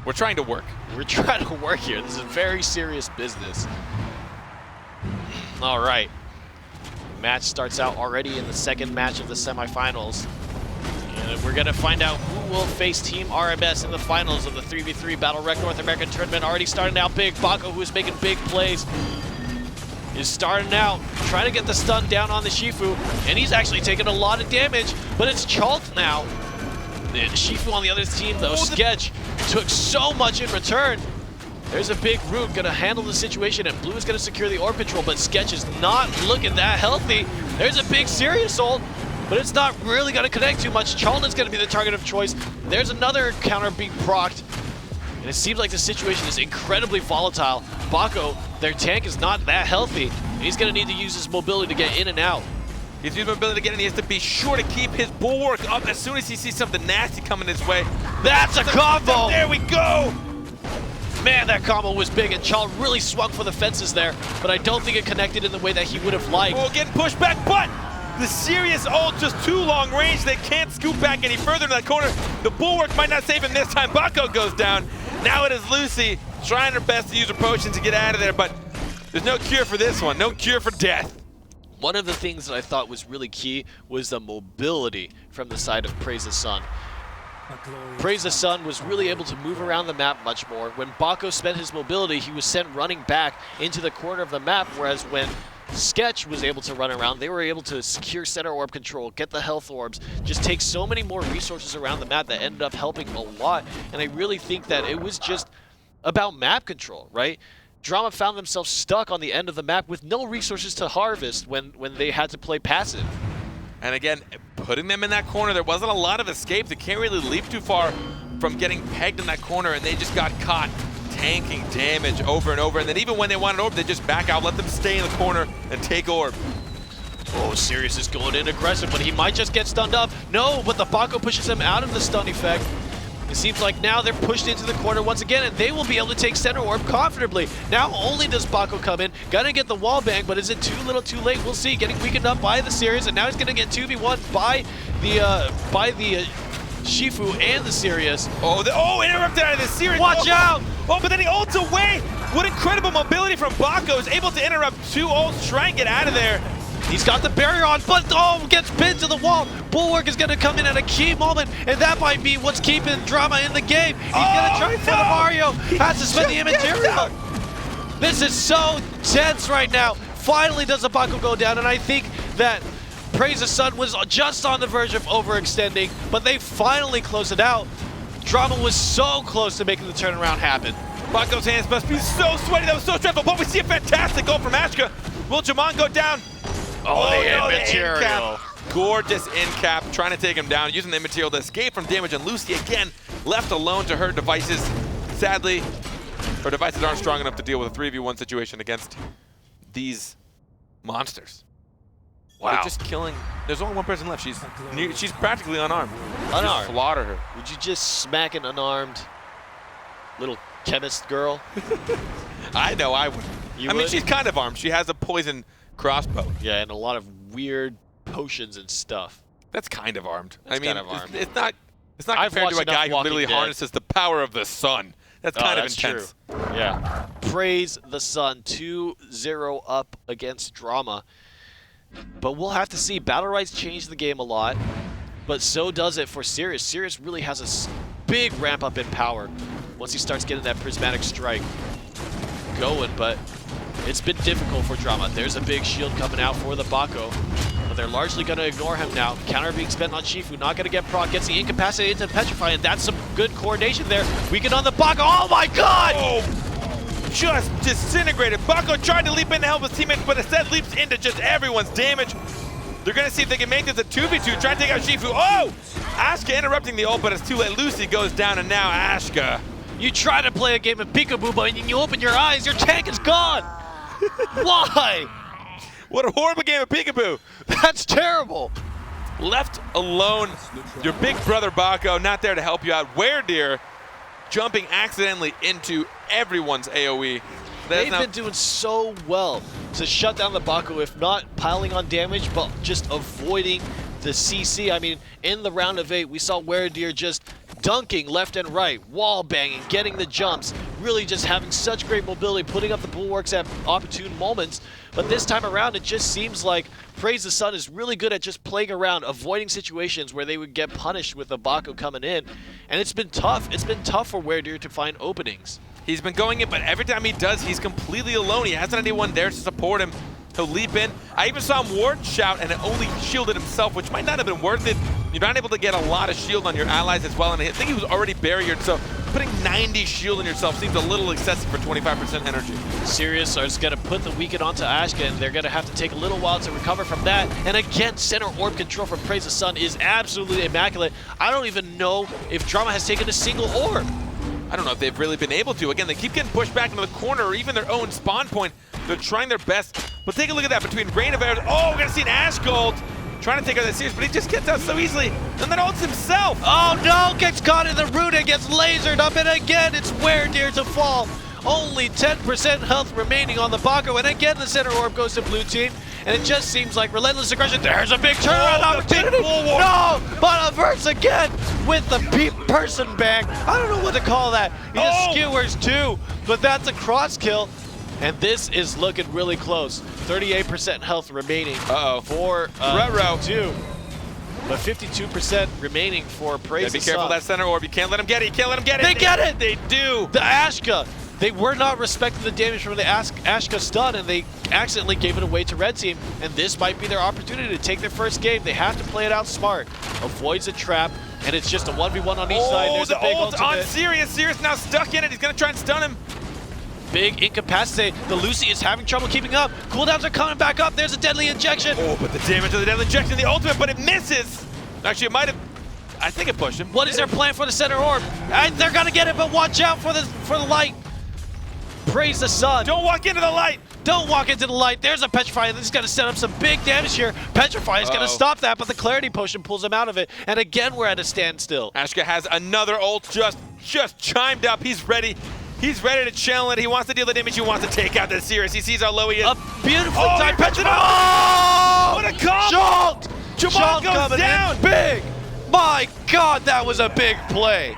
S2: We're trying to work.
S3: We're trying to work here. This is very serious business. All right. Match starts out already in the second match of the semifinals. And we're going to find out who will face Team RMS in the finals of the 3v3 BattleRekt North American Tournament. Already starting out big. Bako, who is making big plays. is starting out, trying to get the stun down on the Shifu, and he's actually taking a lot of damage, but it's Chalt now. The Shifu on the other team, though, Sketch took so much in return. There's a big root, gonna handle the situation, and Blue is gonna secure the orb control, but Sketch is not looking that healthy. There's a big serious ult, but it's not really gonna connect too much. Chalden's gonna be the target of choice. There's another counter being procced, and it seems like the situation is incredibly volatile. Bako, their tank is not that healthy, and he's gonna need to use his mobility to get in and out.
S2: He's using mobility to get in. He has to be sure to keep his bulwark up as soon as he sees something nasty coming his way.
S3: That's a combo!
S2: There we go!
S3: Man, that combo was big, and Chal really swung for the fences there, but I don't think it connected in the way that he would have liked.
S2: Oh, getting pushed back, but the serious ult just too long range. They can't scoop back any further in that corner. The bulwark might not save him this time. Bako goes down. Now it is Lucy trying her best to use her potion to get out of there, but there's no cure for this one. No cure for death.
S3: One of the things that I thought was really key was the mobility from the side of Preseason. Preseason was really able to move around the map much more. When Bako spent his mobility, he was sent running back into the corner of the map, whereas when Sketch was able to run around, they were able to secure center orb control, get the health orbs, just take so many more resources around the map that ended up helping a lot. And I really think that it was just about map control, right? Drama found themselves stuck on the end of the map with no resources to harvest when they had to play passive.
S2: And again, putting them in that corner, there wasn't a lot of escape. They can't really leap too far from getting pegged in that corner, and they just got caught tanking damage over and over. And then even when they wanted orb, they just back out, let them stay in the corner and take orb.
S3: Oh, Sirius is going in aggressive, but he might just get stunned up. No, but the Bako pushes him out of the stun effect. It seems like now they're pushed into the corner once again, and they will be able to take center orb comfortably. Now only does Bako come in, gonna get the wall bang, but is it too little too late? We'll see. Getting weakened up by the Sirius, and now he's gonna get 2v1 by the Shifu and the Sirius.
S2: Oh, interrupted out of the Sirius.
S3: Watch out!
S2: Oh, but then he ults away. What incredible mobility from Bako. Is able to interrupt two ults, try and get out of there.
S3: He's got the barrier on, but gets pinned to the wall. Bulwark is gonna come in at a key moment, and that might be what's keeping Drama in the game. He's gonna try for the Mario. Has to spend the immaterial. This is so tense right now. Finally does the Bako go down, and I think that Preseason was just on the verge of overextending, but they finally close it out. Drama was so close to making the turnaround happen.
S2: Bako's hands must be so sweaty. That was so stressful, but we see a fantastic goal from Ashka. Will Jamon go down?
S3: Oh, the
S2: no,
S3: immaterial.
S2: In-cap. Gorgeous in-cap, trying to take him down, using the immaterial to escape from damage, and Lucy again left alone to her devices. Sadly, her devices aren't strong enough to deal with a 3v1 situation against these monsters.
S3: Wow.
S2: They're just killing. There's only one person left. She's practically unarmed.
S3: Unarmed.
S2: Just slaughter her.
S3: Would you just smack an unarmed little chemist girl?
S2: I know I would. I mean, she's kind of armed. She has a poison crossbow.
S3: Yeah, and a lot of weird potions and stuff.
S2: That's kind of armed.
S3: That's
S2: I mean,
S3: kind of armed.
S2: it's not
S3: I've
S2: compared to a
S3: watched
S2: guy
S3: enough
S2: who
S3: Walking
S2: literally
S3: Dead.
S2: harnesses the power of the sun. That's kind of
S3: that's
S2: intense.
S3: True. Yeah. Praise the sun. 2-0 up against Drama. But we'll have to see. BattleRekt's changed the game a lot, but so does it for Sirius. Sirius really has a big ramp up in power once he starts getting that prismatic strike going, but it's been difficult for Drama. There's a big shield coming out for the Bako, but they're largely going to ignore him now. Counter being spent on Shifu, not going to get proc, gets the incapacity into Petrify, and that's some good coordination there. Weakened on the Bako. Oh my god!
S2: Oh, just disintegrated. Bako tried to leap in to help his teammates, but instead leaps into just everyone's damage. They're going to see if they can make this a 2v2, try to take out Shifu. Oh! Ashka interrupting the ult, but it's too late. Lucy goes down, and now Ashka.
S3: You try to play a game of peekaboo, but when you open your eyes, your tank is gone! Why?
S2: What a horrible game of peekaboo.
S3: That's terrible.
S2: Left alone, your big brother Bako, not there to help you out. Werdeer jumping accidentally into everyone's AoE.
S3: They've been doing so well to shut down the Bako, if not piling on damage, but just avoiding the CC. I mean, in the round of 8, we saw Werdeer just dunking left and right, wall banging, getting the jumps, really just having such great mobility, putting up the bulwarks at opportune moments. But this time around, it just seems like Preseason is really good at just playing around, avoiding situations where they would get punished with the Bako coming in. And it's been tough. It's been tough for Werdeer to find openings.
S2: He's been going in, but every time he does, he's completely alone. He hasn't anyone there to support him. He'll leap in. I even saw him ward shout, and it only shielded himself, which might not have been worth it. You're not able to get a lot of shield on your allies as well, and I think he was already barriered, so putting 90 shield on yourself seems a little excessive for 25% energy.
S3: Sirius is going to put the weaken onto Ashka, and they're going to have to take a little while to recover from that. And again, center orb control from Preseason is absolutely immaculate. I don't even know if Drama has taken a single orb.
S2: I don't know if they've really been able to. Again, they keep getting pushed back into the corner or even their own spawn point. They're trying their best. But take a look at that between Rain of Arrows. Oh, we're going to see an Ash Gold trying to take out that series, but he just gets out so easily. And then ults himself.
S3: Oh no, gets caught in the root and gets lasered up, and again, it's Werdir to fall. Only 10% health remaining on the Bako, and again, the center orb goes to blue team. And it just seems like relentless aggression. There's a big turnaround opportunity. No, but Averse again with the person bang. I don't know what to call that. He just skewers too, but that's a cross kill. And this is looking really close. 38% health remaining for two. But 52% remaining for Preseason.
S2: Be careful of that center orb. You can't let him get it. You can't let him get it.
S3: They get it.
S2: They do.
S3: The Ashka. They were not respecting the damage from the Ashka stun, and they accidentally gave it away to red team. And this might be their opportunity to take their first game. They have to play it out smart. Avoids a trap, and it's just a 1v1 on each side. There's a big
S2: ult on Sirius. Sirius now stuck in it. He's going to try and stun him.
S3: Big incapacitate. The Lucy is having trouble keeping up. Cooldowns are coming back up. There's a deadly injection.
S2: Oh, but the damage of the deadly injection, the ultimate, but it misses. Actually, it might have. I think it pushed him.
S3: What is their plan for the center orb? And they're gonna get it, but watch out for the light. Praise the sun.
S2: Don't walk into the light.
S3: Don't walk into the light. There's a Petrify, and this is gonna set up some big damage here. Petrify is gonna stop that, but the Clarity Potion pulls him out of it. And again, we're at a standstill.
S2: Ashka has another ult just chimed up. He's ready. He's ready to channel it. He wants to deal the damage. He wants to take out the Sirius. He sees how low he is.
S3: A beautifully timed Petrify.
S2: Oh! What a combo!
S3: Jamal
S2: goes
S3: coming
S2: down.
S3: in big. My God, that was a big play.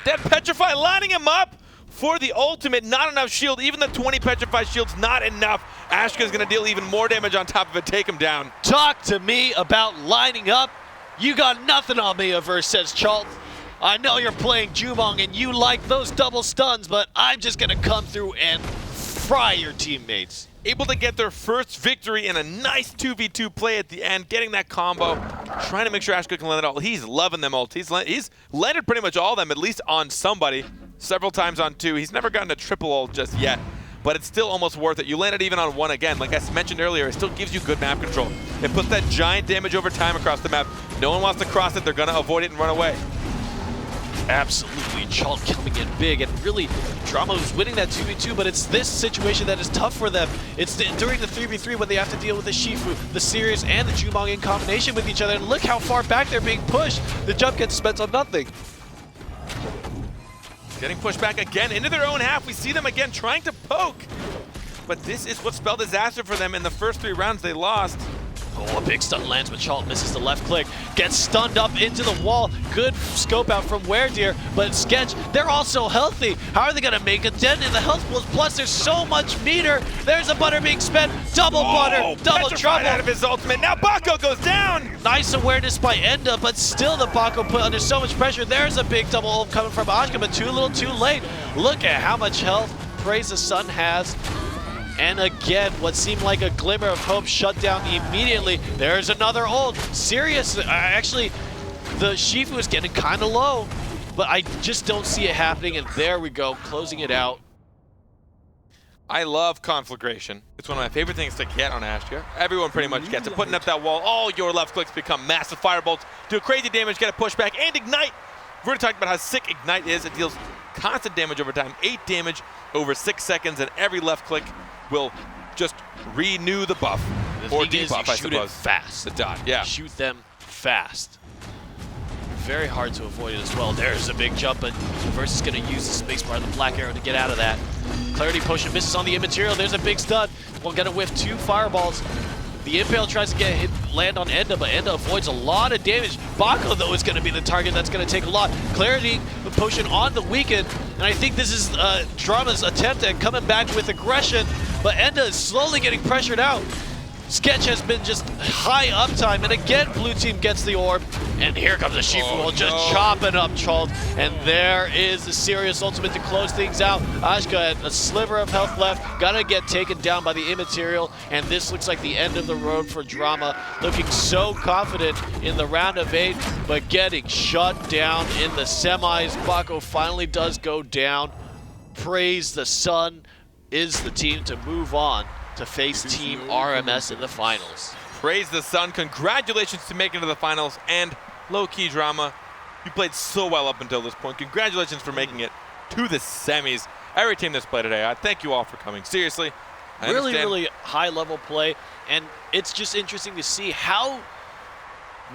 S2: That Petrify lining him up for the ultimate. Not enough shield. Even the 20 Petrify shield's not enough. Ashka's going to deal even more damage on top of it. Take him down.
S3: Talk to me about lining up. You got nothing on me, Averse, says Chalt. I know you're playing Jumong and you like those double stuns, but I'm just going to come through and fry your teammates.
S2: Able to get their first victory in a nice 2v2 play at the end, getting that combo, trying to make sure Ashka can land it all. He's loving them ult. He's landed pretty much all of them, at least on somebody, several times on two. He's never gotten a triple ult just yet, but it's still almost worth it. You land it even on one again. Like I mentioned earlier, it still gives you good map control. It puts that giant damage over time across the map. No one wants to cross it. They're going to avoid it and run away.
S3: Absolutely, Chalt coming in big, and really, Drama was winning that 2v2, but it's this situation that is tough for them. It's during the 3v3 when they have to deal with the Shifu, the Sirius, and the Jumong in combination with each other, and look how far back they're being pushed. The jump gets spent on nothing.
S2: Getting pushed back again into their own half. We see them again trying to poke, but this is what spelled disaster for them in the first 3 rounds they lost.
S3: Oh, a big stun lands, but Chalt misses the left click. Gets stunned up into the wall. Good scope out from Werdir, but Sketch, they're also healthy. How are they going to make a dent in the health pools? Plus, there's so much meter. There's a butter being spent. Double butter, double trouble.
S2: Out of his ultimate. Now Bako goes down.
S3: Nice awareness by Enda, but still the Bako put under so much pressure. There's a big double ult coming from Ashka, but too little too late. Look at how much health Praise the Sun has. And again, what seemed like a glimmer of hope shut down immediately. There's another ult. Sirius, actually, the Shifu is getting kind of low, but I just don't see it happening. And there we go, closing it out.
S2: I love conflagration. It's one of my favorite things to get on Ashka. Everyone pretty much gets it. Putting up that wall, all your left clicks become massive firebolts, do crazy damage, get a pushback, and ignite. We've already talked about how sick ignite is. It deals constant damage over time, 8 damage over 6 seconds, and every left click will just renew the buff, or debuff, I suppose.
S3: Shoot it fast.
S2: The dot, yeah.
S3: Shoot them fast. Very hard to avoid it as well. There's a big jump, but Verse is going to use the spacebar and the black arrow to get out of that. Clarity Potion misses on the immaterial. There's a big stun. We're going to whiff 2 fireballs. The Impale tries to land on Enda, but Enda avoids a lot of damage. Bako, though, is going to be the target that's going to take a lot. Clarity Potion on the weaken, and I think this is Drama's attempt at coming back with aggression, but Enda is slowly getting pressured out. Sketch has been just high uptime, and again, blue team gets the orb, and here comes the Shifu just chopping up Chult, and there is the serious ultimate to close things out. Ashka had a sliver of health left, gonna get taken down by the immaterial, and this looks like the end of the road for Drama, looking so confident in the round of 8, but getting shut down in the semis. Baco finally does go down. Praise the Sun is the team to move on to face Team RMS in the finals.
S2: Praise the Sun. Congratulations to making it to the finals. And low-key Drama, you played so well up until this point. Congratulations for making it to the semis. Every team that's played today, I thank you all for coming. Seriously. I
S3: really,
S2: understand.
S3: really high-level play. And it's just interesting to see how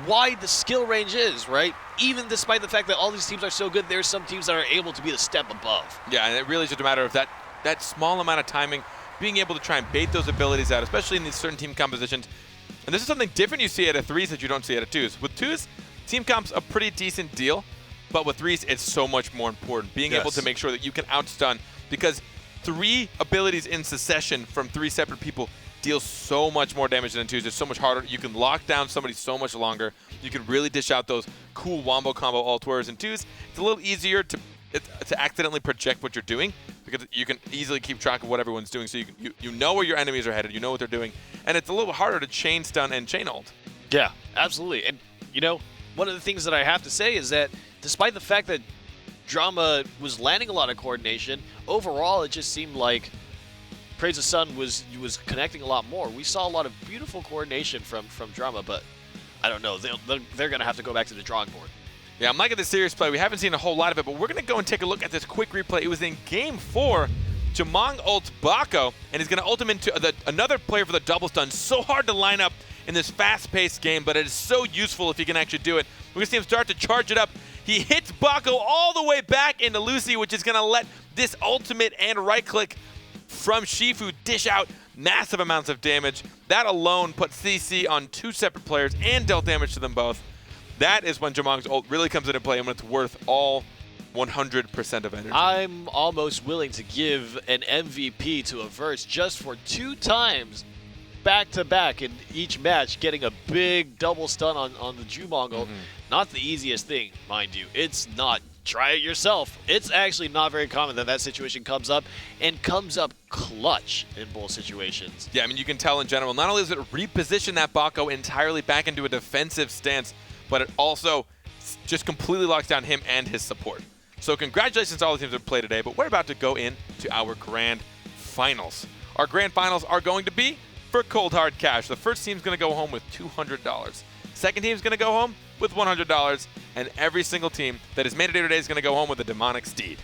S3: wide the skill range is, right? Even despite the fact that all these teams are so good, there's some teams that are able to be the step above.
S2: Yeah, and it really is just a matter of that small amount of timing, being able to try and bait those abilities out, especially in these certain team compositions. And this is something different you see at a 3s that you don't see at a 2s. With 2s, team comp's a pretty decent deal, but with 3s, it's so much more important. Being able to make sure that you can outstun, because 3 abilities in succession from 3 separate people deals so much more damage than 2s. It's so much harder. You can lock down somebody so much longer. You can really dish out those cool wombo combo ult, whereas in 2s, it's a little easier to accidentally project what you're doing, because you can easily keep track of what everyone's doing, so you know where your enemies are headed, you know what they're doing, and it's a little harder to chain stun and chain ult.
S3: Yeah, absolutely. And, you know, one of the things that I have to say is that despite the fact that Drama was landing a lot of coordination, overall it just seemed like Praise the Sun was connecting a lot more. We saw a lot of beautiful coordination from Drama, but I don't know. They're going to have to go back to the drawing board.
S2: Yeah, I'm liking the serious play. We haven't seen a whole lot of it, but we're going to go and take a look at this quick replay. It was in Game 4. Jamong ults Baco, and he's going to ult him into another player for the double stun. So hard to line up in this fast-paced game, but it is so useful if he can actually do it. We're going to see him start to charge it up. He hits Baco all the way back into Lucy, which is going to let this ultimate and right-click from Shifu dish out massive amounts of damage. That alone puts CC on 2 separate players and dealt damage to them both. That is when Jamong's ult really comes into play and when it's worth all 100% of energy.
S3: I'm almost willing to give an MVP to a verse just for 2 times back-to-back in each match, getting a big double stun on the Jumong ult. Not the easiest thing, mind you. It's not. Try it yourself. It's actually not very common that situation comes up, and comes up clutch in both situations.
S2: Yeah, I mean, you can tell in general, not only does it reposition that Baco entirely back into a defensive stance, but it also just completely locks down him and his support. So congratulations to all the teams that played today, but we're about to go into our grand finals. Our grand finals are going to be for cold hard cash. The first team's going to go home with $200. Second team's going to go home with $100, and every single team that has made it here today is going to go home with a demonic steed.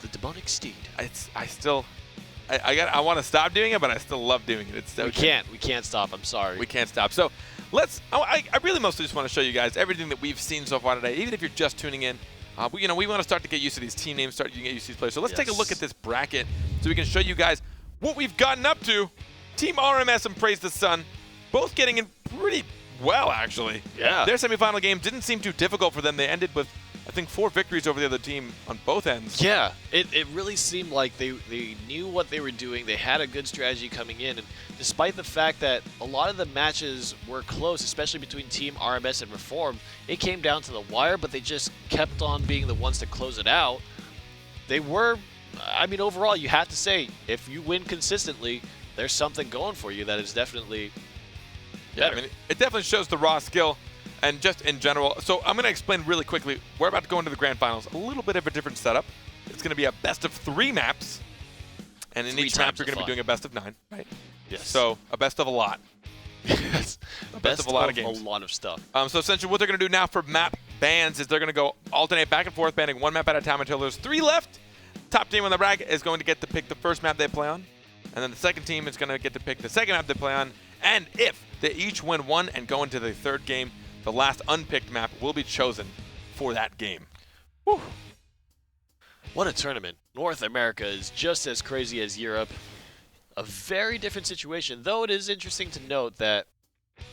S3: The demonic steed.
S2: I want to stop doing it, but I still love doing it. It's so
S3: we can't stop. I'm sorry.
S2: We can't stop. So I really mostly just want to show you guys everything that we've seen so far today. Even if you're just tuning in, we want to start to get used to these team names, start to get used to these players. So let's take a look at this bracket so we can show you guys what we've gotten up to. Team RMS and Praise the Sun, both getting in pretty well, actually.
S3: Yeah.
S2: Their semifinal game didn't seem too difficult for them. They ended with, I think, 4 victories over the other team on both ends.
S3: Yeah, it really seemed like they knew what they were doing. They had a good strategy coming in, and despite the fact that a lot of the matches were close, especially between Team RMS and Reform, it came down to the wire, but they just kept on being the ones to close it out. They were, I mean, overall, you have to say, if you win consistently, there's something going for you that is definitely better.
S2: I mean, it definitely shows the raw skill and just in general. So I'm going to explain really quickly. We're about to go into the grand finals. A little bit of a different setup. It's going to be a best of 3 maps. And in each map, you're going to be doing a best of 9, right?
S3: Yes.
S2: So a best of a lot.
S3: Yes.
S2: A best of a lot of games.
S3: A lot of stuff.
S2: So essentially what they're going to do now for map bans is they're going to go alternate back and forth, banning 1 map at a time until there's 3 left. Top team on the bracket is going to get to pick the first map they play on. And then the second team is going to get to pick the second map they play on. And if they each win 1 and go into the 3rd game, the last unpicked map will be chosen for that game.
S3: Whew. What a tournament. North America is just as crazy as Europe. A very different situation, though it is interesting to note that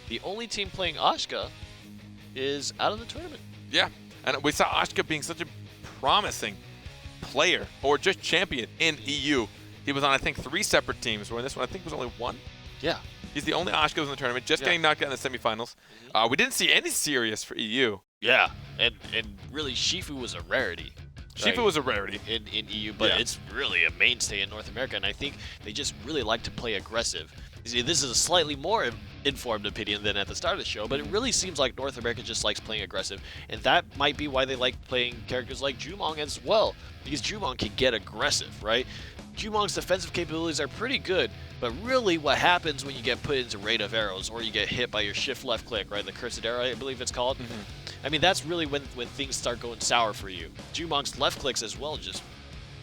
S3: the only team playing Ashka is out of the tournament.
S2: Yeah, and we saw Ashka being such a promising player, or just champion in EU. He was on, I think, 3 separate teams, where in this one I think was only 1.
S3: Yeah.
S2: He's the only Oshkos in the tournament, just getting knocked out in the semifinals. We didn't see any serious for EU.
S3: Yeah, and really Shifu was a rarity.
S2: Shifu was a rarity.
S3: In EU, but it's really a mainstay in North America, and I think they just really like to play aggressive. You see, this is a slightly more informed opinion than at the start of the show, but it really seems like North America just likes playing aggressive, and that might be why they like playing characters like Jumong as well, because Jumong can get aggressive, right? Jumong's defensive capabilities are pretty good, but really what happens when you get put into raid of arrows or you get hit by your shift left click, right? The cursed arrow, I believe it's called. I mean, that's really when things start going sour for you. Jumong's left clicks as well, just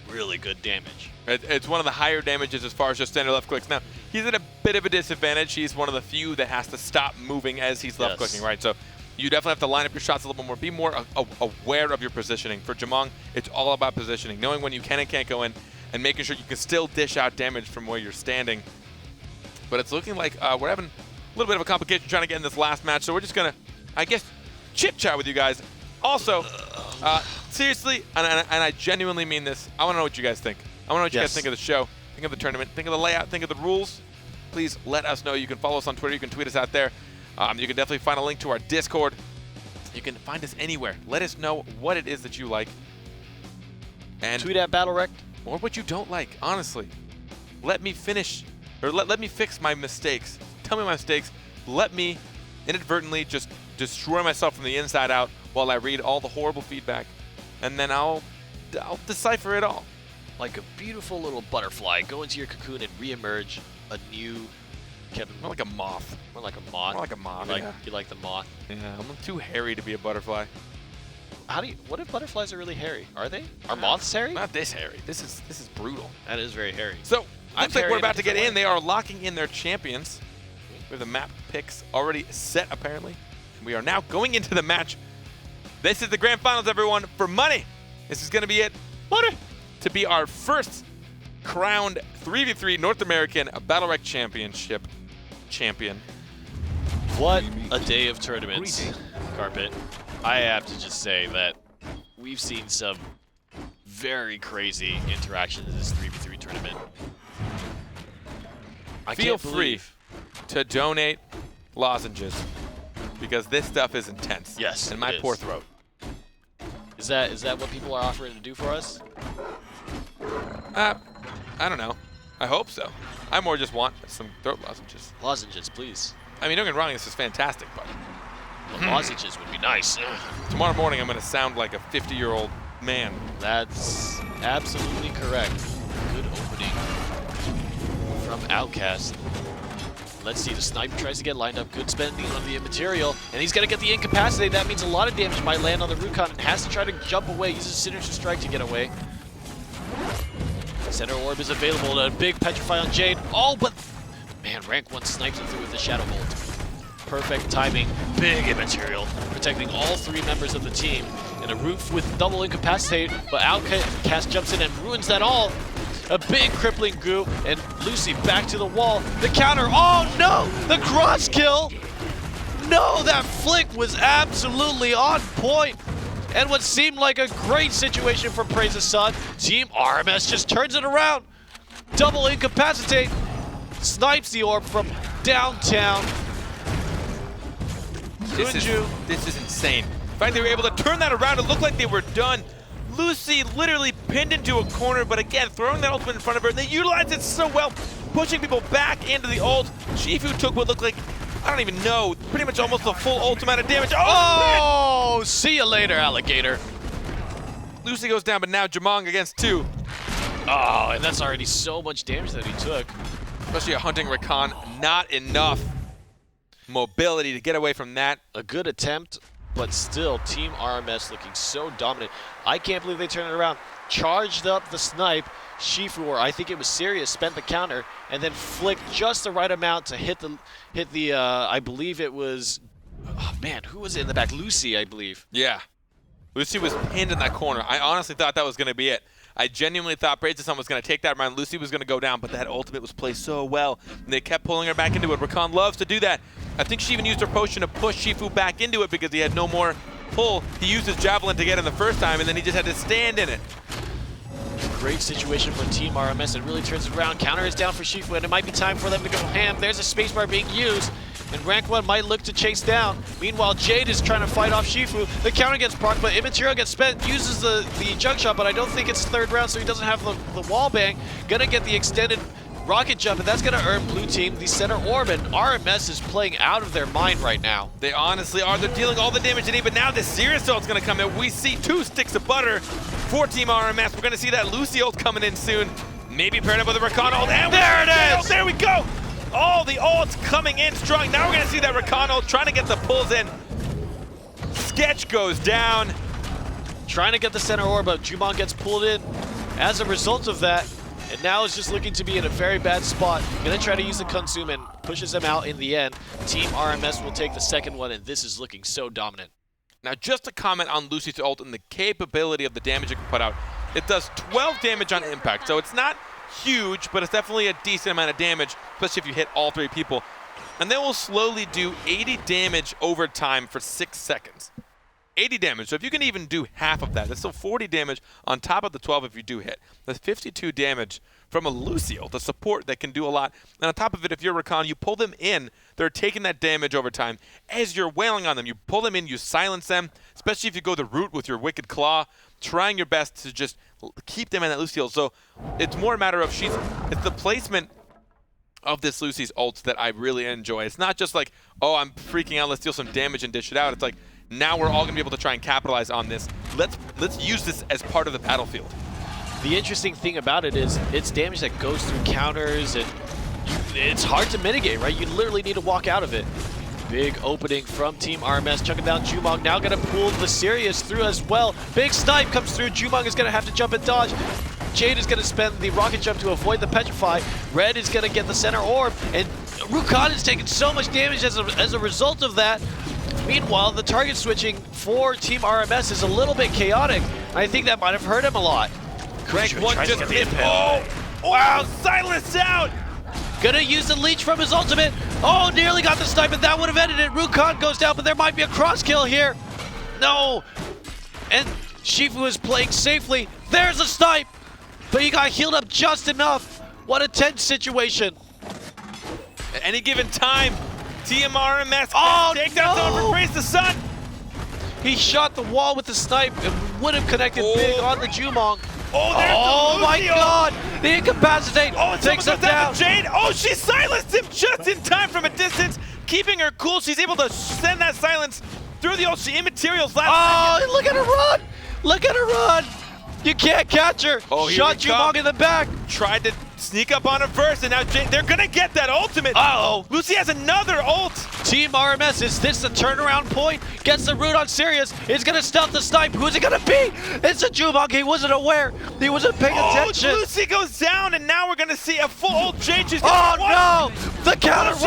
S3: really good damage.
S2: It's one of the higher damages as far as just standard left clicks. Now, he's at a bit of a disadvantage. He's one of the few that has to stop moving as he's left clicking, right? So you definitely have to line up your shots a little bit more. Be more aware of your positioning. For Jumong, it's all about positioning, knowing when you can and can't go in, and making sure you can still dish out damage from where you're standing. But it's looking like we're having a little bit of a complication trying to get in this last match, so we're just going to, I guess, chit-chat with you guys. Also, seriously, and I genuinely mean this, I want to know what you guys think. I want to know what you guys think of the show, think of the tournament, think of the layout, think of the rules. Please let us know. You can follow us on Twitter. You can tweet us out there. You can definitely find a link to our Discord. You can find us anywhere. Let us know what it is that you like. And
S3: tweet at BattleRekt.
S2: Or what you don't like, honestly. Let me finish, or let me fix my mistakes. Tell me my mistakes. Let me inadvertently just destroy myself from the inside out while I read all the horrible feedback, and then I'll decipher it all.
S3: Like a beautiful little butterfly, go into your cocoon and reemerge a new Kevin.
S2: More like a moth.
S3: More like a moth.
S2: More like a moth.
S3: You like the moth?
S2: Yeah, I'm too hairy to be a butterfly.
S3: What if butterflies are really hairy? Are they? Are moths hairy?
S2: Not this hairy. This is brutal.
S3: That is very hairy.
S2: So, looks like we're about to get in. They are locking in their champions. We have the map picks already set, apparently. We are now going into the match. This is the grand finals, everyone, for money. This is going to be it. Money! To be our first crowned 3v3 North American BattleRekt Championship champion.
S3: What a day of tournaments, Carpet. I have to just say that we've seen some very crazy interactions in this 3v3 tournament.
S2: Feel free to donate lozenges, because this stuff is intense.
S3: Yes,
S2: in my poor throat.
S3: Is that what people are offering to do for us?
S2: I don't know. I hope so. I more just want some throat lozenges.
S3: Lozenges, please.
S2: I mean, don't get me wrong, this is fantastic, but
S3: lozenges would be nice.
S2: Tomorrow morning, I'm going to sound like a 50-year-old man.
S3: That's absolutely correct. Good opening from Outcast. Let's see, the sniper tries to get lined up. Good spending on the material, and he's going to get the incapacitate. That means a lot of damage might land on the Rukon, and has to try to jump away. Uses Signature Strike to get away. Center Orb is available, and a big Petrify on Jade. Oh, but man, rank 1 snipes him through with the Shadow Bolt. Perfect timing, big material, protecting all 3 members of the team. And a roof with double incapacitate, but Outcast jumps in and ruins that all. A big crippling goo, and Lucy back to the wall. The counter, oh no! The cross kill! No, that flick was absolutely on point. And what seemed like a great situation for Preseason, Team RMS just turns it around. Double incapacitate, snipes the orb from downtown.
S2: This is insane. In fact, they were able to turn that around. It looked like they were done. Lucy literally pinned into a corner, but again, throwing that ultimate in front of her. They utilized it so well, pushing people back into the ult. Shifu took what looked like, I don't even know, pretty much almost a full ult amount of damage.
S3: Oh, see you later, alligator.
S2: Lucy goes down, but now Jumong against 2.
S3: Oh, and that's already so much damage that he took.
S2: Especially a hunting Recon, not enough mobility to get away from that.
S3: A good attempt, but still, Team RMS looking so dominant. I can't believe they turned it around. Charged up the snipe. Shifu, or I think it was Sirius, spent the counter and then flicked just the right amount to hit the I believe it was, oh man, who was it in the back? Lucy, I believe.
S2: Yeah. Lucy was pinned in that corner. I honestly thought that was going to be it. I genuinely thought Preseason was going to take that round. Lucy was going to go down, but that ultimate was played so well. And they kept pulling her back into it. Rakan loves to do that. I think she even used her potion to push Shifu back into it because he had no more pull. He used his javelin to get in the first time, and then he just had to stand in it.
S3: great situation for Team RMS. It really turns it around. Counter is down for Shifu, and it might be time for them to go ham. There's a spacebar being used, and Rank 1 might look to chase down. Meanwhile, Jade is trying to fight off Shifu. The counter gets procced, but Immaterial gets spent, uses the junk shot, but I don't think it's third round, so he doesn't have the wall bang. Gonna get the extended rocket jump, and that's gonna earn blue team the center orb, and RMS is playing out of their mind right now.
S2: They honestly are. They're dealing all the damage they need, but now the serious ult's gonna come in. We see 2 sticks of butter for Team RMS. We're gonna see that Lucy ult coming in soon. Maybe paired up with a Rakan ult, and there it is! There we go! All the ults coming in strong. Now we're gonna see that Rakan ult trying to get the pulls in. Sketch goes down.
S3: Trying to get the center orb, but Jumong gets pulled in as a result of that. And now is just looking to be in a very bad spot. Gonna try to use the consume and pushes them out in the end. Team RMS will take the second one, and this is looking so dominant.
S2: Now, just to comment on Lucy's ult and the capability of the damage it can put out. It does 12 damage on impact, so it's not huge, but it's definitely a decent amount of damage, especially if you hit all 3 people. And then we'll slowly do 80 damage over time for 6 seconds. 80 damage, so if you can even do half of that, that's still 40 damage on top of the 12 if you do hit. That's 52 damage from a Lucio, the support that can do a lot. And on top of it, if you're Rakan, you pull them in, they're taking that damage over time. As you're wailing on them, you pull them in, you silence them, especially if you go the route with your Wicked Claw, trying your best to just keep them in that Lucio. So it's more a matter of it's the placement of this Lucy's ult that I really enjoy. It's not just like, oh, I'm freaking out, let's deal some damage and dish it out. It's like, now we're all going to be able to try and capitalize on this. Let's use this as part of the battlefield.
S3: The interesting thing about it is it's damage that goes through counters, and it's hard to mitigate, right? You literally need to walk out of it. Big opening from Team RMS, chunking down Jumong. Now going to pull the Sirius through as well. Big snipe comes through. Jumong is going to have to jump and dodge. Jade is going to spend the rocket jump to avoid the petrify. Red is going to get the center orb, and Rakan is taking so much damage as a result of that. Meanwhile, the target switching for Team RMS is a little bit chaotic. I think that might have hurt him a lot.
S2: Rank 1 just hit. Oh, wow, silenced out.
S3: Gonna use the leech from his ultimate. Oh, nearly got the snipe, and that would have ended it. Rakan goes down, but there might be a cross kill here. No. And Shifu is playing safely. There's a snipe, but he got healed up just enough. What a tense situation.
S2: At any given time, Team RMS take that zone for Praise the Sun.
S3: He shot the wall with the snipe and would have connected big on the Jumong.
S2: Oh, there's
S3: oh my God! The incapacitate takes him down.
S2: Jade. Oh, she silenced him just in time from a distance, keeping her cool. She's able to send that silence through the ult. She immaterials last second.
S3: Look at her run! Look at her run! You can't catch her.
S2: Oh,
S3: shot Jumong in the back.
S2: Tried to sneak up on her first, and now they're gonna get that ultimate.
S3: Uh-oh.
S2: Lucy has another ult.
S3: Team RMS, is this the turnaround point? Gets the root on Sirius. Is gonna stealth the snipe. Who's it gonna be? It's a Jumong. He wasn't aware. He wasn't paying attention.
S2: Lucy goes down, and now we're gonna see a full ult. Jade, she's
S3: no! The counter.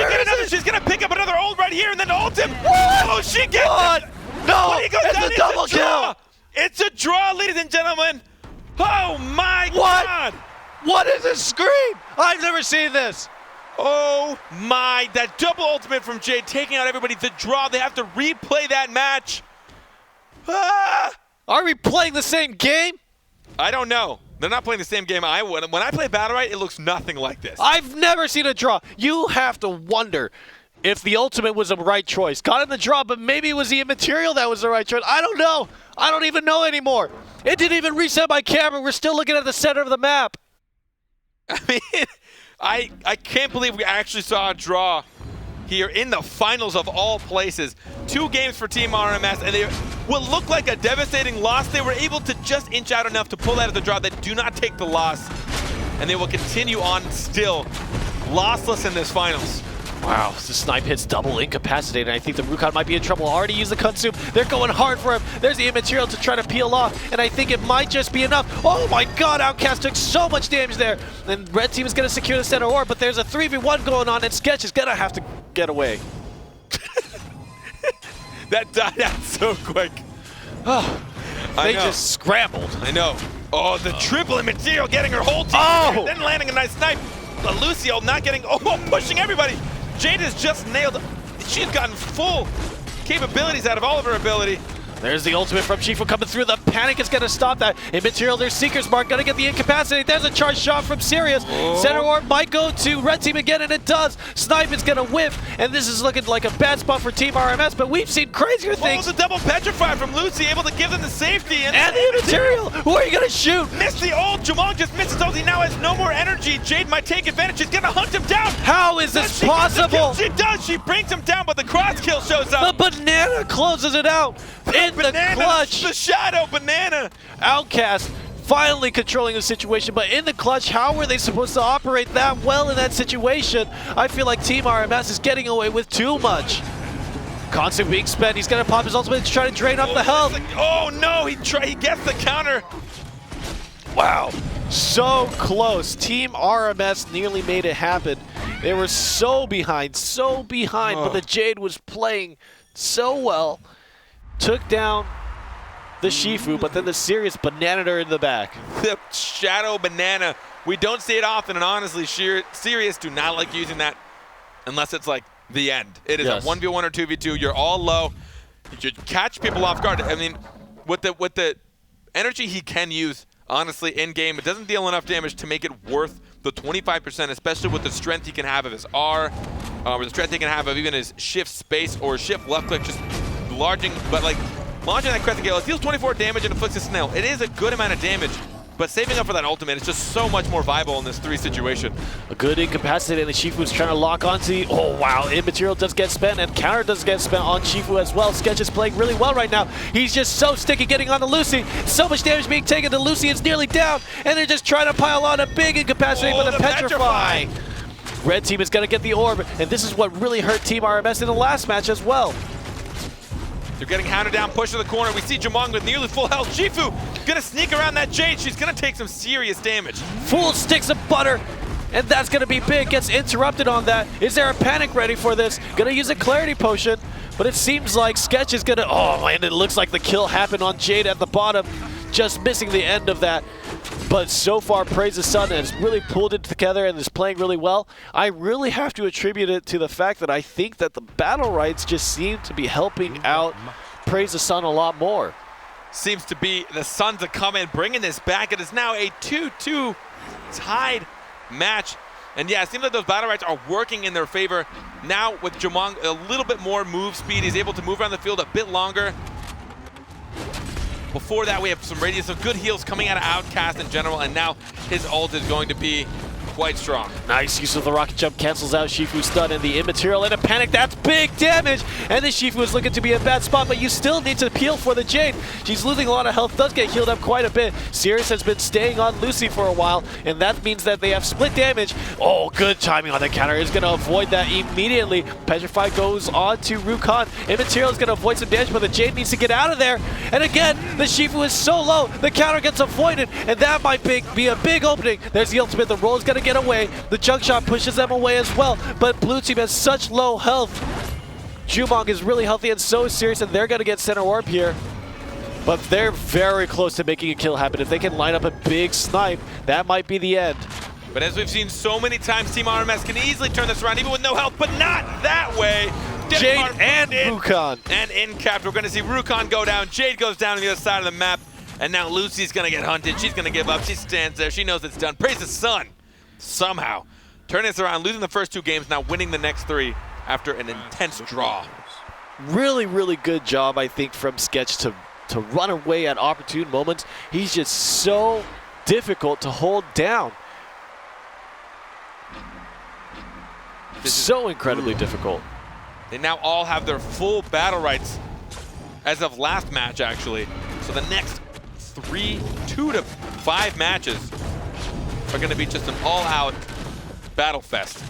S2: She's gonna pick up another ult right here, and then ult him.
S3: What?
S2: Oh, she gets it.
S3: No!
S2: He goes
S3: It's
S2: down.
S3: a double kill.
S2: It's a draw, ladies and gentlemen. Oh my God!
S3: What is this scream? I've never seen this.
S2: Oh my, that double ultimate from Jade taking out everybody. The draw, they have to replay that match.
S3: Are we playing the same game?
S2: I don't know. They're not playing the same game I would. When I play BattleRekt, it looks nothing like this.
S3: I've never seen a draw. You have to wonder if the ultimate was the right choice. Got in the draw, but maybe it was the immaterial that was the right choice. I don't know. I don't even know anymore. It didn't even reset my camera. We're still looking at the center of the map.
S2: I mean, I can't believe we actually saw a draw here in the finals of all places. 2 games for Team RMS, and they will look like a devastating loss. They were able to just inch out enough to pull out of the draw. They do not take the loss, and they will continue on still lossless in this finals.
S3: Wow, the snipe hits double incapacitated. I think the Rakan might be in trouble. Already used the consume. They're going hard for him. There's the immaterial to try to peel off, and I think it might just be enough. Oh my God, Outcast took so much damage there. And red team is going to secure the center orb, but there's a 3v1 going on, and Sketch is going to have to get away.
S2: That died out so quick.
S3: They just scrambled.
S2: I know. Oh, the triple immaterial getting her whole team.
S3: Oh!
S2: Then landing a nice snipe. But Lucio not getting, pushing everybody. Jade has just nailed, she's gotten full capabilities out of all of her ability.
S3: There's the ultimate from Shifu coming through. The panic is going to stop that. In material, there's Seeker's Mark. Going to get the incapacitate. There's a charge shot from Sirius. Center Orb might go to Red Team again, and it does. Snipe is going to whiff, and this is looking like a bad spot for Team RMS, but we've seen crazier things.
S2: Oh, the double petrify from Lucy, able to give them the safety.
S3: And the material. Who are you going to shoot?
S2: Missed the ult. Jamong just misses ult. He now has no more energy. Jade might take advantage. She's going to hunt him down.
S3: How is this possible?
S2: She does. She brings him down, but the cross kill shows up.
S3: The banana closes it out in the clutch.
S2: The shadow banana.
S3: Outcast finally controlling the situation, but in the clutch, how were they supposed to operate that well in that situation? I feel like Team RMS is getting away with too much. Constant being spent. He's going to pop his ultimate to try to drain up the health.
S2: Oh no, he gets the counter.
S3: Wow. So close. Team RMS nearly made it happen. They were so behind, but the Jade was playing so well. Took down the Shifu, but then the Sirius bananaed her in the back.
S2: The shadow banana. We don't see it often, and honestly, Sirius do not like using that unless it's like the end. It is a 1v1 or 2v2. You're all low. You should catch people off guard. I mean, with the energy he can use, honestly, in game, it doesn't deal enough damage to make it worth the 25%, especially with the strength he can have of his R, or the strength he can have of even his shift space or shift left click, just launching that crescent gale. It deals 24 damage and inflicts a snail. It is a good amount of damage, but saving up for that ultimate is just so much more viable in this 3 situation.
S3: A good incapacitated, and the Shifu's trying to lock onto. Oh wow, immaterial does get spent, and counter does get spent on Shifu as well. Sketch is playing really well right now. He's just so sticky getting on to Lucy. So much damage being taken to Lucy. It's nearly down, and they're just trying to pile on a big incapacitating with a petrify. Red Team is going to get the orb, and this is what really hurt Team RMS in the last match as well.
S2: They're getting hounded down, push to the corner. We see Jamong with nearly full health. Shifu gonna sneak around that Jade. She's gonna take some serious damage.
S3: Full sticks of butter, and that's gonna be big. Gets interrupted on that. Is there a panic ready for this? Gonna use a clarity potion, but it seems like Sketch is gonna, oh man, it looks like the kill happened on Jade at the bottom. Just missing the end of that. But so far, Preseason has really pulled it together and is playing really well. I really have to attribute it to the fact that I think that the BattleRekts just seem to be helping out Preseason a lot more.
S2: Seems to be the Suns to come in, bringing this back. It is now a 2-2 tied match. And yeah, it seems like those BattleRekts are working in their favor. Now with Jamong a little bit more move speed, he's able to move around the field a bit longer. Before that, we have some radius of good heals coming out of Outcast in general, and now his ult is going to be quite strong.
S3: Nice use of the rocket jump, cancels out Shifu's stun, and the immaterial in a panic. That's big damage, and the Shifu is looking to be in a bad spot, but you still need to peel for the Jade. She's losing a lot of health, does get healed up quite a bit. Sirius has been staying on Lucy for a while, and that means that they have split damage. Oh, good timing on the counter. Is going to avoid that immediately. Petrify goes on to Rukon. Immaterial is going to avoid some damage, but the Jade needs to get out of there. And again, the Shifu is so low, the counter gets avoided, and that might be a big opening. There's the ultimate. The roll is going to get away. The junk shot pushes them away as well, but blue team has such low health. Jumong is really healthy and so serious, and they're going to get center orb here. But they're very close to making a kill happen. If they can line up a big snipe, that might be the end.
S2: But as we've seen so many times, Team RMS can easily turn this around, even with no health, but not that way.
S3: Jade and Rukon.
S2: And in cap, we're going to see Rukon go down. Jade goes down on the other side of the map, and now Lucy's going to get hunted. She's going to give up. She stands there. She knows it's done. Praise the sun. Somehow turning this around, losing the first 2 games, now winning the next 3 after an intense draw.
S3: Really, really good job, I think, from Sketch to run away at opportune moments. He's just so difficult to hold down. So incredibly difficult.
S2: They now all have their full BattleRekts as of last match, actually. So the next 2 to 5 matches are going to be just an all-out battle fest.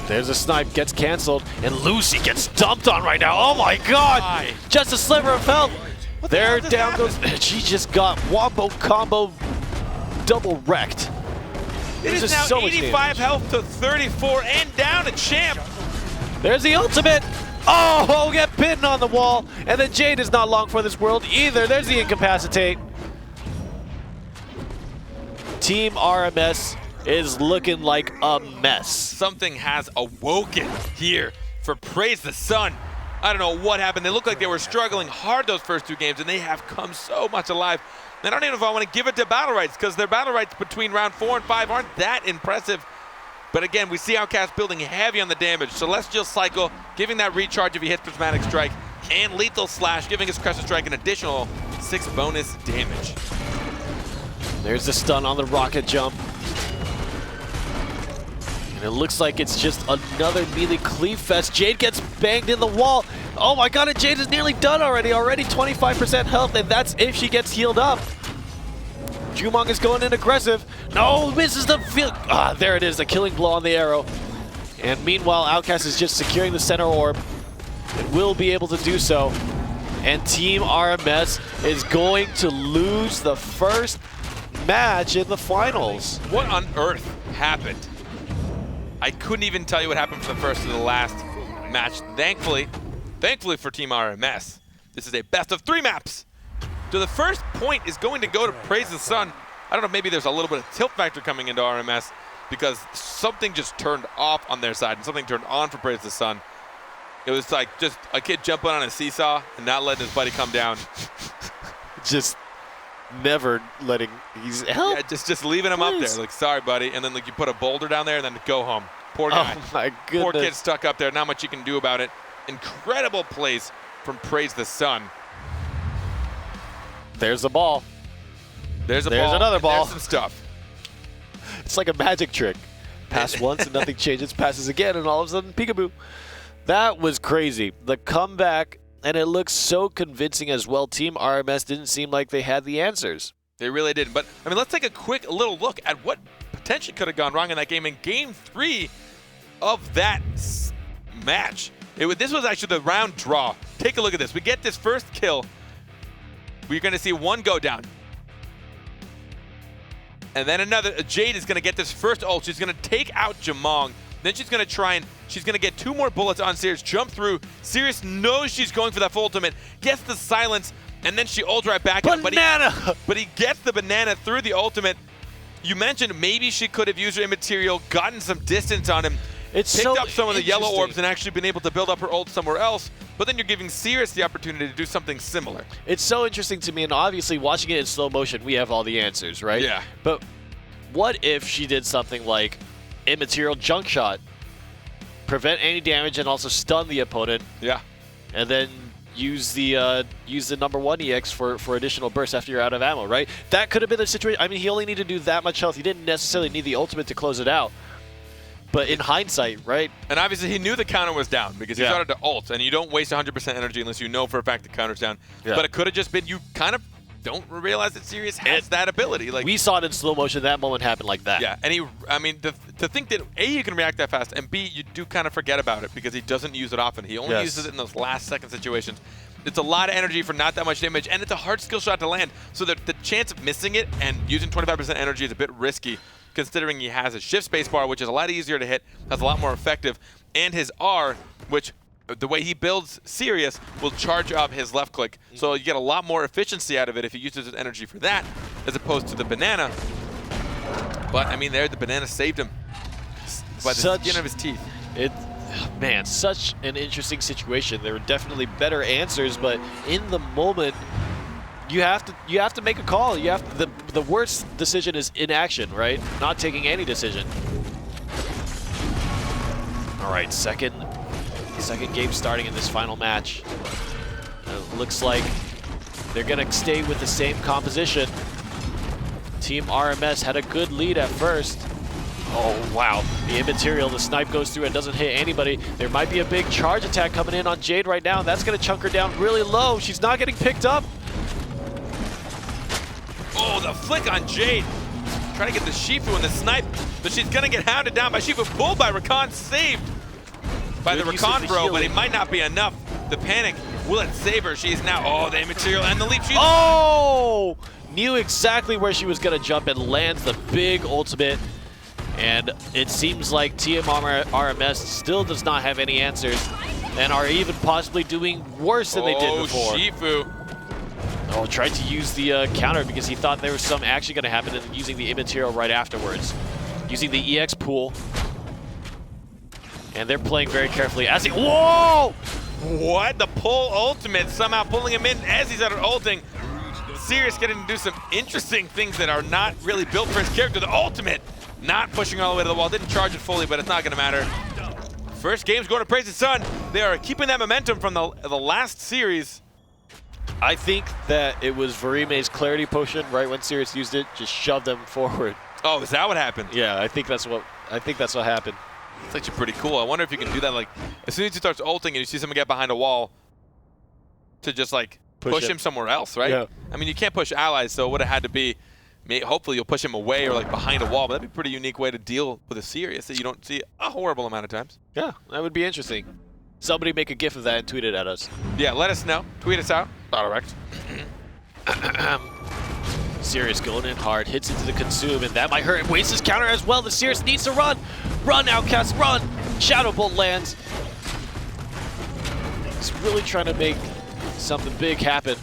S3: There's a snipe, gets canceled, and Lucy gets dumped on right now. Oh my god!
S2: Why?
S3: Just a sliver of health.
S2: What
S3: there,
S2: the
S3: down
S2: hell
S3: goes. She just got wombo combo double wrecked.
S2: It is now
S3: so
S2: 85 health to 34 and down to Champ.
S3: There's the ultimate. Oh, get pinned on the wall. And the Jade is not long for this world either. There's the incapacitate. Team RMS is looking like a mess.
S2: Something has awoken here for Praise the Sun. I don't know what happened. They look like they were struggling hard those first 2 games, and they have come so much alive. And I don't even know if I want to give it to BattleRekt, because their BattleRekts between round 4 and 5 aren't that impressive. But again, we see Outcast building heavy on the damage. Celestial Cycle giving that recharge if he hits Prismatic Strike, and Lethal Slash giving his Crescent Strike an additional 6 bonus damage.
S3: There's the stun on the rocket jump. And it looks like it's just another melee cleave fest. Jade gets banged in the wall. Oh my god, and Jade is nearly done already. Already 25% health, and that's if she gets healed up. Jumong is going in aggressive. No, misses the field. Ah, there it is, the killing blow on the arrow. And meanwhile, Outcast is just securing the center orb and will be able to do so. And Team RMS is going to lose the first match in the finals.
S2: What on earth happened? I couldn't even tell you what happened from the first to the last match. Thankfully for Team RMS, this is a best of 3 maps. So the first point is going to go to Praise the Sun. I don't know, maybe there's a little bit of tilt factor coming into RMS because something just turned off on their side and something turned on for Praise the Sun. It was like just a kid jumping on a seesaw and not letting his buddy come down.
S3: Just never letting, he's help.
S2: Yeah, just leaving him up there. Like, sorry, buddy. And then like you put a boulder down there and then go home. Poor guy.
S3: Oh my goodness.
S2: Poor kid stuck up there. Not much you can do about it. Incredible plays from Praise the Sun.
S3: There's the ball.
S2: There's a
S3: There's
S2: ball.
S3: another ball.
S2: There's some stuff.
S3: It's like a magic trick. Pass once and nothing changes. Passes again and all of a sudden, peekaboo. That was crazy. The comeback, and it looks so convincing as well. Team RMS didn't seem like they had the answers.
S2: They really didn't. But, I mean, let's take a quick little look at what potentially could have gone wrong in that game. In Game 3 of that match, this was actually the round draw. Take a look at this. We get this first kill. We're going to see one go down. And then another. Jade is going to get this first ult. She's going to take out Jumong. Then she's going to try and she's going to get 2 more bullets on Sirius, jump through. Sirius knows she's going for that full ultimate, gets the silence, and then she ults right back.
S3: Banana!
S2: But he gets the banana through the ultimate. You mentioned maybe she could have used her immaterial, gotten some distance on him, picked up some of the yellow orbs and actually been able to build up her ult somewhere else. But then you're giving Sirius the opportunity to do something similar.
S3: It's so interesting to me, and obviously watching it in slow motion, we have all the answers, right?
S2: Yeah.
S3: But what if she did something like immaterial junk shot, prevent any damage and also stun the opponent?
S2: Yeah.
S3: And then use the #1 EX for additional bursts after you're out of ammo, right? That could have been the situation. I mean, he only needed to do that much health. He didn't necessarily need the ultimate to close it out. But in hindsight, right?
S2: And obviously he knew the counter was down because he started to ult, and you don't waste 100% energy unless you know for a fact the counter's down.
S3: Yeah.
S2: But it could have just been you kind of don't realize that Sirius has that ability. Like,
S3: we saw it in slow motion. That moment happened like that.
S2: Yeah, and to think that A, you can react that fast, and B, you do kind of forget about it because he doesn't use it often. He only uses it in those last second situations. It's a lot of energy for not that much damage, and it's a hard skill shot to land. So the chance of missing it and using 25% energy is a bit risky, considering he has a shift spacebar, which is a lot easier to hit, that's a lot more effective, and his R, which the way he builds Sirius will charge up his left click. So you get a lot more efficiency out of it if he uses his energy for that, as opposed to the banana. But I mean, the banana saved him by the skin of his teeth.
S3: Man, such an interesting situation. There were definitely better answers, but in the moment, you have to make a call. You have to, the worst decision is inaction, right? Not taking any decision. All right, second game starting in this final match. It looks like they're gonna stay with the same composition. Team RMS had a good lead at first. Oh, wow. The immaterial, the snipe goes through and doesn't hit anybody. There might be a big charge attack coming in on Jade right now, and that's going to chunk her down really low. She's not getting picked up.
S2: Oh, the flick on Jade. Trying to get the Shifu and the snipe, but she's going to get hounded down by Shifu. Pulled by Rakan, saved by the Rakan bro, but it might not be enough. The panic, will it save her? She is now, oh, the immaterial and the leap.
S3: Oh! Knew exactly where she was going to jump and lands the big ultimate. And it seems like Team RMS still does not have any answers and are even possibly doing worse than they did before.
S2: Shifu.
S3: Oh, tried to use the counter because he thought there was some action going to happen and using the immaterial right afterwards. Using the EX pool. And they're playing very carefully as he, whoa!
S2: What? The pull ultimate somehow pulling him in as he's out of ulting. Sirius getting to do some interesting things that are not really built for his character. The ultimate not pushing all the way to the wall. Didn't charge it fully, but it's not going to matter. First game's going to Preseason. They are keeping that momentum from the last series.
S3: I think that it was Varime's Clarity Potion right when Sirius used it, just shoved them forward.
S2: Oh, is that what happened?
S3: Yeah, I think that's what happened.
S2: It's actually pretty cool. I wonder if you can do that, like, as soon as he starts ulting and you see someone get behind a wall, to just, like, push him somewhere else, right?
S3: Yeah.
S2: I mean, you can't push allies, so it would have had to be, hopefully you'll push him away or, like, behind a wall, but that'd be a pretty unique way to deal with a Sirius that you don't see a horrible amount of times.
S3: Yeah, that would be interesting. Somebody make a GIF of that and tweet it at us.
S2: Yeah, let us know. Tweet us out. BattleRekt.
S3: Sirius going in hard, hits into the consume, and that might hurt. Wastes his counter as well. The Sirius needs to run. Run, Outcast, run. Shadow Bolt lands. He's really trying to make something big happen.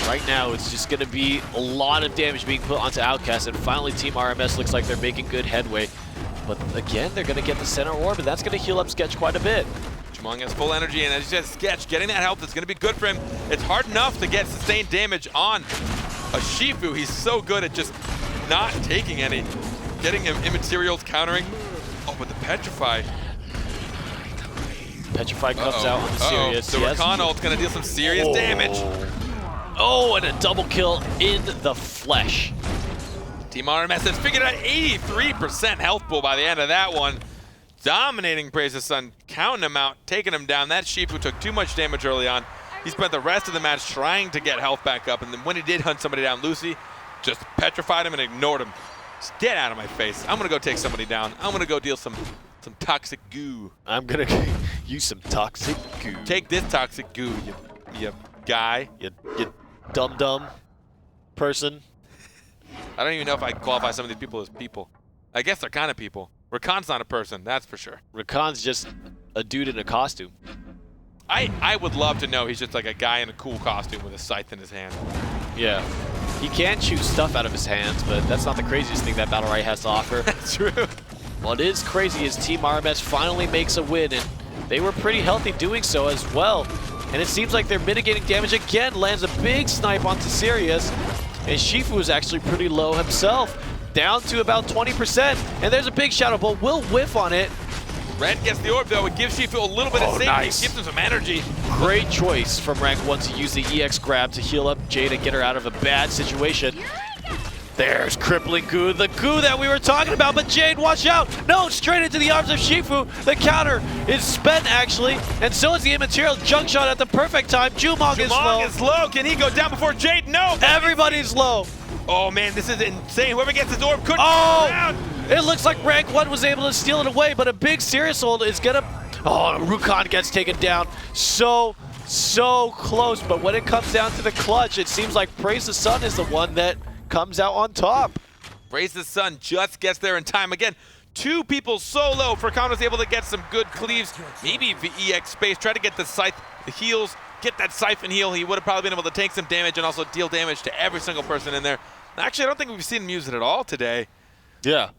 S3: Right now, it's just going to be a lot of damage being put onto Outcast, and finally Team RMS looks like they're making good headway. But again, they're going to get the center orb, and that's going to heal up Sketch quite a bit.
S2: Jamong has full energy, and as you said, Sketch getting that help that's going to be good for him. It's hard enough to get sustained damage on a Shifu. He's so good at just not taking any. Getting him immaterials, countering. Oh, but the Petrify.
S3: Petrify comes out on the Sirius.
S2: The Rakan ult's going to deal some serious damage.
S3: Oh, and a double kill in the flesh.
S2: Team RMS has figured out 83% health pool by the end of that one. Dominating Preseason, counting him out, taking him down. That Shifu took too much damage early on. He spent the rest of the match trying to get health back up, and then when he did hunt somebody down, Lucy just petrified him and ignored him. Just get out of my face. I'm gonna go take somebody down. I'm gonna go deal some toxic goo.
S3: I'm gonna use some toxic goo.
S2: Take this toxic goo, you guy.
S3: You dumb person.
S2: I don't even know if I qualify some of these people as people. I guess they're kind of people. Rakan's not a person, that's for sure.
S3: Rakan's just a dude in a costume.
S2: I would love to know he's just like a guy in a cool costume with a scythe in his hand.
S3: Yeah. He can shoot stuff out of his hands, but that's not the craziest thing that BattleRekt has to offer.
S2: That's true.
S3: What is crazy is Team RMS finally makes a win, and they were pretty healthy doing so as well. And it seems like they're mitigating damage again. Lands a big snipe onto Sirius, and Shifu is actually pretty low himself. Down to about 20%, and there's a big Shadow Bolt. Will whiff on it.
S2: Red gets the orb though. It gives Shifu a little bit of safety.
S3: Nice.
S2: Gives him some energy.
S3: Great choice from rank 1 to use the EX grab to heal up Jade and get her out of a bad situation. There's crippling goo, the goo that we were talking about, but Jade, watch out! No, straight into the arms of Shifu. The counter is spent actually, and so is the immaterial junk shot at the perfect time. Jumong
S2: is low. Can he go down before Jade? No.
S3: Everybody's low.
S2: Oh man, this is insane. Whoever gets this orb could
S3: It looks like rank 1 was able to steal it away, but a big Sirius hold is gonna... Oh, Rakan gets taken down. So close, but when it comes down to the clutch, it seems like Preseason is the one that comes out on top.
S2: Preseason just gets there in time. Again, 2 people so low. Rakan was able to get some good cleaves. Maybe the EX space. Try to get the scythe, the heals, get that siphon heal. He would have probably been able to take some damage and also deal damage to every single person in there. Actually, I don't think we've seen him use it at all today.
S3: Yeah.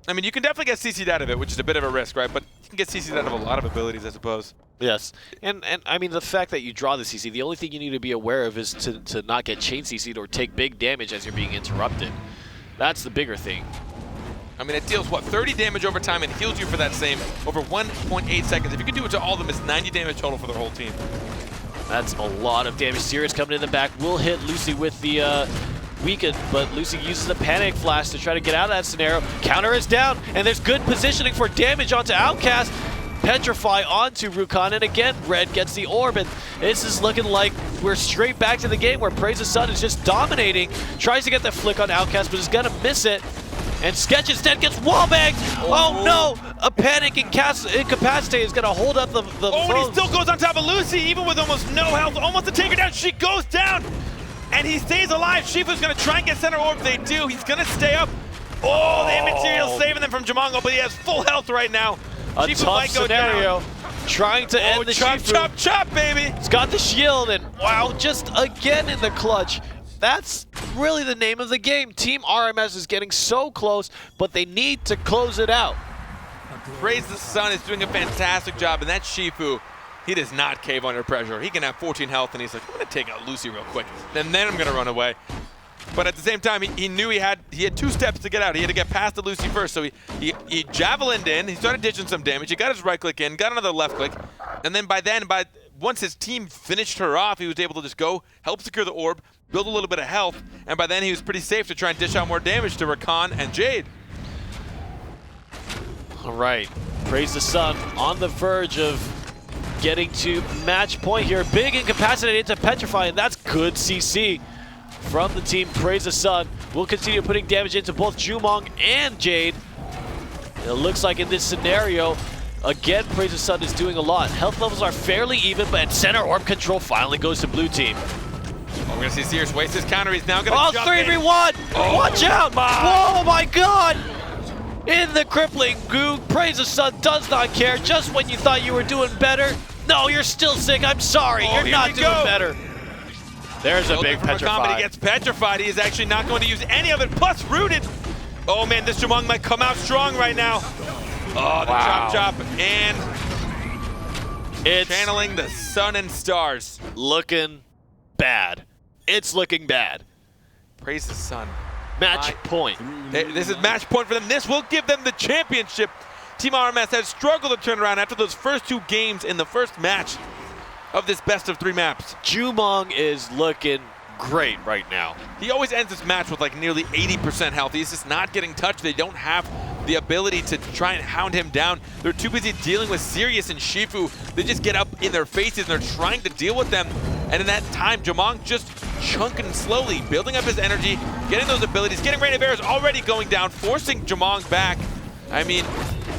S2: I mean, you can definitely get CC'd out of it, which is a bit of a risk, right? But you can get CC'd out of a lot of abilities, I suppose.
S3: Yes. And I mean, the fact that you draw the CC, the only thing you need to be aware of is to not get chain CC'd or take big damage as you're being interrupted. That's the bigger thing.
S2: I mean, it deals, what, 30 damage over time and heals you for that same over 1.8 seconds. If you can do it to all of them, it's 90 damage total for their whole team.
S3: That's a lot of damage. Sirius coming in the back will hit Lucy with the weaken, but Lucy uses the panic flash to try to get out of that scenario. Counter is down, and there's good positioning for damage onto Outcast. Petrify onto Rakan, and again, Red gets the orb, and this is looking like we're straight back to the game where Preseason is just dominating. Tries to get the flick on Outcast, but is gonna miss it. And Sketch instead gets wallbanged. Oh no! A panic incapacitated is gonna hold up the
S2: and he still goes on top of Lucy, even with almost no health, almost to take her down. She goes down, and he stays alive. Shifu's gonna try and get center orb. They do. He's gonna stay up. Oh, the immaterial saving them from Jamongo, but he has full health right now.
S3: A
S2: Shifu
S3: tough
S2: might go
S3: scenario.
S2: down.
S3: Trying to end the
S2: chop,
S3: Shifu.
S2: chop, chop, baby.
S3: He's got the shield, and wow, just again in the clutch. That's really the name of the game. Team RMS is getting so close, but they need to close it out.
S2: Praise the Sun is doing a fantastic job, and that Shifu, he does not cave under pressure. He can have 14 health, and he's like, I'm going to take out Lucy real quick, and then I'm going to run away. But at the same time, he knew he had 2 steps to get out. He had to get past the Lucy first, so he javelined in. He started ditching some damage. He got his right click in, got another left click, and then once his team finished her off, he was able to just go help secure the orb, build a little bit of health, and by then he was pretty safe to try and dish out more damage to Rakan and Jade.
S3: All right, Praise the Sun on the verge of getting to match point here. Big incapacitated into Petrify, and that's good CC from the team Praise the Sun. We'll continue putting damage into both Jumong and Jade. It looks like in this scenario, again, Praise the Sun is doing a lot. Health levels are fairly even, but center orb control finally goes to blue team.
S2: Oh, we're going to see Sears waste his counter. He's now going to jump
S3: 3v1!
S2: Oh,
S3: watch out!
S2: my.
S3: Oh my god! In the crippling goo, Praise the Sun does not care. Just when you thought you were doing better, no, you're still sick. I'm sorry,
S2: Oh,
S3: you're
S2: here
S3: not
S2: we
S3: doing
S2: go.
S3: better. There's a big
S2: Petrify. He
S3: Petrify.
S2: gets petrified. He is actually not going to use any of it. Plus rooted. Oh man, this Jumong might come out strong right now. Oh, the
S3: Wow.
S2: chop and
S3: It's
S2: channeling the sun and stars.
S3: looking bad. It's looking bad.
S2: Praise the sun.
S3: Match
S2: My-
S3: point.
S2: This is match point for them. This will give them the championship. Team RMS has struggled to turn around after those first 2 games in the first match of this best of 3 maps.
S3: Jumong is looking great right now.
S2: He always ends this match with like nearly 80% health. He's just not getting touched. They don't have the ability to try and hound him down. They're too busy dealing with Sirius and Shifu. They just get up in their faces and they're trying to deal with them. And in that time, Jumong just chunking slowly, building up his energy, getting those abilities, getting Rain of Arrows already going down, forcing Jumong back. I mean,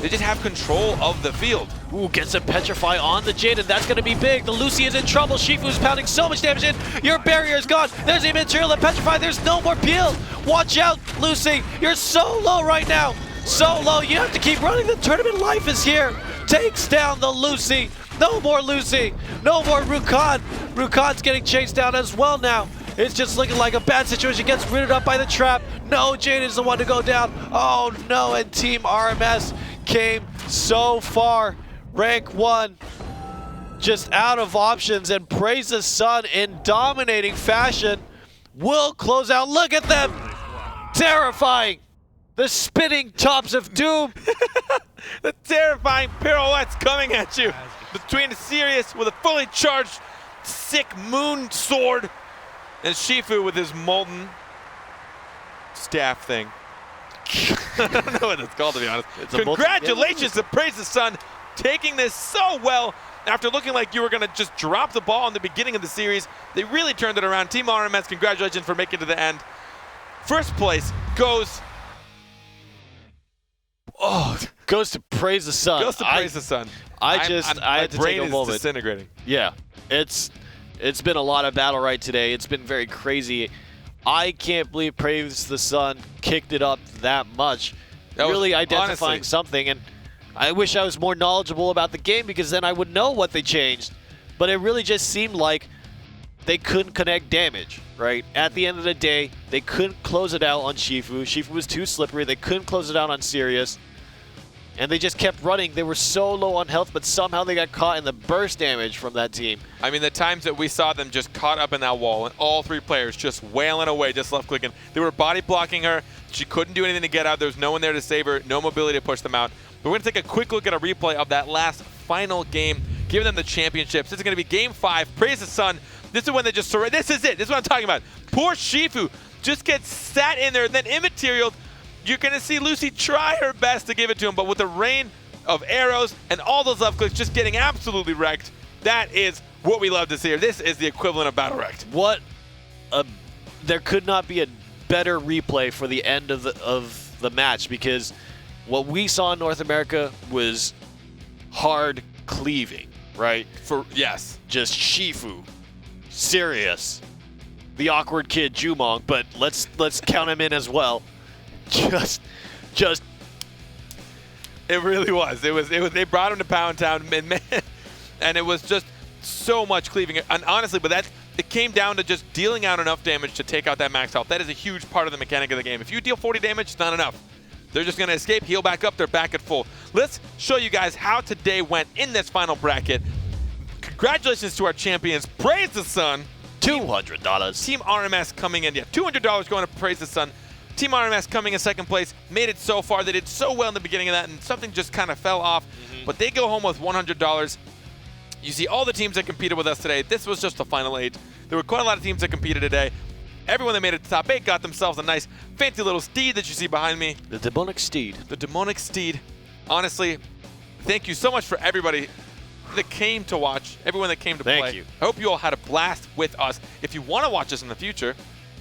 S2: they just have control of the field.
S3: Ooh, gets a Petrify on the Jade, and that's going to be big. The Lucy is in trouble. Shifu's pounding so much damage in. Your barrier is gone. There's the material to Petrify. There's no more peel. Watch out, Lucy. You're so low right now. So low. You have to keep running. The tournament life is here. Takes down the Lucy. No more Lucy. No more Rakan. Rakan's getting chased down as well now. It's just looking like a bad situation. Gets rooted up by the trap. No, Jade is the one to go down. Oh no, and Team RMS came so far. Rank 1 just out of options, and Praise the Sun in dominating fashion will close out. Look at them. Terrifying. The spinning tops of doom.
S2: The terrifying pirouettes coming at you between Sirius with a fully charged sick moon sword and Shifu with his molten staff thing. I don't know what it's called, to be honest.
S3: It's a
S2: Congratulations to Praise the Sun taking this so well after looking like you were going to just drop the ball in the beginning of the series. They really turned it around. Team RMS, congratulations for making it to the end. First place goes
S3: Goes to Praise the Sun.
S2: Goes to Praise the Sun.
S3: I
S2: my
S3: had to take
S2: brain
S3: a
S2: is
S3: moment.
S2: disintegrating.
S3: Yeah, it's been a lot of BattleRekt today. It's been very crazy. I can't believe Praise the Sun kicked it up that much.
S2: That was
S3: really identifying
S2: honestly
S3: something, and I wish I was more knowledgeable about the game because then I would know what they changed. But it really just seemed like they couldn't connect damage, right? At the end of the day, they couldn't close it out on Shifu. Shifu was too slippery. They couldn't close it out on Sirius. And they just kept running. They were so low on health, but somehow they got caught in the burst damage from that team.
S2: I mean, the times that we saw them just caught up in that wall and all 3 players just wailing away, just left clicking. They were body blocking her. She couldn't do anything to get out. There was no one there to save her, no mobility to push them out. But we're going to take a quick look at a replay of that last final game, giving them the championships. This is going to be Game 5. Praise the Sun. This is when they just surrender. This is it. This is what I'm talking about. Poor Shifu just gets sat in there and then immaterialed. You're going to see Lucy try her best to give it to him, but with the rain of arrows and all those left clicks just getting absolutely wrecked, that is what we love to see here. This is the equivalent of BattleRekt.
S3: There could not be a better replay for the end of the match, because what we saw in North America was hard cleaving, right?
S2: Yes.
S3: Just Shifu, Sirius, the awkward kid Jumong, but let's count him in as well. Just
S2: It really was. It was. They brought him to Pound Town, and it was just so much cleaving. And honestly, but it came down to just dealing out enough damage to take out that max health. That is a huge part of the mechanic of the game. If you deal 40 damage, it's not enough. They're just going to escape, heal back up, they're back at full. let's show you guys how today went in this final bracket. Congratulations to our champions, Praise the Sun.
S3: $200.
S2: Team RMS coming in, $200 going to Praise the Sun. Team RMS coming in second place, made it so far. They did so well in the beginning of that, and something just kind of fell off. But they go home with $100. You see all the teams that competed with us today. This was just the final 8. There were quite a lot of teams that competed today. Everyone that made it to top 8 got themselves a nice, fancy little steed that you see behind me.
S3: The demonic steed.
S2: The demonic steed. Honestly, thank you so much for everybody that came to watch, everyone that came to play.
S3: Thank you.
S2: I hope you all had a blast with us. If you want to watch us in the future,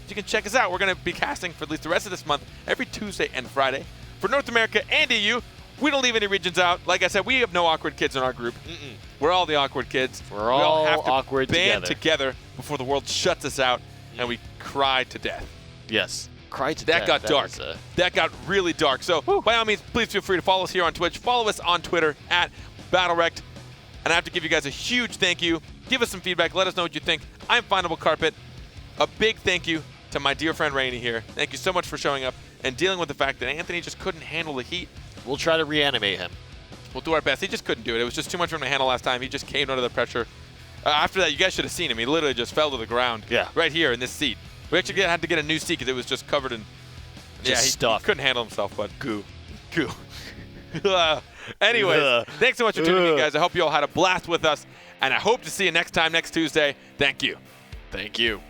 S2: you can check us out. We're going to be casting for at least the rest of this month, every Tuesday and Friday. For North America and EU, we don't leave any regions out. Like I said, we have no awkward kids in our group. We're all the awkward kids.
S3: We're all
S2: have to
S3: awkward
S2: band
S3: together.
S2: before the world shuts us out and we cry to death.
S3: Yes. Cry to
S2: That
S3: death.
S2: got dark.
S3: is,
S2: That got really dark. So by all means, please feel free to follow us here on Twitch. Follow us on Twitter at BattleRekt. And I have to give you guys a huge thank you. Give us some feedback. Let us know what you think. I'm FindableCarpet. A big thank you to my dear friend Rainey here. Thank you so much for showing up and dealing with the fact that Anthony just couldn't handle the heat.
S3: We'll try to reanimate him.
S2: We'll do our best. He just couldn't do it. It was just too much for him to handle last time. He just caved under the pressure. After that, you guys should have seen him. He literally just fell to the ground.
S3: Yeah.
S2: Right here in this seat. We actually had to get a new seat because it was just covered in
S3: Stuff.
S2: He couldn't handle himself, but goo. Anyways, thanks so much for tuning in, guys. I hope you all had a blast with us, and I hope to see you next time, next Tuesday. Thank you.
S3: Thank you.